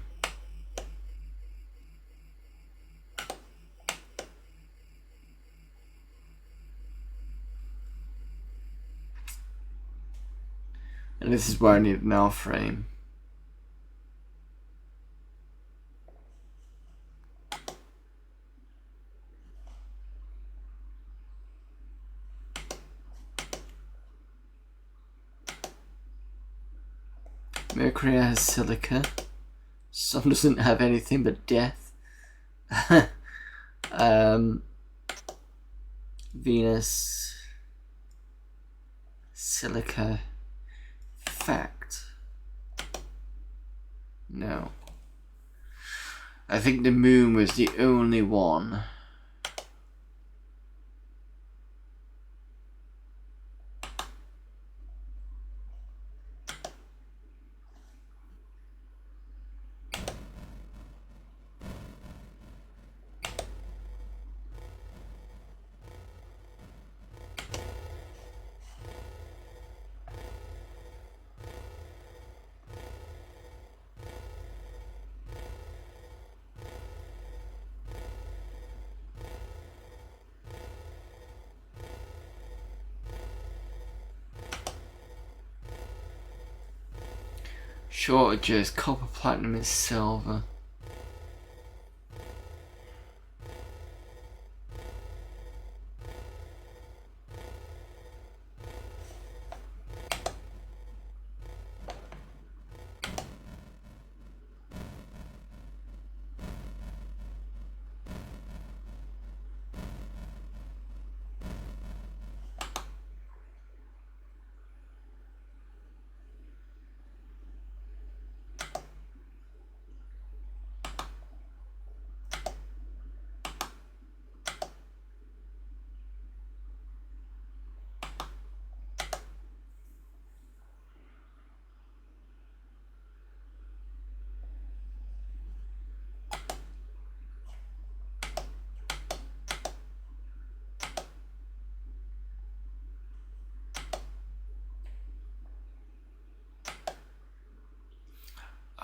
And this is where I need an L frame. Mercury has silica. Sun doesn't have anything but death. Venus, silica, fact. No. I think the moon was the only one. Shortages, copper, platinum, and silver.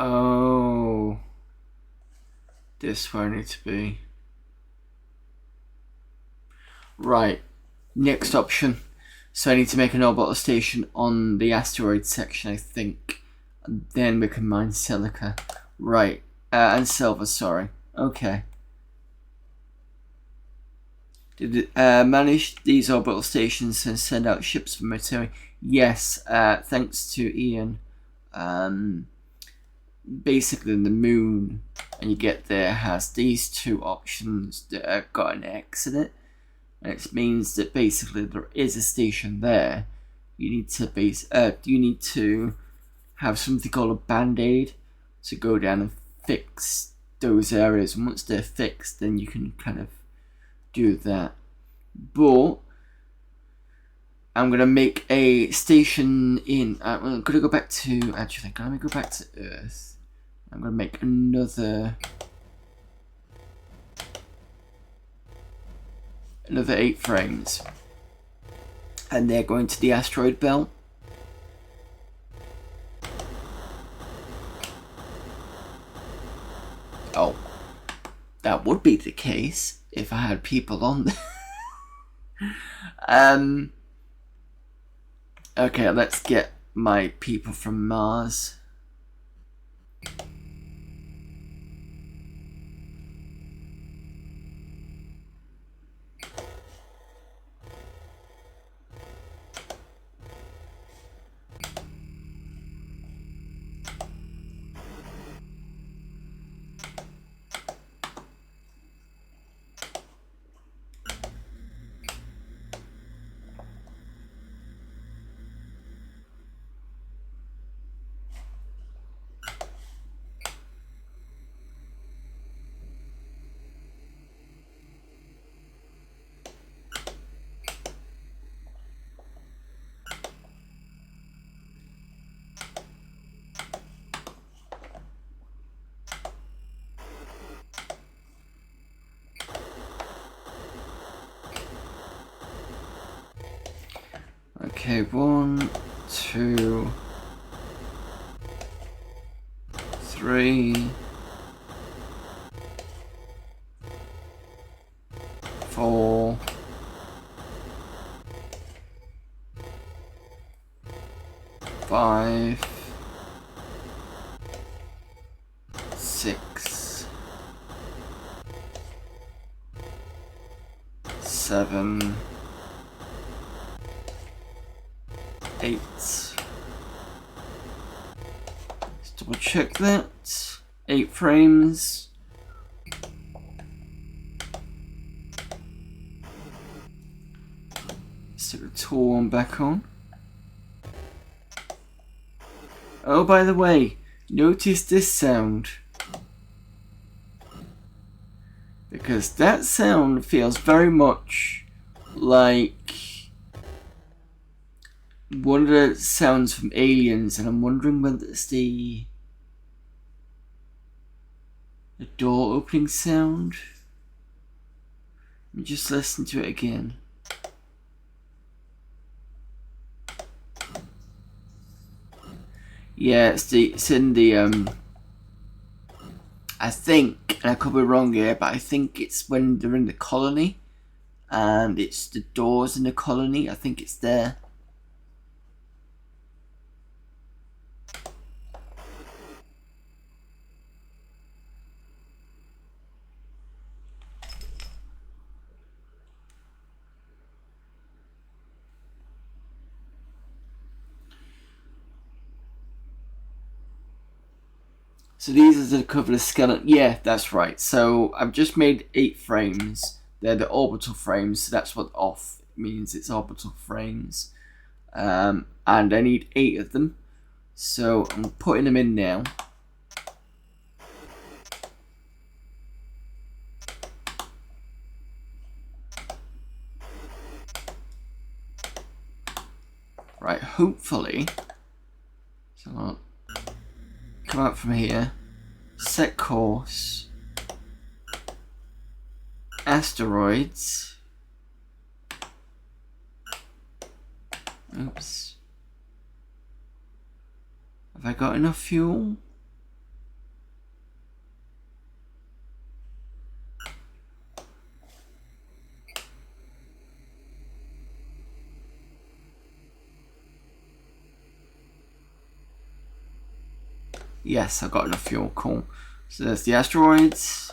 Oh, this where I need to be. Right, next option. So I need to make an orbital station on the asteroid section, I think. And then we can mine silica. Right, and silver, sorry. Okay. Did it manage these orbital stations and send out ships for material? Yes, thanks to Ian. Basically the moon, and you get there, has these two options that have got an X in it, and it means that basically there is a station there. You need to have something called a band-aid to go down and fix those areas, and once they're fixed then you can kind of do that. But I'm gonna make a station in. I'm gonna go back to. Actually, let me go back to Earth. I'm gonna make another 8 frames, and they're going to the asteroid belt. Oh, that would be the case if I had people on there. Okay, let's get my people from Mars. Okay, 1, 2, 3, 4, 5, 6, 7, 8. Let's double check that. 8 frames. Stick the tool one back on. Oh, by the way, notice this sound. Because that sound feels very much like one of the sounds from Aliens, and I'm wondering whether it's the door opening sound. Let me just listen to it again. Yeah, it's in the I think, and I could be wrong here, but I think it's when they're in the colony, and it's the doors in the colony. I think it's there. So these are to cover the skeleton. Yeah, that's right. So I've just made 8 frames. They're the orbital frames, so that's what off means. It's orbital frames. And I need 8 of them. So I'm putting them in now. Right, hopefully. So I'll come out from here. Set course. Asteroids. Oops. Have I got enough fuel? Yes, I've got enough fuel. Cool. So there's the asteroids.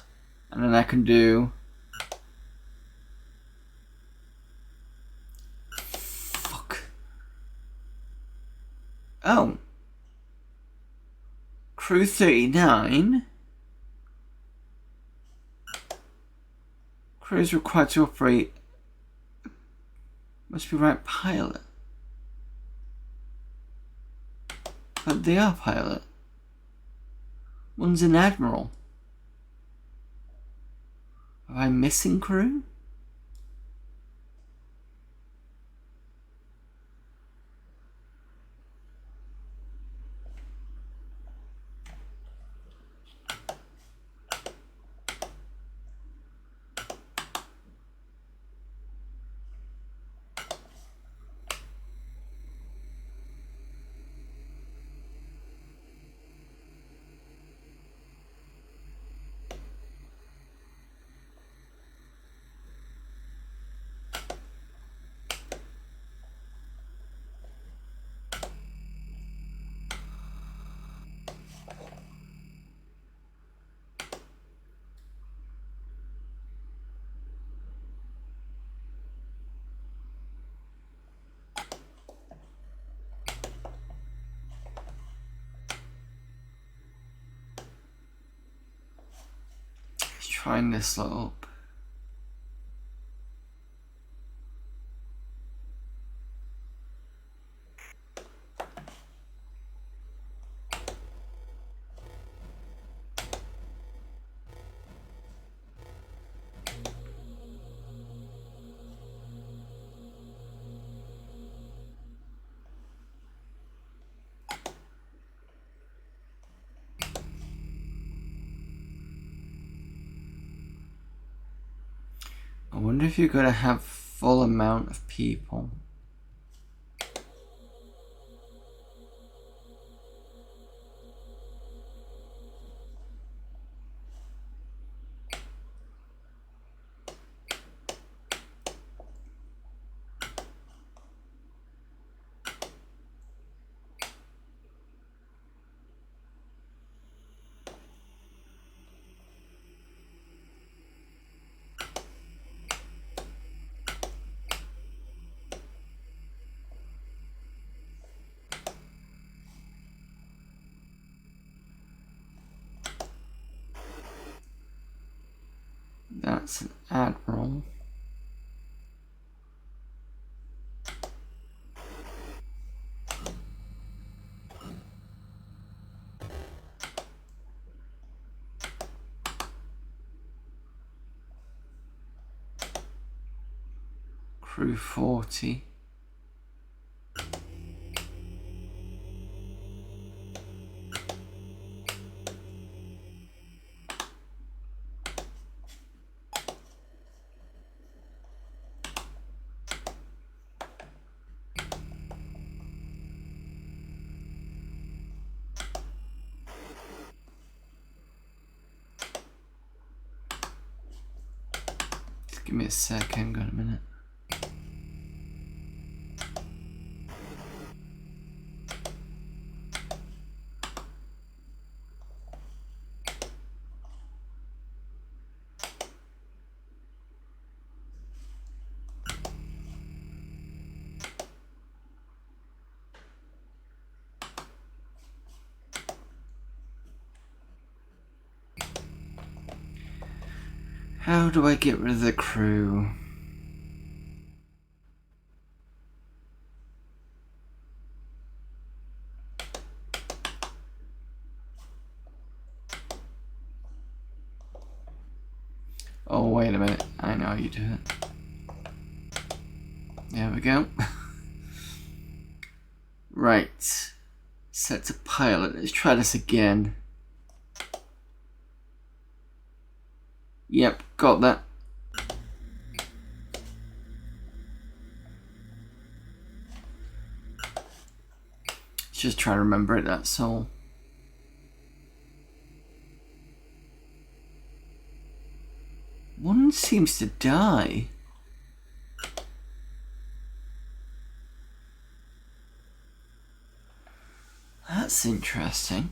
And then I can do... Fuck. Oh. Crew 39. Crew is required to operate... Must be right pilot. But they are pilot. One's an admiral. Am I missing crew? Let's try and this up. I wonder if you're gonna have full amount of people. That's an admiral. Crew 40. Just give me a sec, hang on a minute. How do I get rid of the crew? Oh, wait a minute. I know how you do it. There we go. Right. Set to pilot. Let's try this again. Yep, got that. Just try to remember it, that's all. One seems to die. That's interesting.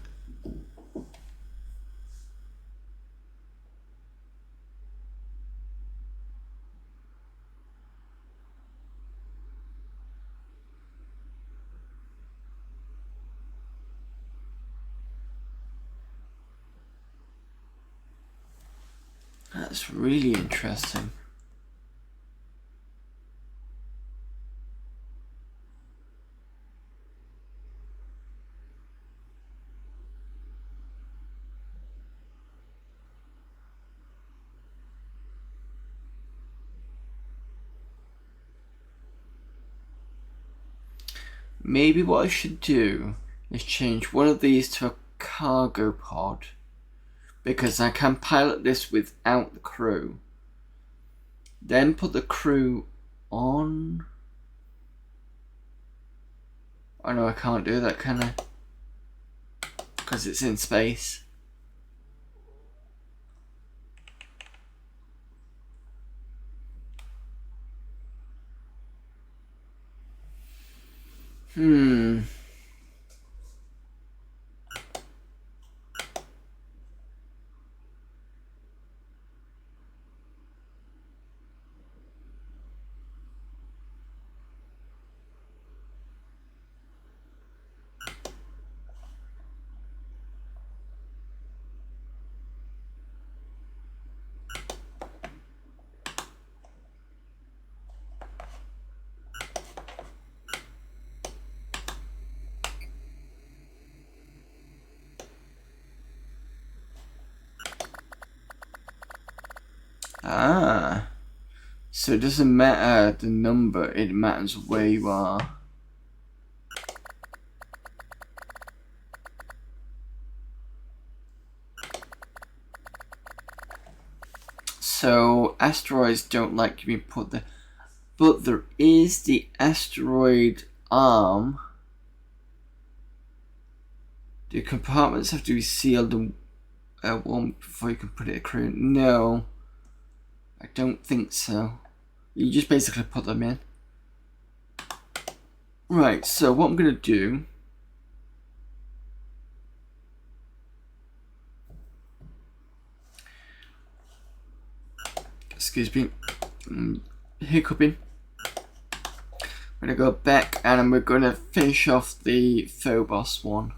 That's really interesting. Maybe what I should do is change one of these to a cargo pod, because I can pilot this without the crew. Then put the crew on. Oh no, I can't do that, can I? Because it's in space. Ah. So it doesn't matter the number, it matters where you are. So asteroids don't like to be put there. But there is the asteroid arm. The compartments have to be sealed and warmed before you can put it a crew. No, I don't think so. You just basically put them in. Right, so what I'm going to do... Excuse me. Hiccuping. I'm going to go back and we're going to finish off the Phobos one.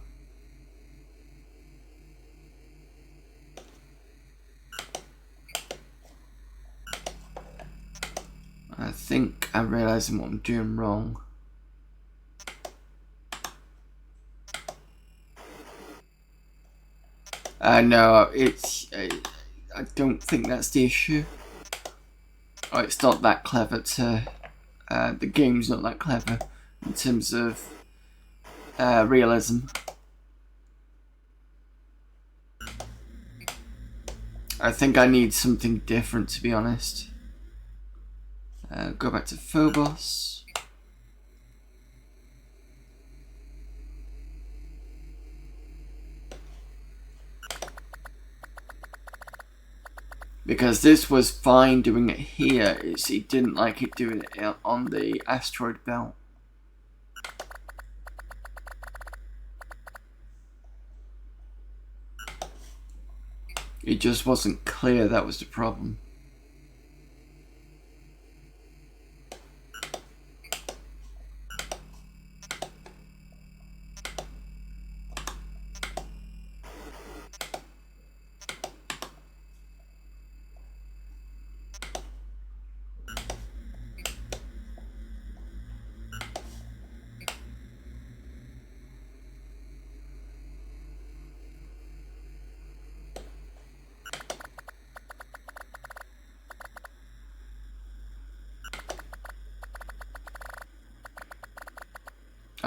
I think I'm realising what I'm doing wrong. No, it's... I don't think that's the issue. Oh, it's not that clever to... the game's not that clever in terms of realism. I think I need something different, to be honest. Go back to Phobos. Because this was fine doing it here, he didn't like it doing it on the asteroid belt. It just wasn't clear that was the problem.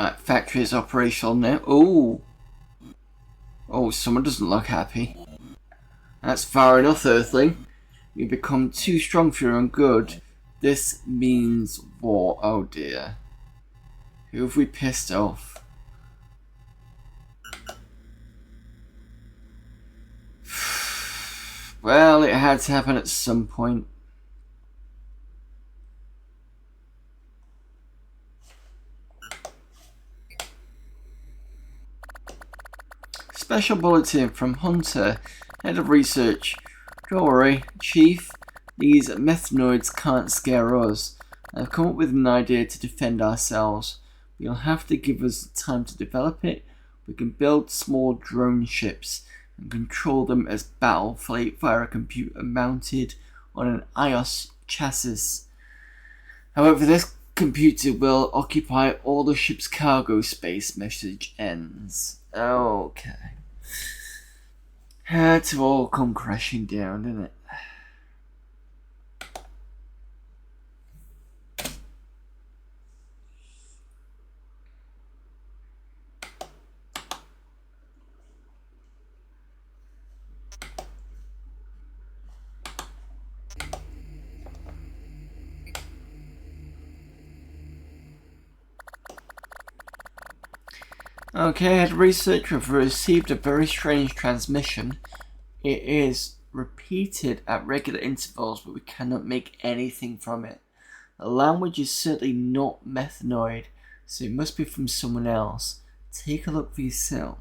Alright, factory is operational now. Oh! Oh, someone doesn't look happy. That's far enough, Earthling. You become too strong for your own good. This means war. Oh dear. Who have we pissed off? Well, it had to happen at some point. Special bulletin from Hunter, head of research. Don't worry, Chief. These methanoids can't scare us. I've come up with an idea to defend ourselves. But you'll have to give us time to develop it. We can build small drone ships and control them as battle fleet via a computer mounted on an iOS chassis. However, this computer will occupy all the ship's cargo space. Message ends. Okay. Had to all come crashing down, didn't it? Okay, head researcher, have received a very strange transmission. It is repeated at regular intervals, but we cannot make anything from it. The language is certainly not methanoid, so it must be from someone else. Take a look for yourself.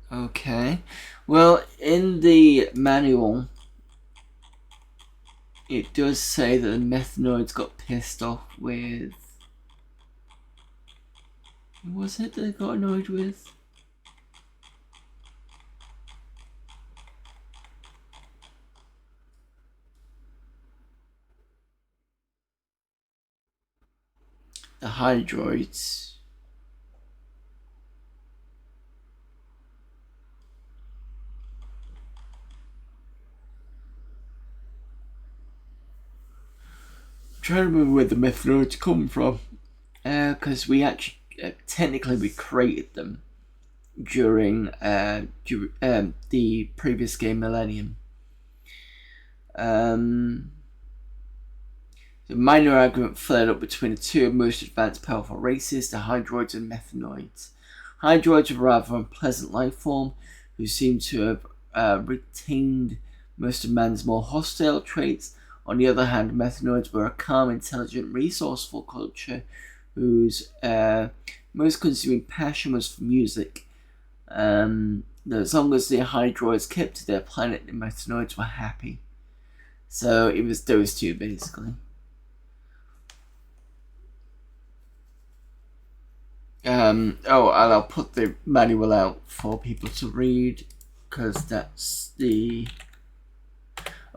Okay, well, in the manual, it does say that the methanoids got pissed off with... Who was it they got annoyed with? The hydroids. Trying to remember where the methanoids come from, because we actually technically we created them during the previous game Millennium. The minor argument flared up between the two most advanced powerful races, the hydroids and methanoids. Hydroids are a rather unpleasant life form who seem to have retained most of man's more hostile traits. On the other hand, methanoids were a calm, intelligent, resourceful culture whose most consuming passion was for music. As long as the hydroids kept to their planet, the methanoids were happy. So it was those two, basically. And I'll put the manual out for people to read, because that's the...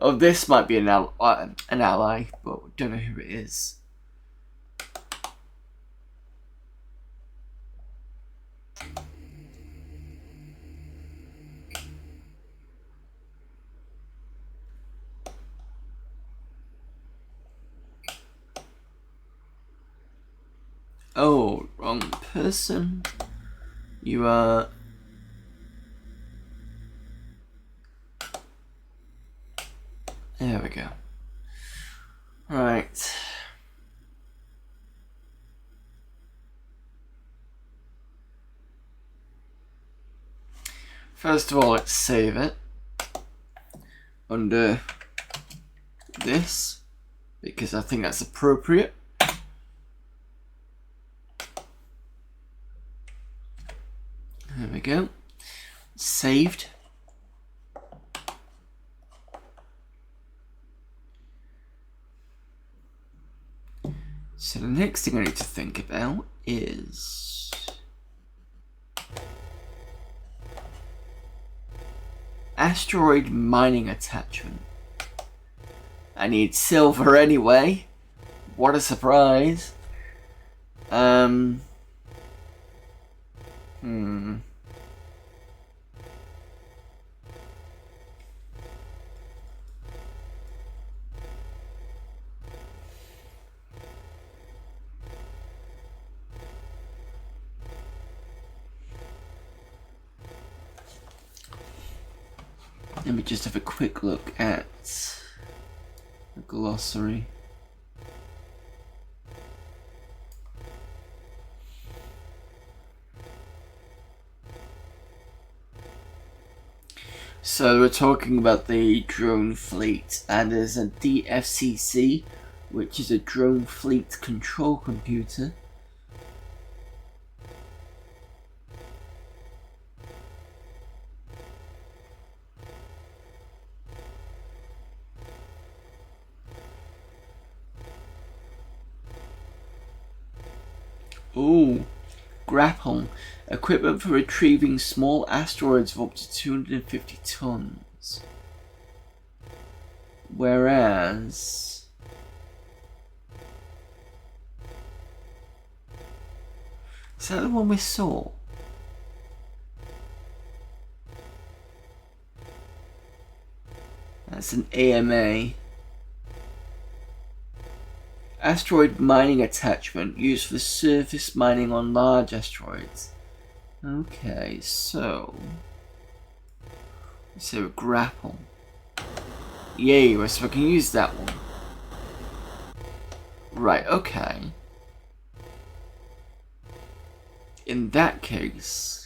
Oh, this might be an ally, but we don't know who it is. Oh, wrong person. You are... There we go. Right. First of all, let's save it under this, because I think that's appropriate. There we go. Saved. So the next thing I need to think about is asteroid mining attachment. I need silver anyway. What a surprise. Hmm. Let me just have a quick look at the glossary. So we're talking about the drone fleet, and there's a DFCC, which is a drone fleet control computer. Ooh, grapple. Equipment for retrieving small asteroids of up to 250 tons. Whereas... is that the one we saw? That's an AMA. Asteroid mining attachment used for surface mining on large asteroids. Okay, so grapple. Yay, so I can use that one. Right, okay. In that case...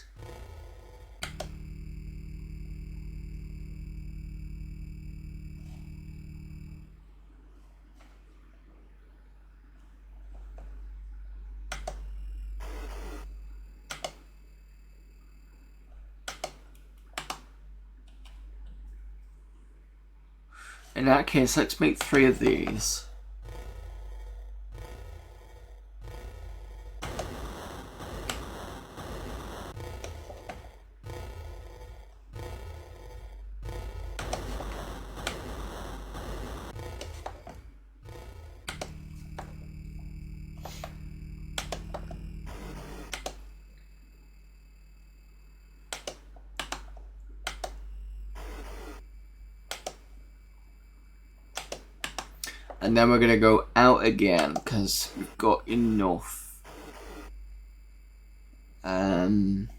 in that case, let's make 3 of these. And then we're gonna go out again because we've got enough. Let's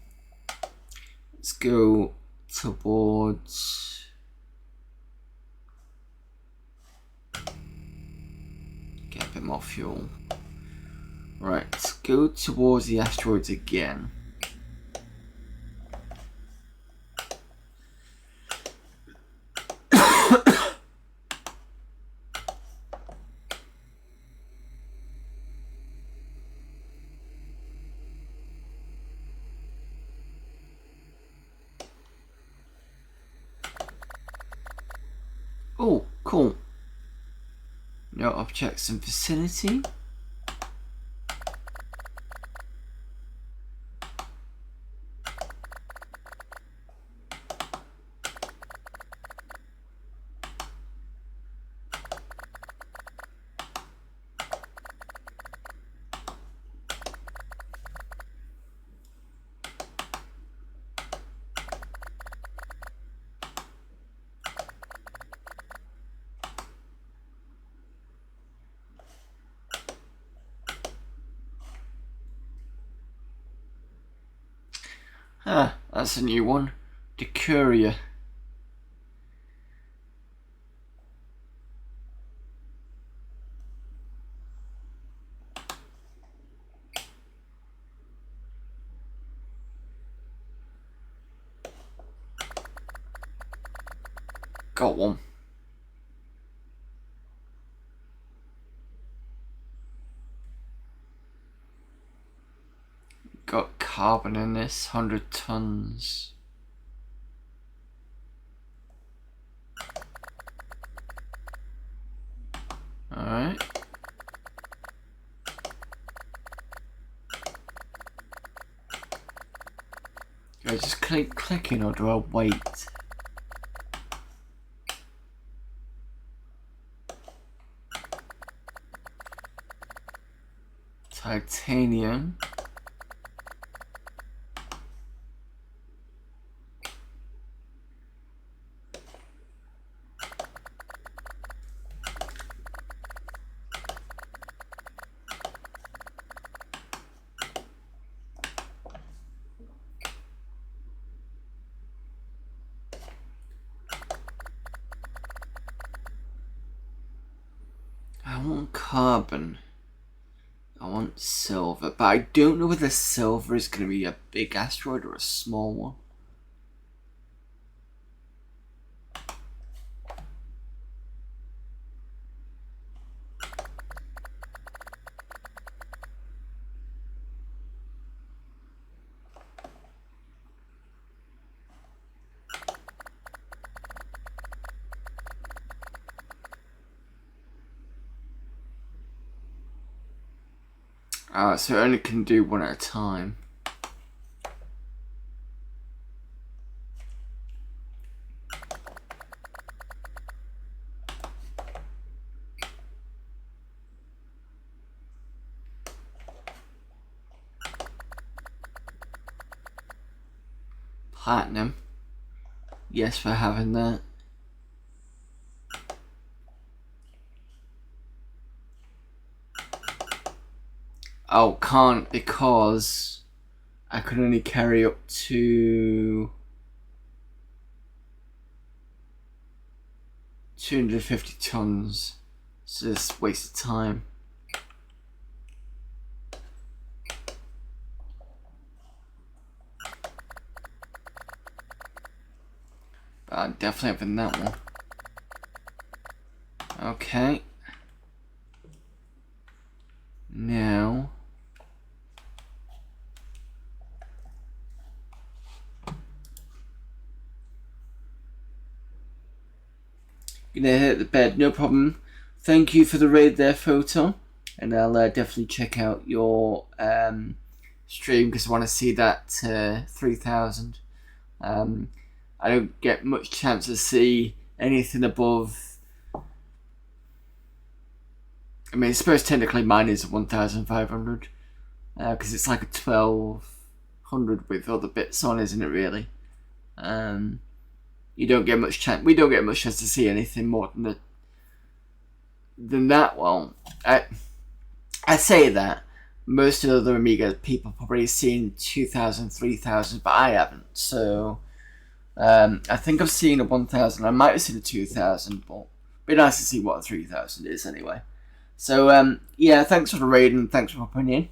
go towards... get a bit more fuel. Right, let's go towards the asteroids again. Oh, cool. No objects in vicinity. Ah, that's a new one. The Courier. Got one. Got carbon in this, 100 tons. Alright. Do I just keep clicking or do I wait? Titanium. I want carbon. I want silver, but I don't know whether silver is going to be a big asteroid or a small one. So it only can do one at a time. Platinum. Yes, for having that. Oh, can't because I can only carry up to 250 tons. So it's a waste of time. But I'm definitely having that one. Okay. Now. Gonna hit the bed, no problem. Thank you for the raid there, Photon. And I'll definitely check out your stream because I want to see that 3,000. I don't get much chance to see anything above. I mean, I suppose technically mine is 1,500 because it's like a 1,200 with other bits on, isn't it? Really. You don't get much chance. We don't get much chance to see anything more than that. Well, I say that most of the other Amiga people probably seen 2,000, 3,000, but I haven't. So I think I've seen a 1,000. I might have seen a 2,000, but it'd be nice to see what a 3,000 is anyway. So yeah, thanks for the raid and thanks for popping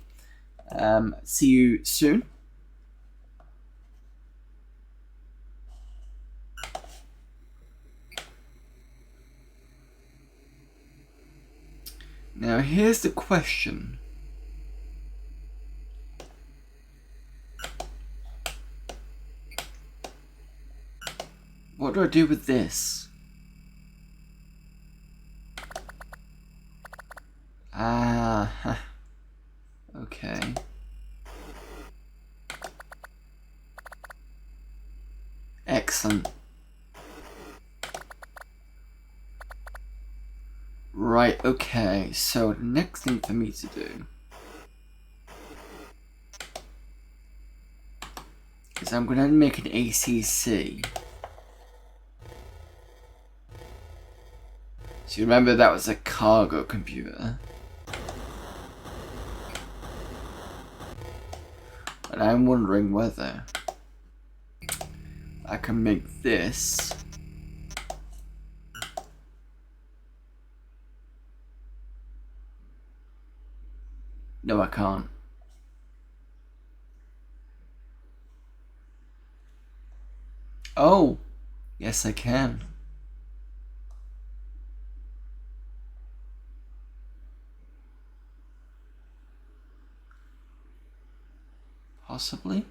in. See you soon. Now here's the question. What do I do with this? Ah, okay. Excellent. Right, okay, so the next thing for me to do is I'm going to make an ACC. So you remember that was a cargo computer. And I'm wondering whether I can make this No, I can't. Oh, yes I can. Possibly.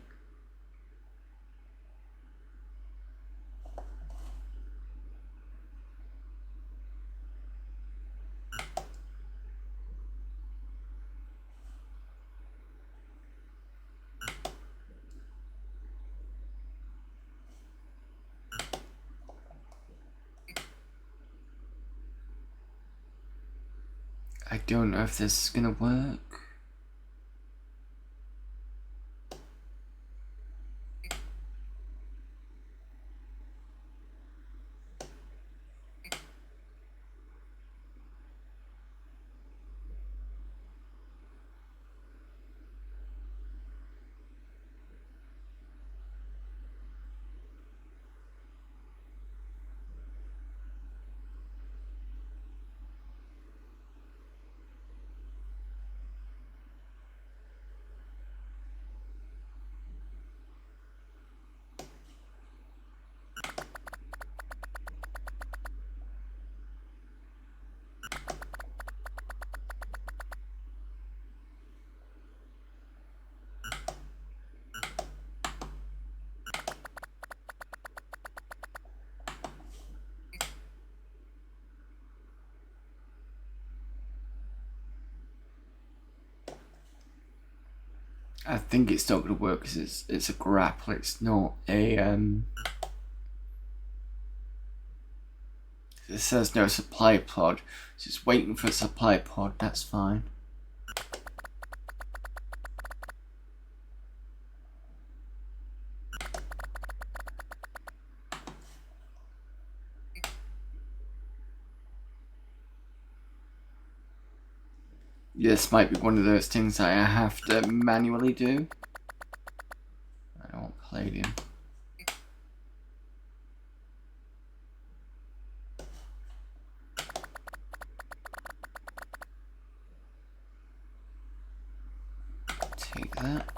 I don't know if this is gonna work. I think it's not going to work because it's a grapple. It's not a It says no supply pod. Just waiting for a supply pod. That's fine. This might be one of those things that I have to manually do. I don't want palladium. Take that.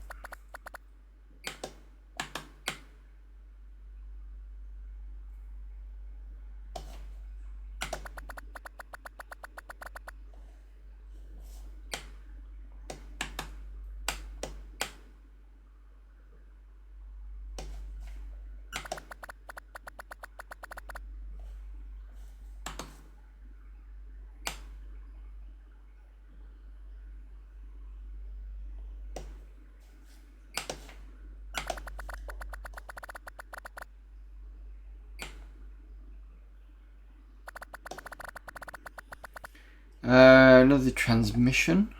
Another transmission.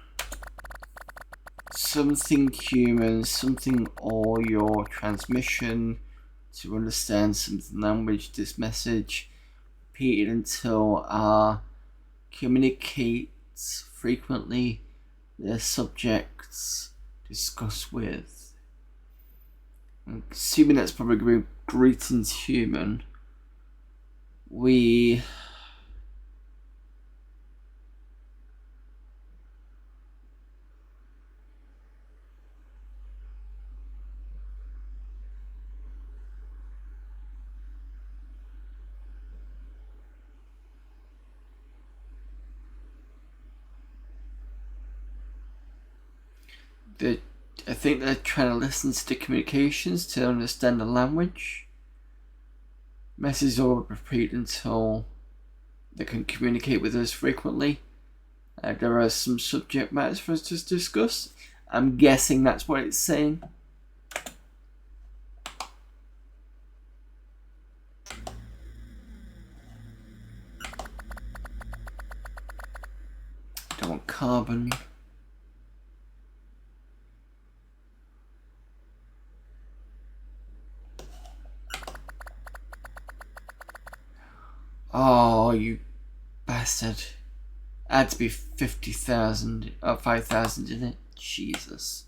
Something human, something or your transmission to understand something language. This message repeated until communicates frequently their subjects discuss with. I'm assuming that's probably going to be greetings human. We I think they're trying to listen to the communications to understand the language. Messages are repeated until they can communicate with us frequently. There are some subject matters for us to discuss. I'm guessing that's what it's saying. Don't want carbon. Oh, you bastard. Had to be 50,000 or 5,000 in it. Jesus.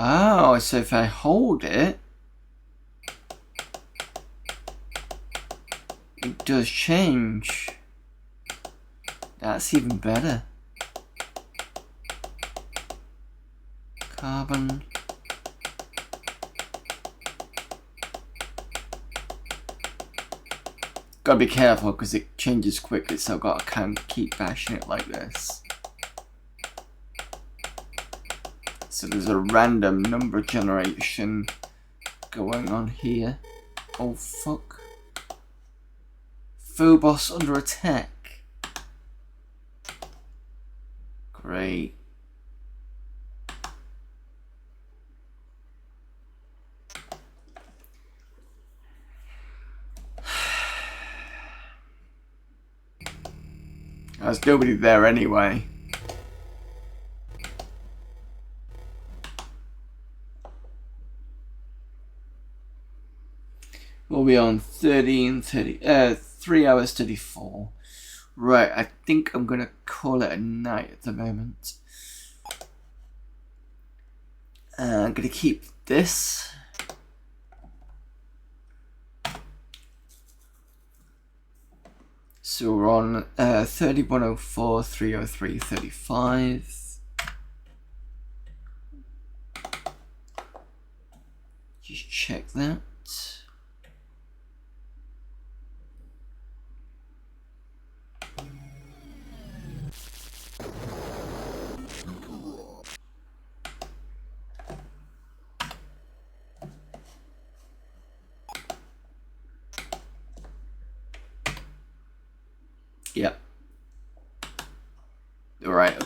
Oh, so if I hold it, it does change. That's even better. Carbon. Gotta be careful because it changes quickly, so I've got to kind of keep bashing it like this. So there's a random number generation going on here. Oh fuck. Phobos under attack. Great. There's nobody there anyway. We'll be on 3 hours 34. Right, I think I'm gonna call it a night at the moment. I'm gonna keep this. So we're on 3104, 303, 35. Just check that.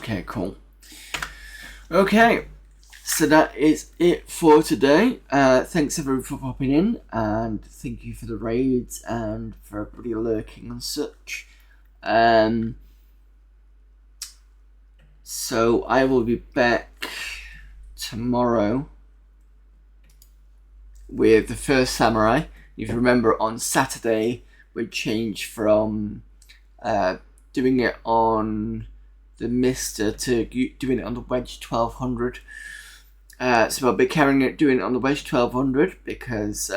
Okay, cool. Okay, so that is it for today. Thanks everyone for popping in, and thank you for the raids and for everybody lurking and such. So I will be back tomorrow with the first Samurai. If you remember, on Saturday we changed from doing it on the Mister to doing it on the Wedge 1200. So I'll be doing it on the Wedge 1200 because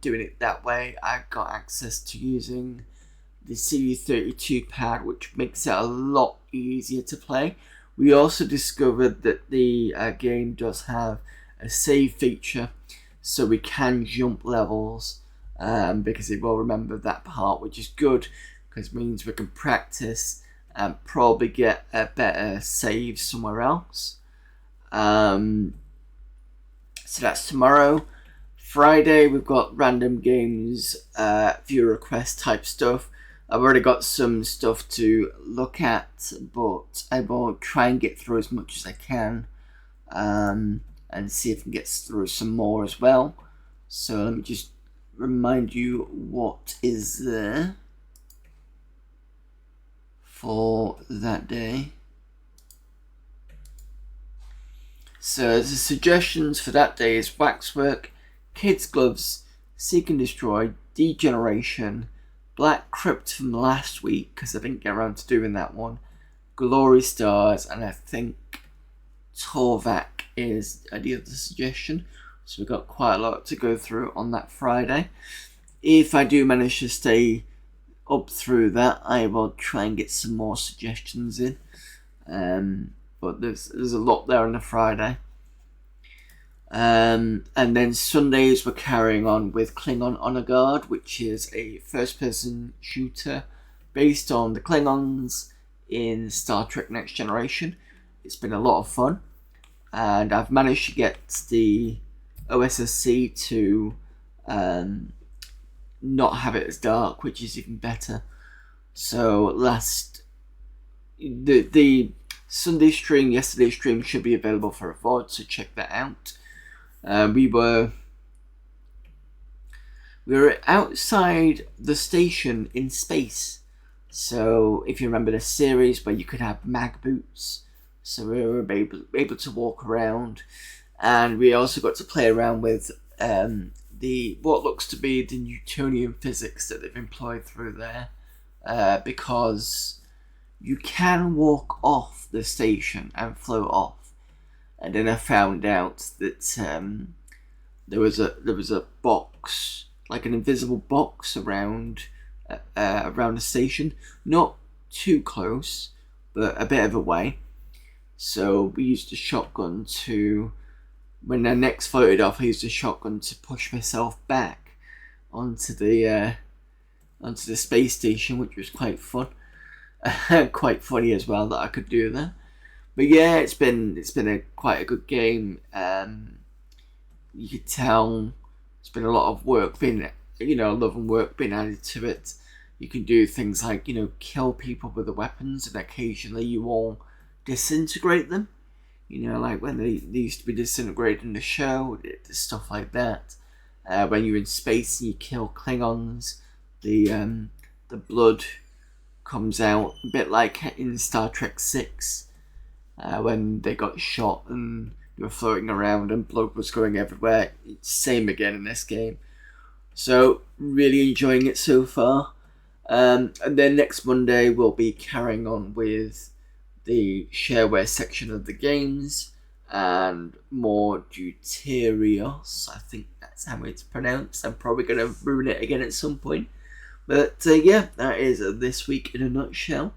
doing it that way I got access to using the CV32 pad, which makes it a lot easier to play. We also discovered that the game does have a save feature, so we can jump levels because it will remember that part, which is good because it means we can practice and probably get a better save somewhere else. So that's tomorrow. Friday we've got random games, viewer request type stuff. I've already got some stuff to look at, but I will try and get through as much as I can, and see if I can get through some more as well. So let me just remind you what is there for that day. So the suggestions for that day is Waxwork, Kids Gloves, Seek and Destroy, Degeneration, Black Crypt from last week because I didn't get around to doing that one, Glory Stars, and I think Torvac is the other suggestion. So we've got quite a lot to go through on that Friday. If I do manage to stay up through that, I will try and get some more suggestions in. But there's a lot there on the Friday. And then Sundays we're carrying on with Klingon Honor Guard, which is a first-person shooter based on the Klingons in Star Trek Next Generation. It's been a lot of fun, and I've managed to get the OSSC to not have it as dark, which is even better. So the Sunday stream, yesterday's stream should be available for a VOD, so check that out. We were outside the station in space. So if you remember the series where you could have mag boots, so we were able to walk around, and we also got to play around with what looks to be the Newtonian physics that they've employed through there, because you can walk off the station and float off. And then I found out that there was a box, like an invisible box around the station, not too close, but a bit of a way. So we used a shotgun to, when I next floated off, I used a shotgun to push myself back onto the space station, which was quite fun, quite funny as well that I could do that. But yeah, it's been quite a good game. You could tell it's been a lot of work love and work being added to it. You can do things like, kill people with the weapons, and occasionally you will disintegrate them. Like when they used to be disintegrated in the show, stuff like that. When you're in space and you kill Klingons, the blood comes out a bit like in Star Trek 6. When they got shot and they were floating around and blood was going everywhere. It's same again in this game. So really enjoying it so far. And then next Monday we'll be carrying on with the shareware section of the games and more Deuteros. I think that's how it's pronounced. I'm probably going to ruin it again at some point. But yeah, that is this week in a nutshell.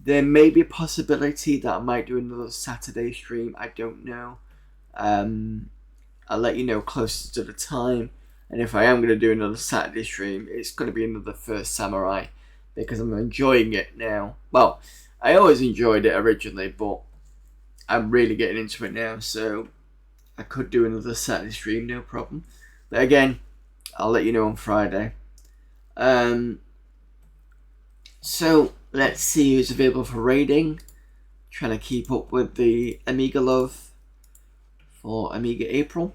There may be a possibility that I might do another Saturday stream. I don't know. I'll let you know closer to the time. And if I am going to do another Saturday stream, it's going to be another First Samurai, because I'm enjoying it now. Well, I always enjoyed it originally, but I'm really getting into it now. So I could do another Saturday stream, no problem. But again, I'll let you know on Friday. So let's see who's available for raiding. trying to keep up with the Amiga love for Amiga April.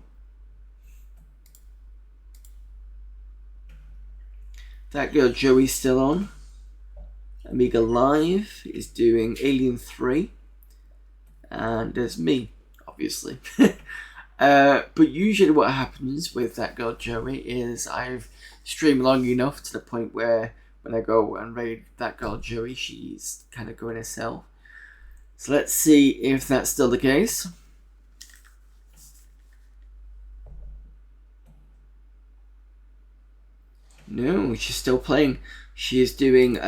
That Girl Joey's still on. Amiga Live is doing Alien 3. And there's me, obviously. But usually what happens with That Girl Joey is I've streamed long enough to the point where when I go and raid That Girl Joey, she's kind of going herself. So let's see if that's still the case. No, she's still playing. She is doing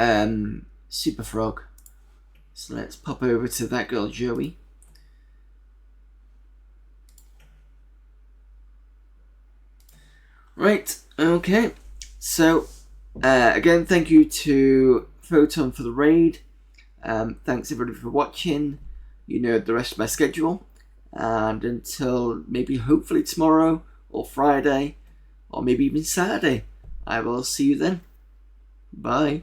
Super Frog. So let's pop over to That Girl Joey. Right, okay. So, again, thank you to Photon for the raid. Thanks everybody for watching. You know the rest of my schedule. And until maybe hopefully tomorrow or Friday or maybe even Saturday, I will see you then. Bye.